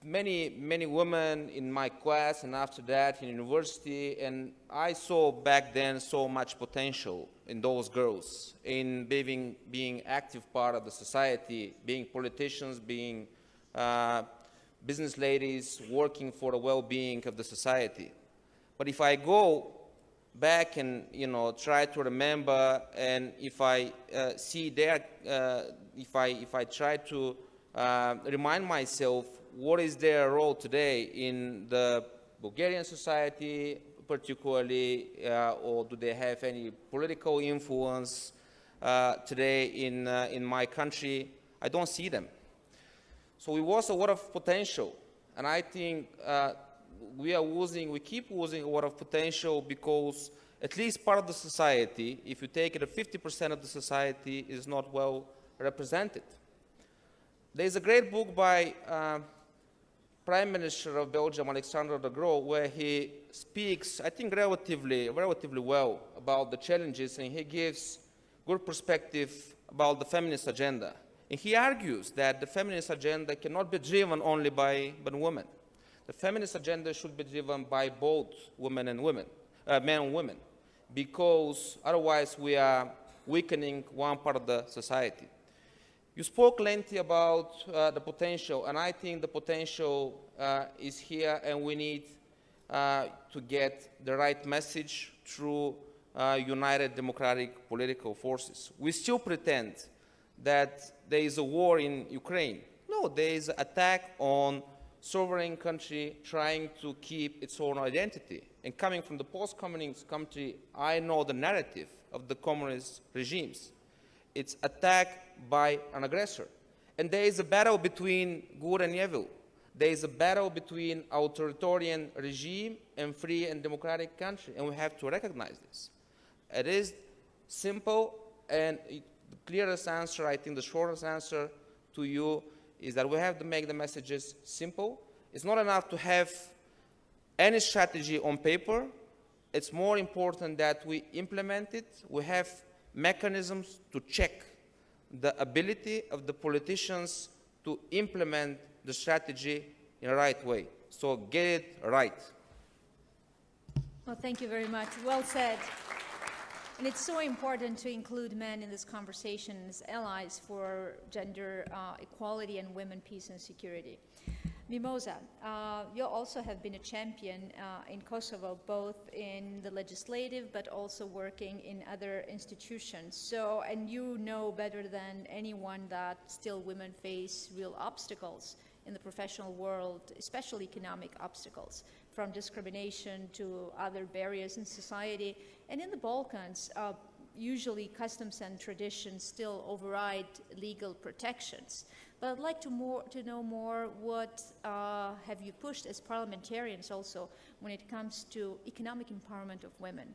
Speaker 17: many women in my class, and after that in university, and I saw back then so much potential in those girls, in being active part of the society, being politicians, being business ladies, working for the well-being of the society. But if I go back and try to remember, and if I see their, if I try to remind myself what is their role today in the Bulgarian society, particularly, or do they have any political influence today in my country, I don't see them. So it was a lot of potential, and I think we keep losing a lot of potential because at least part of the society, if you take it, 50% of the society is not well represented. There's a great book by Prime Minister of Belgium, Alexander De Croo, where he speaks, I think, relatively well about the challenges, and he gives good perspective about the feminist agenda. And he argues that the feminist agenda cannot be driven only by women. The feminist agenda should be driven by both men and women, because otherwise we are weakening one part of the society. You spoke lengthy about the potential, and I think the potential is here, and we need to get the right message through united democratic political forces. We still pretend that there is a war in Ukraine. No, there is an attack on sovereign country trying to keep its own identity. And coming from the post-communist country, I know the narrative of the communist regimes. It's attack by an aggressor. And there is a battle between good and evil. There is a battle between authoritarian regime and free and democratic country, and we have to recognize this. It is simple, and the clearest answer, I think the shortest answer to you is that we have to make the messages simple. It's not enough to have any strategy on paper. It's more important that we implement it. We have mechanisms to check the ability of the politicians to implement the strategy in the right way. So get it right.
Speaker 12: Well, thank you very much. Well said. And it's so important to include men in this conversation as allies for gender equality and women, peace and security. Mimosa, you also have been a champion in Kosovo, both in the legislative but also working in other institutions. So, and you know better than anyone that still women face real obstacles in the professional world, especially economic obstacles, from discrimination to other barriers in society. And in the Balkans, usually customs and traditions still override legal protections. But I'd like to know more what have you pushed as parliamentarians also when it comes to economic empowerment of women.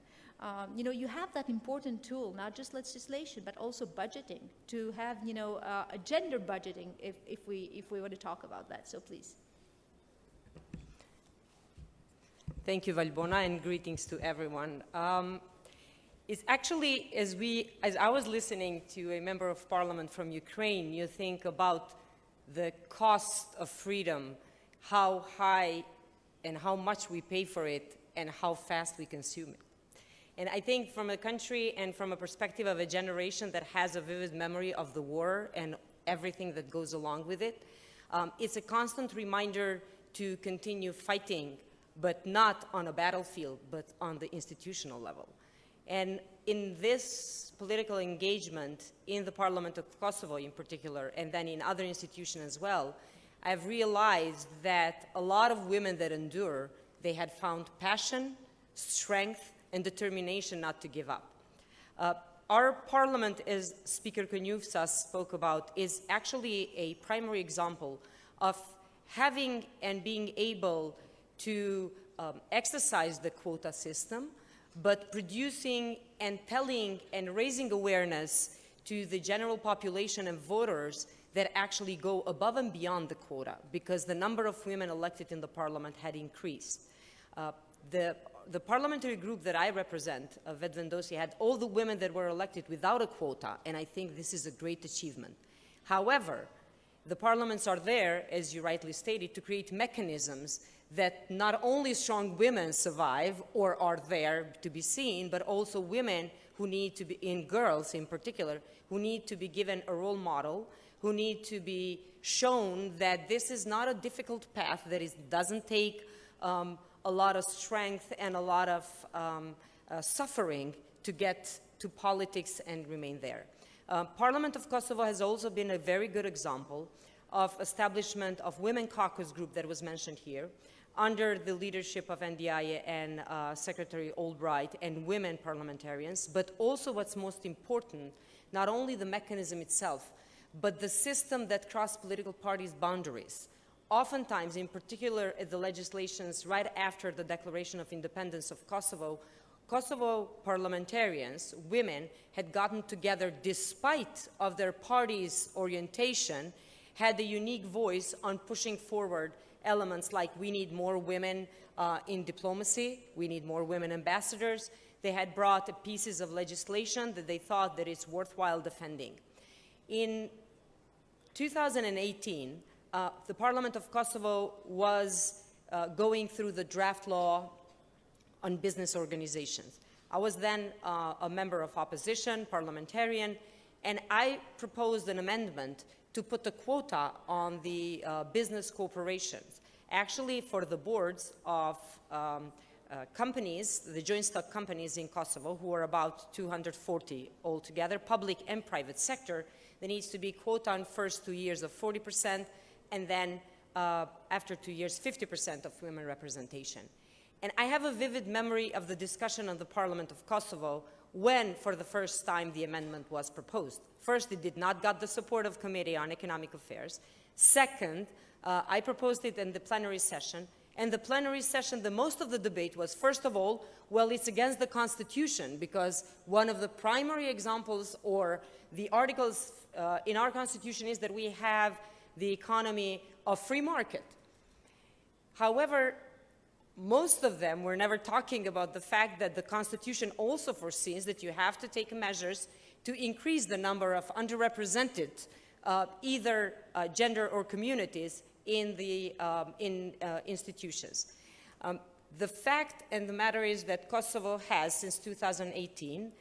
Speaker 12: You have that important tool, not just legislation, but also budgeting, to have, a gender budgeting if we want to talk about that. So please.
Speaker 18: Thank you, Valbona, and greetings to everyone. It's actually, as I was listening to a member of parliament from Ukraine, you think about the cost of freedom, how high and how much we pay for it, and how fast we consume it. And I think from a country and from a perspective of a generation that has a vivid memory of the war and everything that goes along with it, it's a constant reminder to continue fighting, but not on a battlefield, but on the institutional level. And in this political engagement in the Parliament of Kosovo in particular, and then in other institutions as well, I've realized that a lot of women that endure, they had found passion, strength, and determination not to give up. Our parliament, as Speaker Konyufsa spoke about, is actually a primary example of having and being able to exercise the quota system, but producing and telling and raising awareness to the general population and voters that actually go above and beyond the quota, because the number of women elected in the parliament had increased. The parliamentary group that I represent, Vedvendosi, had all the women that were elected without a quota, and I think this is a great achievement. However, the parliaments are there, as you rightly stated, to create mechanisms that not only strong women survive or are there to be seen, but also women who need to be, in girls in particular, who need to be given a role model, who need to be shown that this is not a difficult path, that it doesn't take a lot of strength and a lot of suffering to get to politics and remain there. Parliament of Kosovo has also been a very good example of establishment of Women Caucus Group that was mentioned here, under the leadership of NDI and Secretary Albright and women parliamentarians, but also what's most important, not only the mechanism itself, but the system that crossed political parties' boundaries. Oftentimes, in particular at the legislations right after the declaration of independence of Kosovo, Kosovo parliamentarians, women, had gotten together despite of their party's orientation, had a unique voice on pushing forward elements like we need more women in diplomacy, we need more women ambassadors. They had brought pieces of legislation that they thought that it's worthwhile defending. In 2018, the Parliament of Kosovo was going through the draft law on business organizations. I was then a member of opposition, parliamentarian, and I proposed an amendment to put a quota on the business corporations, actually for the boards of companies, the joint stock companies in Kosovo, who are about 240 altogether, public and private sector. There needs to be quota on first 2 years of 40%, and then after 2 years, 50% of women representation. And I have a vivid memory of the discussion on the Parliament of Kosovo when, for the first time, the amendment was proposed. First, it did not get the support of Committee on Economic Affairs. Second, I proposed it in the plenary session. And the plenary session, the most of the debate was, first of all, well, it's against the Constitution, because one of the primary examples or the articles in our Constitution is that we have the economy of free market. However, most of them were never talking about the fact that the Constitution also foresees that you have to take measures to increase the number of underrepresented either gender or communities in the institutions. The fact and the matter is that Kosovo has, since 2018,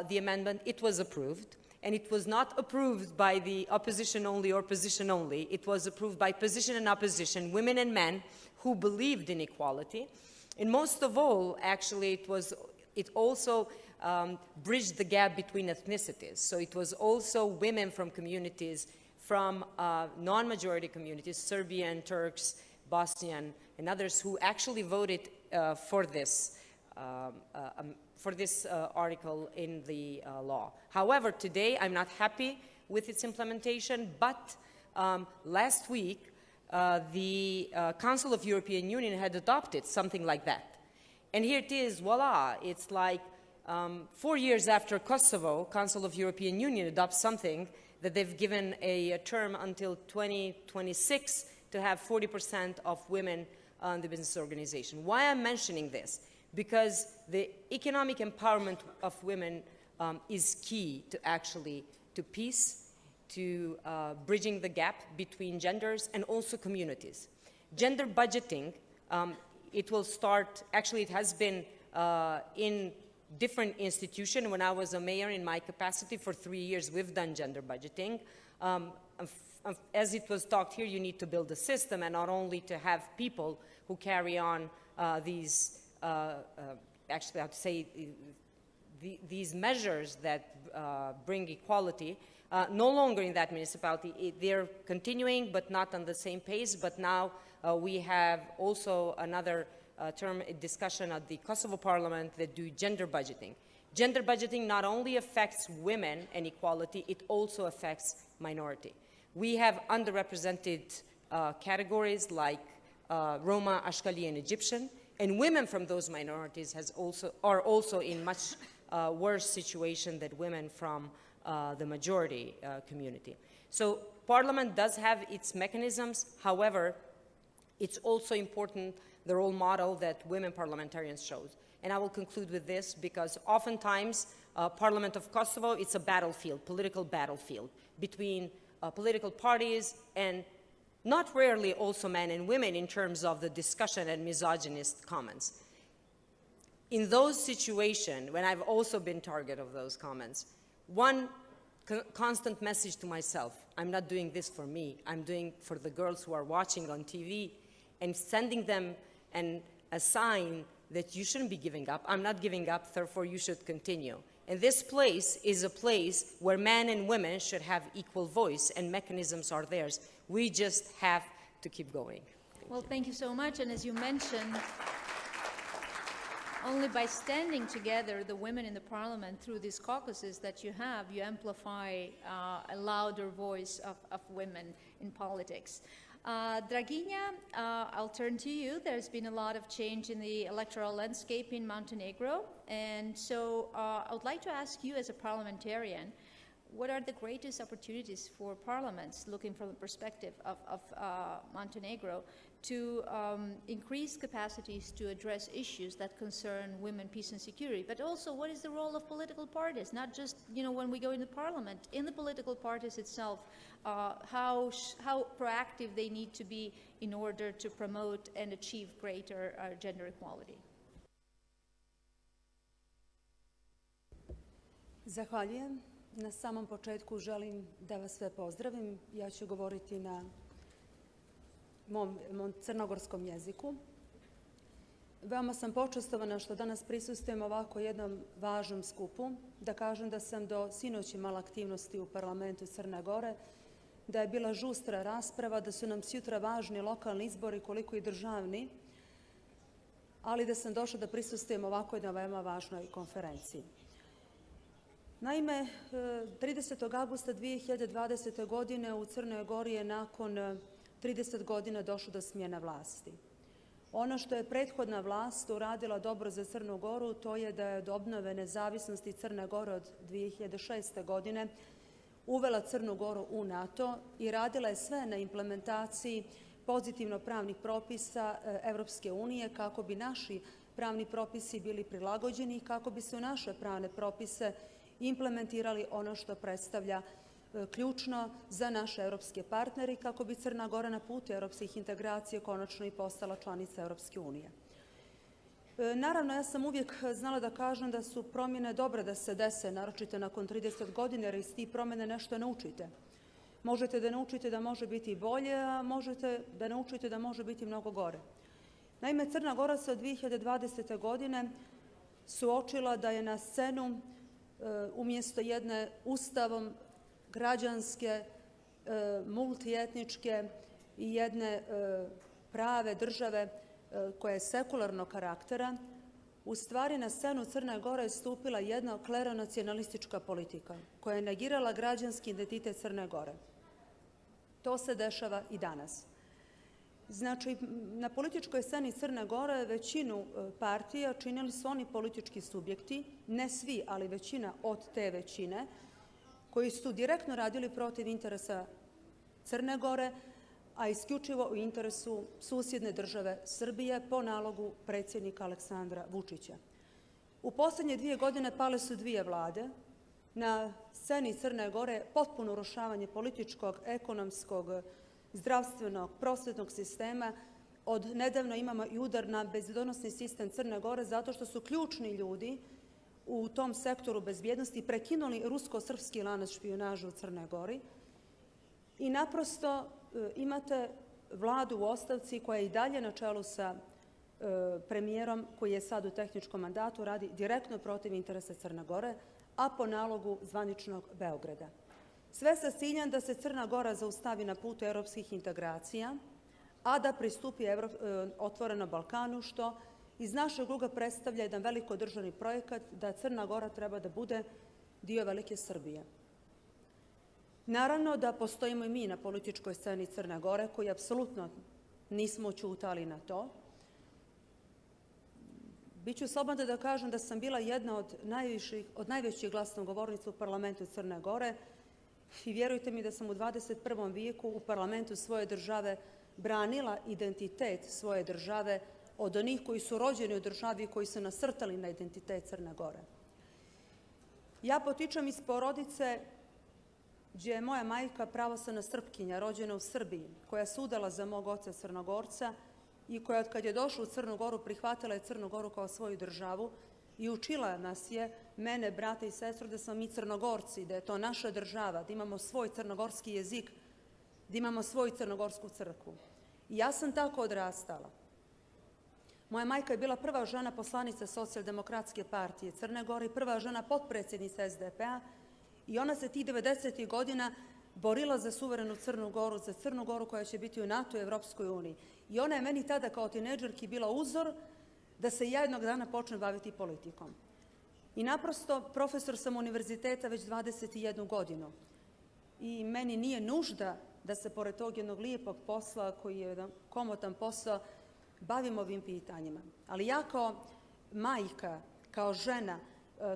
Speaker 18: the amendment, it was approved. And it was not approved by the opposition only or position only. It was approved by position and opposition, women and men who believed in equality. And most of all, actually, it also bridged the gap between ethnicities. So it was also women from communities from non-majority communities, Serbian, Turks, Bosnian, and others who actually voted for this article in the law. However, today I'm not happy with its implementation, but last week the Council of European Union had adopted something like that. And here it is, voila, it's like 4 years after Kosovo, Council of European Union adopts something that they've given a term until 2026 to have 40% of women on the business organization. Why I'm mentioning this? Because the economic empowerment of women is key to peace, to bridging the gap between genders and also communities. Gender budgeting, it will start, actually it has been in different institutions. When I was a mayor in my capacity for 3 years, we've done gender budgeting. As it was talked here, you need to build a system and not only to have people who carry on these, actually I have to say, these measures that bring equality, no longer in that municipality. They're continuing, but not on the same pace. But now we have also another term discussion at the Kosovo Parliament that do gender budgeting. Gender budgeting not only affects women and equality, it also affects minority. We have underrepresented categories like Roma, Ashkali, and Egyptian, and women from those minorities are also in much worse situation than women from the majority community. So Parliament does have its mechanisms. However, it's also important the role model that women parliamentarians showed. And I will conclude with this because oftentimes Parliament of Kosovo, it's a battlefield, political battlefield between political parties and not rarely also men and women in terms of the discussion and misogynist comments. In those situations, when I've also been target of those comments, one constant message to myself, I'm not doing this for me, I'm doing for the girls who are watching on TV and sending them a sign that you shouldn't be giving up. I'm not giving up, therefore you should continue. And this place is a place where men and women should have equal voice and mechanisms are theirs. We just have to keep going.
Speaker 12: Well, thank you so much. And as you mentioned, only by standing together, the women in the parliament, through these caucuses that you have, you amplify a louder voice of women in politics. Draginja, I'll turn to you. There's been a lot of change in the electoral landscape in Montenegro. And so I would like to ask you as a parliamentarian, what are the greatest opportunities for parliaments, looking from the perspective of Montenegro, to increase capacities to address issues that concern women, peace and security, but also what is the role of political parties, not just when we go into parliament, in the political parties itself, how proactive they need to be in order to promote and achieve greater gender equality.
Speaker 19: Zahvaljujem. Na samom početku želim da vas sve pozdravim. Ja ću govoriti na mom crnogorskom jeziku. Veoma sam počastovana što danas prisustvujem ovako jednom važnom skupu. Da kažem da sam do sinoć imala aktivnosti u parlamentu Crne Gore, da je bila žustra rasprava, da su nam sutra važni lokalni izbori koliko i državni, ali da sam došla da prisustvujem ovako jednoj veoma važnoj konferenciji. Naime, 30. augusta 2020. godine u Crnoj Gori je nakon 30 godina došlo do smjene vlasti. Ono što je prethodna vlast uradila dobro za Crnu Goru, to je da je od obnove nezavisnosti Crne Gore od 2006. godine uvela Crnu Goru u NATO i radila je sve na implementaciji pozitivno pravnih propisa Evropske unije kako bi naši pravni propisi bili prilagođeni i kako bi se u naše pravne propise implementirali ono što predstavlja ključno za naše evropske partnere i kako bi Crna Gora na putu evropskih integracija konačno i postala članica Evropske unije. Naravno, ja sam uvijek znala da kažem da su promjene dobre da se dese, naročito nakon 30 godina, jer iz tih promjene nešto naučite. Možete da naučite da može biti bolje, a možete da naučite da može biti mnogo gore. Naime, Crna Gora se od 2020. godine suočila da je na scenu umjesto jedne ustavom građanske, multietničke i jedne prave države koja je sekularnog karaktera, u stvari na scenu Crne Gore je stupila jedna kleronacionalistička politika koja je negirala građanski identitet Crne Gore. To se dešava i danas. Znači, na političkoj sceni Crne Gore većinu partija činili su oni politički subjekti, ne svi, ali većina od te većine, koji su direktno radili protiv interesa Crne Gore, a isključivo u interesu susjedne države Srbije po nalogu predsjednika Aleksandra Vučića. U posljednje 2 godine pale su 2 vlade. Na sceni Crne Gore potpuno urušavanje političkog, ekonomskog, zdravstvenog, prosvetnog sistema. Od nedavno imamo i udar na bezbednosni sistem Crne Gore zato što su ključni ljudi u tom sektoru bezbjednosti prekinuli rusko-srpski lanac špijunaže u Crnoj Gori i naprosto imate vladu u ostavci koja je i dalje na čelu sa premijerom koji je sad u tehničkom mandatu, radi direktno protiv interesa Crne Gore, a po nalogu zvaničnog Beograda. Sve sa ciljem da se Crna Gora zaustavi na putu evropskih integracija, a da pristupi otvoreno Balkanu, što iz našeg ugla predstavlja jedan veliko državni projekat da Crna Gora treba da bude dio velike Srbije. Naravno da postojimo i mi na političkoj sceni Crne Gore, koji apsolutno nismo ćutali na to. Biću slobodna da kažem da sam bila jedna od najvećih glasnogovornica u parlamentu Crne Gore i vjerujte mi da sam u 21. vijeku u parlamentu svoje države branila identitet svoje države od onih koji su rođeni u državi i koji su nasrtali na identitet Crne Gore. Ja potičem iz porodice gdje je moja majka pravoslavna Srpkinja, rođena u Srbiji, koja se udala za mog oca Crnogorca i koja kad je došla u Crnu Goru prihvatila je Crnu Goru kao svoju državu i učila nas je, mene, brata i sestru, da smo mi Crnogorci, da je to naša država, da imamo svoj crnogorski jezik, da imamo svoju crnogorsku crkvu. I ja sam tako odrastala. Moja majka je bila prva žena poslanica Socijaldemokratske partije Crne Gore i prva žena potpredsjednica SDP-a i ona se tih 90. godina borila za suverenu Crnu Goru, za Crnu Goru koja će biti u NATO i Evropskoj uniji. I ona je meni tada kao tinejdžerki bila uzor da se ja jednog dana počnem baviti politikom. I naprosto profesor sam univerziteta već 21 godinu. I meni nije nužda da se pored tog jednog lijepog posla, koji je jedan komotan posao, bavim ovim pitanjima. Ali ja kao majka, kao žena,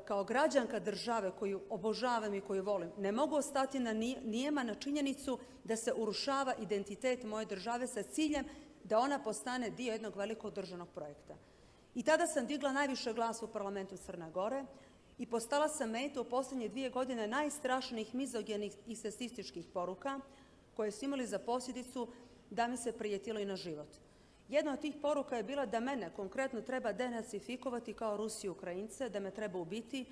Speaker 19: kao građanka države koju obožavam i koju volim, ne mogu ostati nijema na činjenicu da se urušava identitet moje države sa ciljem da ona postane dio jednog velikog državnog projekta. I tada sam digla najviše glasa u parlamentu Crne Gore i postala sam meta u posljednje 2 godine najstrašnijih mizogenih i seksističkih poruka koje su imali za posljedicu da mi se prijetilo i na život. Jedna od tih poruka je bila da mene konkretno treba denacifikovati kao Rusi i Ukrajince, da me treba ubiti.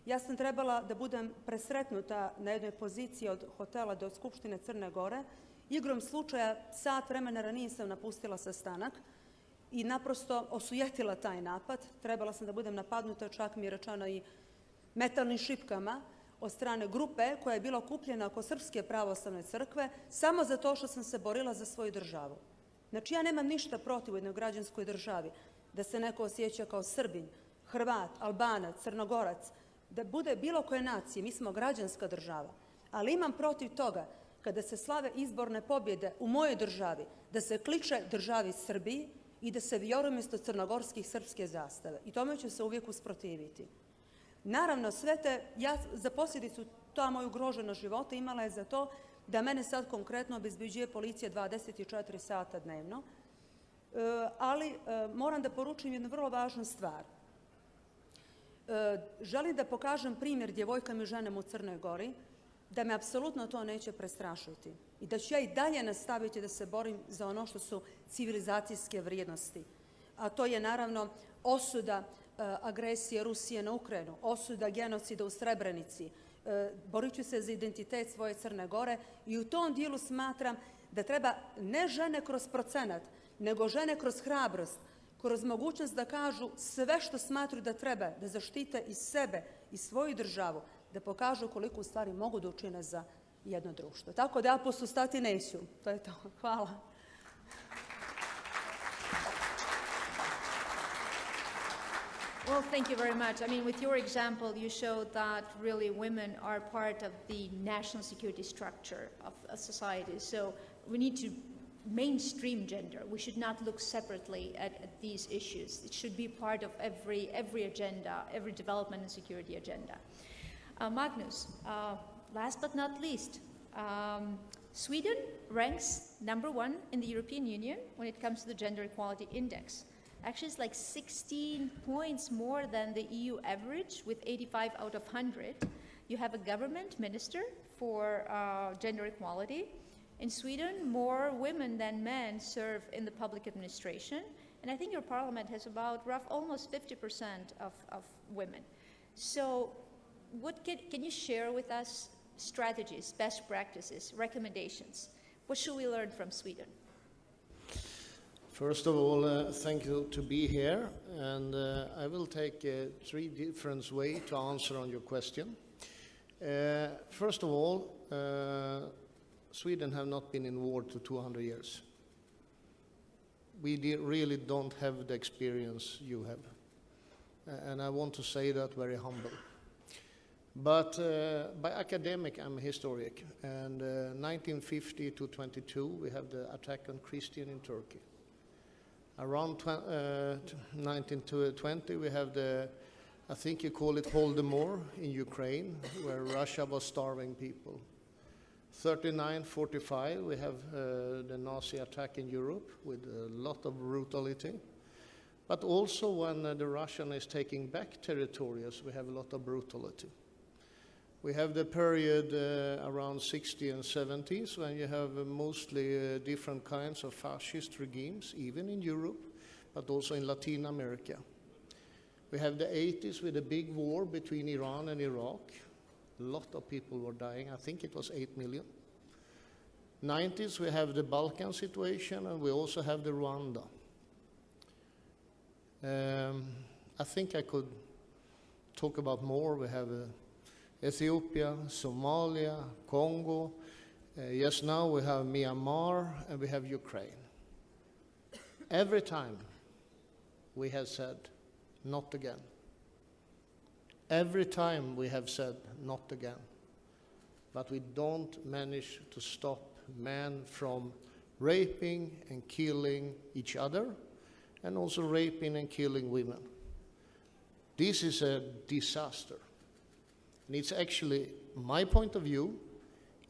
Speaker 19: Ja sam trebala da budem presretnuta na jednoj poziciji od hotela do Skupštine Crne Gore. Igrom slučaja, sat vremena ranije sam napustila sastanak i naprosto osujetila taj napad. Trebala sam da budem napadnuta, čak mi je rečeno i metalnim šipkama od strane grupe koja je bila okupljena oko Srpske pravoslavne crkve samo za to što sam se borila za svoju državu. Znači, ja nemam ništa protiv u jednoj građanskoj državi da se neko osjeća kao Srbin, Hrvat, Albanac, Crnogorac, da bude bilo koje nacije. Mi smo građanska država. Ali imam protiv toga kada se slave izborne pobjede u mojoj državi, da se kliče državi Srbiji i da se vijore umjesto crnogorskih srpske zastave. I tome ću se uvijek usprotiviti. Naravno, sve te, ja za posljedicu ta moja ugroženost života imala je za to da mene sad konkretno obezbeđuje policija 24 sata dnevno, ali moram da poručim jednu vrlo važnu stvar. Želim da pokažem primjer djevojkama i ženama u Crnoj Gori, da me apsolutno to neće prestrašiti i da ću ja i dalje nastaviti da se borim za ono što su civilizacijske vrijednosti. A to je naravno osuda agresije Rusije na Ukrajinu, osuda genocida u Srebrenici. Borit ću se za identitet svoje Crne Gore i u tom dijelu smatram da treba ne žene kroz procenat, nego žene kroz hrabrost, kroz mogućnost da kažu sve što smatruju da treba, da zaštite i sebe i svoju državu, da pokažu koliko u stvari mogu da učine za jedno društvo. Tako da ja posustati neću. To je to. Hvala.
Speaker 12: Well, thank you very much. I mean, with your example, you showed that really women are part of the national security structure of a society. So we need to mainstream gender. We should not look separately at these issues. It should be part of every agenda, every development and security agenda. Magnus, last but not least, Sweden ranks #1 in the European Union when it comes to the Gender Equality Index. Actually, it's like 16 points more than the EU average, with 85 out of 100. You have a government minister for gender equality. In Sweden, more women than men serve in the public administration. And I think your parliament has about almost 50% of women. So what can you share with us strategies, best practices, recommendations? What should we learn from Sweden?
Speaker 20: First of all, thank you to be here, and I will take 3 different ways to answer on your question. First of all, Sweden have not been in war to 200 years. We really don't have the experience you have, and I want to say that very humble. But by academic, I'm historic, and 1950 to 22, we have the attack on Christian in Turkey. Around 1920, we have I think you call it Holodomor in Ukraine, where Russia was starving people. 39-45, we have the Nazi attack in Europe with a lot of brutality. But also when the Russian is taking back territories, we have a lot of brutality. We have the period around 60s and 70s when you have mostly different kinds of fascist regimes, even in Europe, but also in Latin America. We have the 80s with a big war between Iran and Iraq. A lot of people were dying. I think it was 8 million. 90s, we have the Balkan situation, and we also have the Rwanda. I think I could talk about more. We have Ethiopia, Somalia, Congo. Yes, now we have Myanmar, and we have Ukraine. Every time we have said, not again. Every time we have said, not again. But we don't manage to stop men from raping and killing each other, and also raping and killing women. This is a disaster. And it's actually my point of view,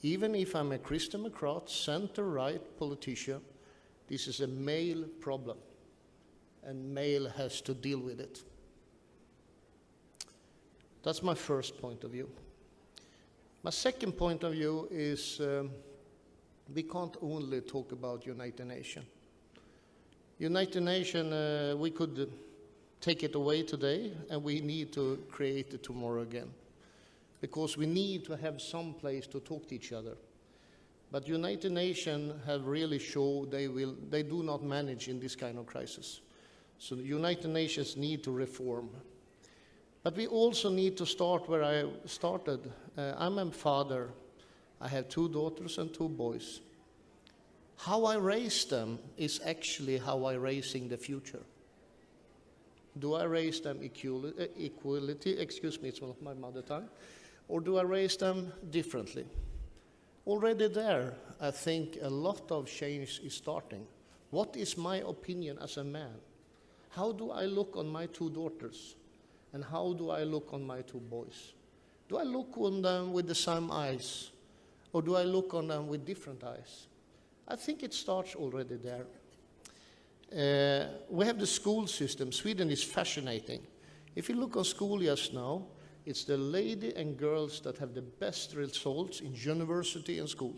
Speaker 20: even if I'm a Christian Democrat, center-right politician, this is a male problem, and male has to deal with it. That's my first point of view. My second point of view is we can't only talk about United Nations. United Nations, we could take it away today, and we need to create it tomorrow again, because we need to have some place to talk to each other. But United Nations have really shown they do not manage in this kind of crisis. So the United Nations need to reform. But we also need to start where I started. I'm a father. I have 2 daughters and 2 boys. How I raise them is actually how I raising the future. Do I raise them equality, excuse me, it's not my mother tongue, or do I raise them differently? Already there, I think a lot of change is starting. What is my opinion as a man? How do I look on my 2 daughters? And how do I look on my 2 boys? Do I look on them with the same eyes? Or do I look on them with different eyes? I think it starts already there. We have the school system. Sweden is fascinating. If you look on school just now, it's the lady and girls that have the best results in university and school.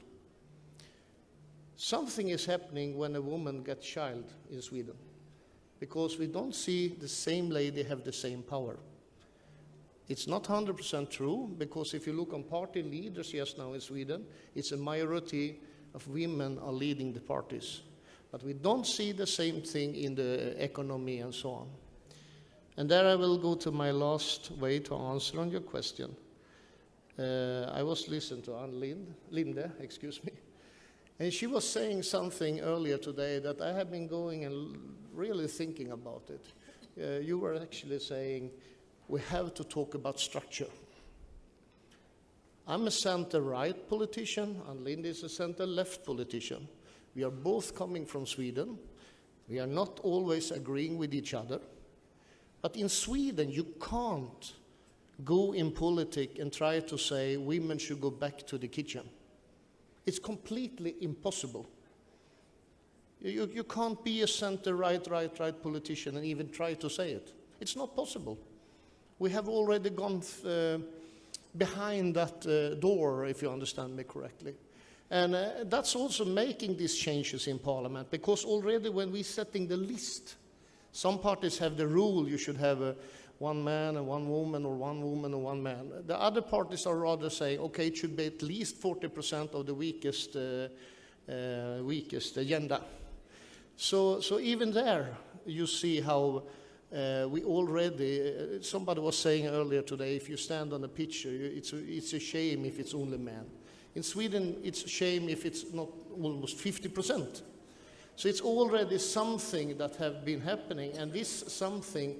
Speaker 20: Something is happening when a woman gets a child in Sweden, because we don't see the same lady have the same power. It's not 100% true, because if you look on party leaders just now in Sweden, it's a majority of women are leading the parties. But we don't see the same thing in the economy and so on. And there I will go to my last way to answer on your question. I was listening to Linde, excuse me, and she was saying something earlier today that I have been going and really thinking about it. You were actually saying we have to talk about structure. I'm a center-right politician, and Linde is a center-left politician. We are both coming from Sweden. We are not always agreeing with each other. But in Sweden, you can't go in politics and try to say women should go back to the kitchen. It's completely impossible. You can't be a center-right politician and even try to say it. It's not possible. We have already gone behind that door, if you understand me correctly. And that's also making these changes in Parliament, because already when we're setting the list, some parties have the rule you should have one man and one woman, or one woman and one man. The other parties are rather saying, okay, it should be at least 40% of the weakest agenda. So even there, you see how we already, somebody was saying earlier today, if you stand on a picture, it's a shame if it's only men. In Sweden, it's a shame if it's not almost 50%. So it's already something that have been happening, and this something,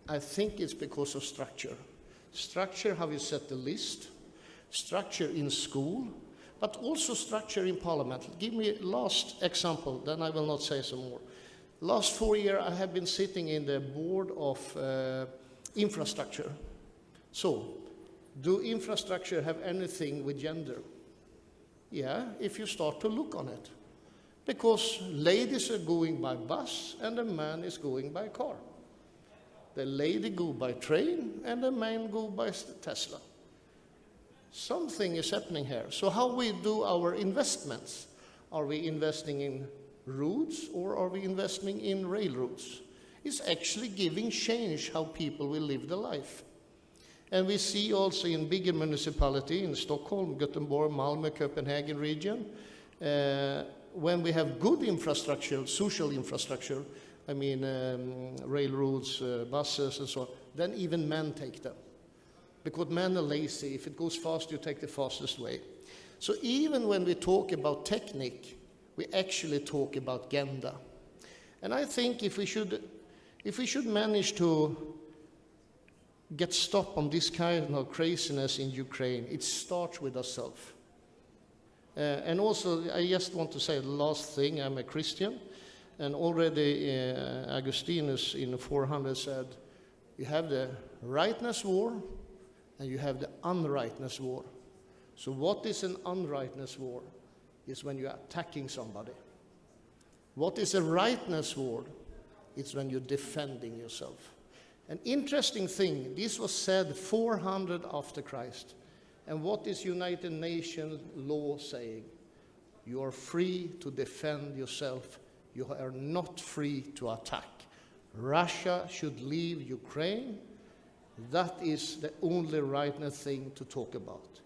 Speaker 20: I think it's because of structure. Structure, how you set the list, structure in school, but also structure in Parliament. Give me last example, then I will not say some more. Last 4 years, I have been sitting in the board of infrastructure. So, do infrastructure have anything with gender? Yeah, if you start to look on it. Because ladies are going by bus and the man is going by car. The lady go by train and the man go by Tesla. Something is happening here. So how we do our investments? Are we investing in roads or are we investing in railroads? It's actually giving change how people will live their life. And we see also in bigger municipality, in Stockholm, Gothenburg, Malmö, Copenhagen region, when we have good infrastructure, social infrastructure, I mean railroads, buses and so on, then even men take them. Because men are lazy. If it goes fast, you take the fastest way. So even when we talk about technique, we actually talk about gender. And I think if we should manage to get stop on this kind of craziness in Ukraine, it starts with ourselves. And also, I just want to say the last thing, I'm a Christian, and already Augustinus in 400 said, you have the rightness war, and you have the unrightness war. So what is an unrightness war? Is when you're attacking somebody. What is a rightness war? It's when you're defending yourself. An interesting thing, this was said 400 after Christ. And what is United Nations law saying? You are free to defend yourself. You are not free to attack. Russia should leave Ukraine. That is the only rightness thing to talk about.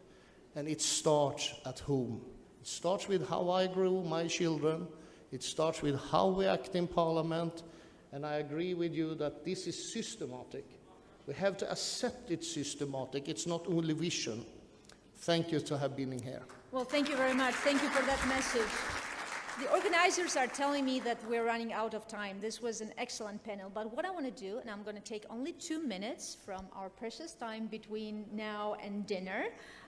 Speaker 20: And it starts at home. It starts with how I grew my children. It starts with how we act in Parliament. And I agree with you that this is systematic. We have to accept it's systematic. It's not only vision. Thank you to have been in here.
Speaker 12: Well, thank you very much. Thank you for that message. The organizers are telling me that we're running out of time. This was an excellent panel. But what I want to do, and I'm going to take only 2 minutes from our precious time between now and dinner,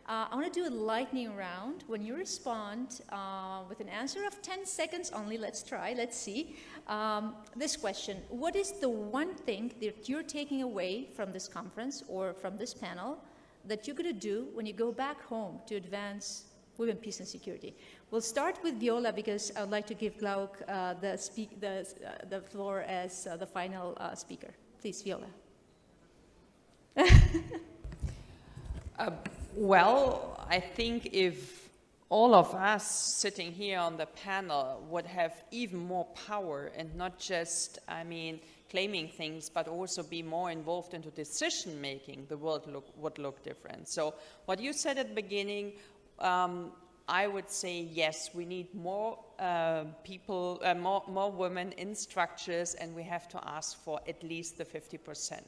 Speaker 12: I want to do a lightning round. When you respond with an answer of 10 seconds only, let's try, let's see. This question, what is the one thing that you're taking away from this conference or from this panel that you're going to do when you go back home to advance women, peace and security? We'll start with Viola because I would like to give Glauk the floor as the final speaker. Please, Viola.
Speaker 13: Well, I think if all of us sitting here on the panel would have even more power and not just, claiming things, but also be more involved into decision making, the world would look different. So what you said at the beginning, I would say yes, we need more more women in structures, and we have to ask for at least the 50%.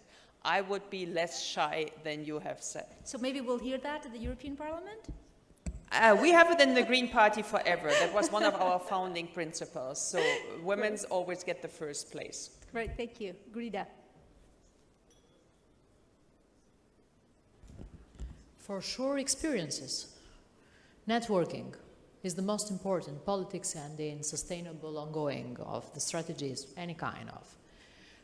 Speaker 13: I would be less shy than you have said.
Speaker 12: So maybe we'll hear that at the European Parliament?
Speaker 13: We have it in the Green Party forever. That was one of our founding principles. So women's always get the first place.
Speaker 12: Great, thank you. Grida.
Speaker 15: For sure, experiences. Networking is the most important politics and in sustainable ongoing of the strategies, any kind of.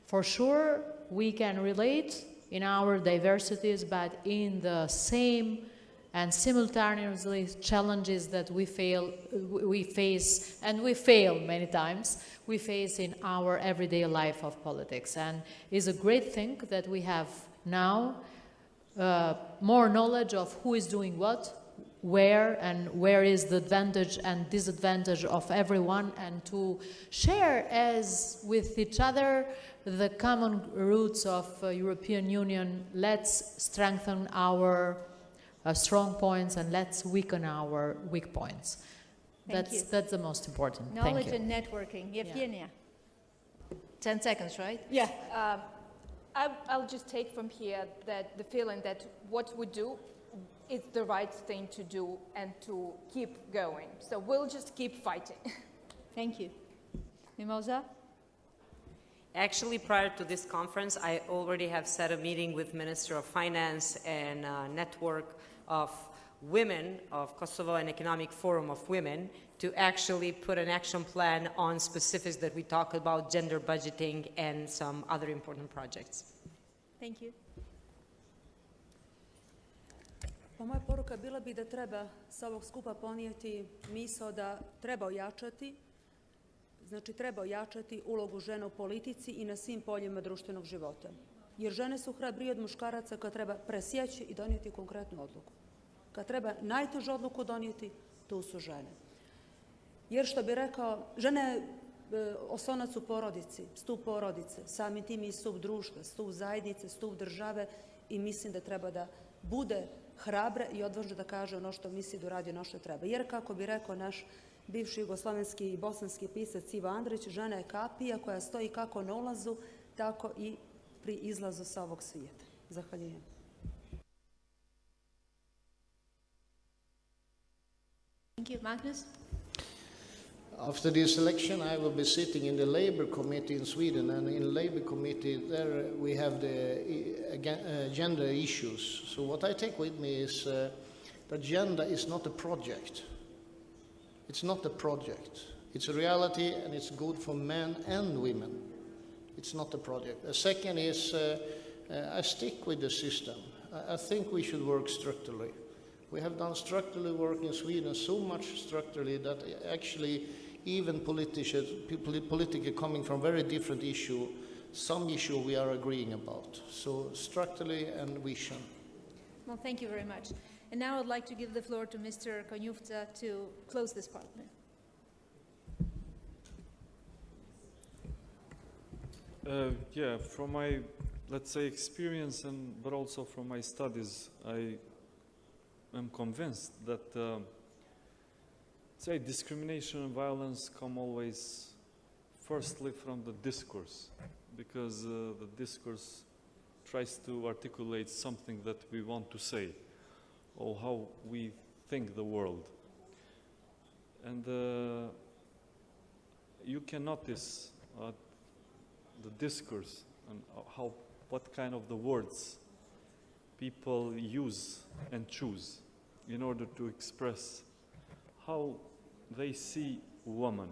Speaker 15: For sure, we can relate in our diversities, but in the same and simultaneously challenges that we face, and we fail many times, we face in our everyday life of politics. And it's a great thing that we have now more knowledge of who is doing what, where, and where is the advantage and disadvantage of everyone, and to share as with each other the common roots of European Union. Let's strengthen our strong points and let's weaken our weak points. That's the most important.
Speaker 12: Knowledge
Speaker 15: Thank you.
Speaker 12: and networking. Yevgenia.
Speaker 4: 10 seconds, right?
Speaker 12: Yeah.
Speaker 16: I'll just take from here that the feeling that what we do is the right thing to do and to keep going. So we'll just keep fighting.
Speaker 12: Thank you. Mimosa?
Speaker 18: Actually, prior to this conference, I already have set a meeting with Minister of Finance and a network of women of Kosovo and Economic Forum of Women to actually put an action plan on specifics that we talk about, gender budgeting and some other important projects.
Speaker 12: Thank you.
Speaker 19: Pa moja poruka bila bi da treba sa ovog skupa ponijeti misao da treba ojačati, znači treba ojačati ulogu žena u politici i na svim poljima društvenog života. Jer žene su hrabrije od muškaraca kad treba presjeći i donijeti konkretnu odluku. Kad treba najtežu odluku donijeti, tu su žene. Jer što bi rekao, žena je oslonac u porodici, stup porodice, samim tim i stup društva, stup zajednice, stup države i mislim da treba da bude hrabra i odvažna da kaže ono što misli da uradi ono što treba. Jer kako bi rekao naš bivši jugoslovenski i bosanski pisac Ivo Andrić, žena je kapija koja stoji kako na ulazu, tako i pri izlazu sa ovog svijeta. Zahvaljujem.
Speaker 12: Thank you. Magnus?
Speaker 20: After this election, I will be sitting in the Labour Committee in Sweden, and in the Labour Committee there we have the gender issues. So what I take with me is that gender is not a project. It's not a project. It's a reality, and it's good for men and women. It's not a project. The second is I stick with the system. I think we should work structurally. We have done structurally work in Sweden, so much structurally that actually even politicians, politically coming from very different issue, some issue we are agreeing about. So structurally and vision.
Speaker 12: Well, thank you very much. And now I'd like to give the floor to Mr. Konjufta to close this parliament.
Speaker 14: Yeah, from my, let's say, experience, but also from my studies, I am convinced that, say, discrimination and violence come always, firstly, from the discourse, because the discourse tries to articulate something that we want to say, or how we think the world. And you can notice the discourse and what kind of the words people use and choose in order to express how they see woman,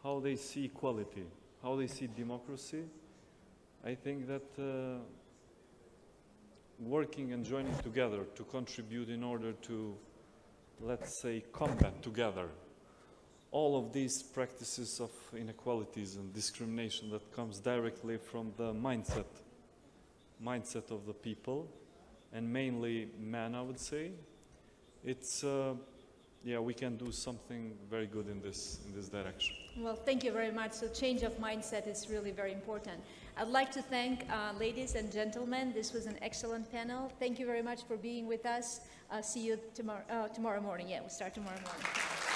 Speaker 14: how they see equality, how they see democracy. I think that working and joining together to contribute in order to, let's say, combat together all of these practices of inequalities and discrimination that comes directly from the mindset of the people, and mainly men, I would say. It's, yeah, we can do something very good in this direction.
Speaker 12: Well, thank you very much. So change of mindset is really very important. I'd like to thank ladies and gentlemen. This was an excellent panel. Thank you very much for being with us. See you tomorrow morning. Yeah, we'll start tomorrow morning.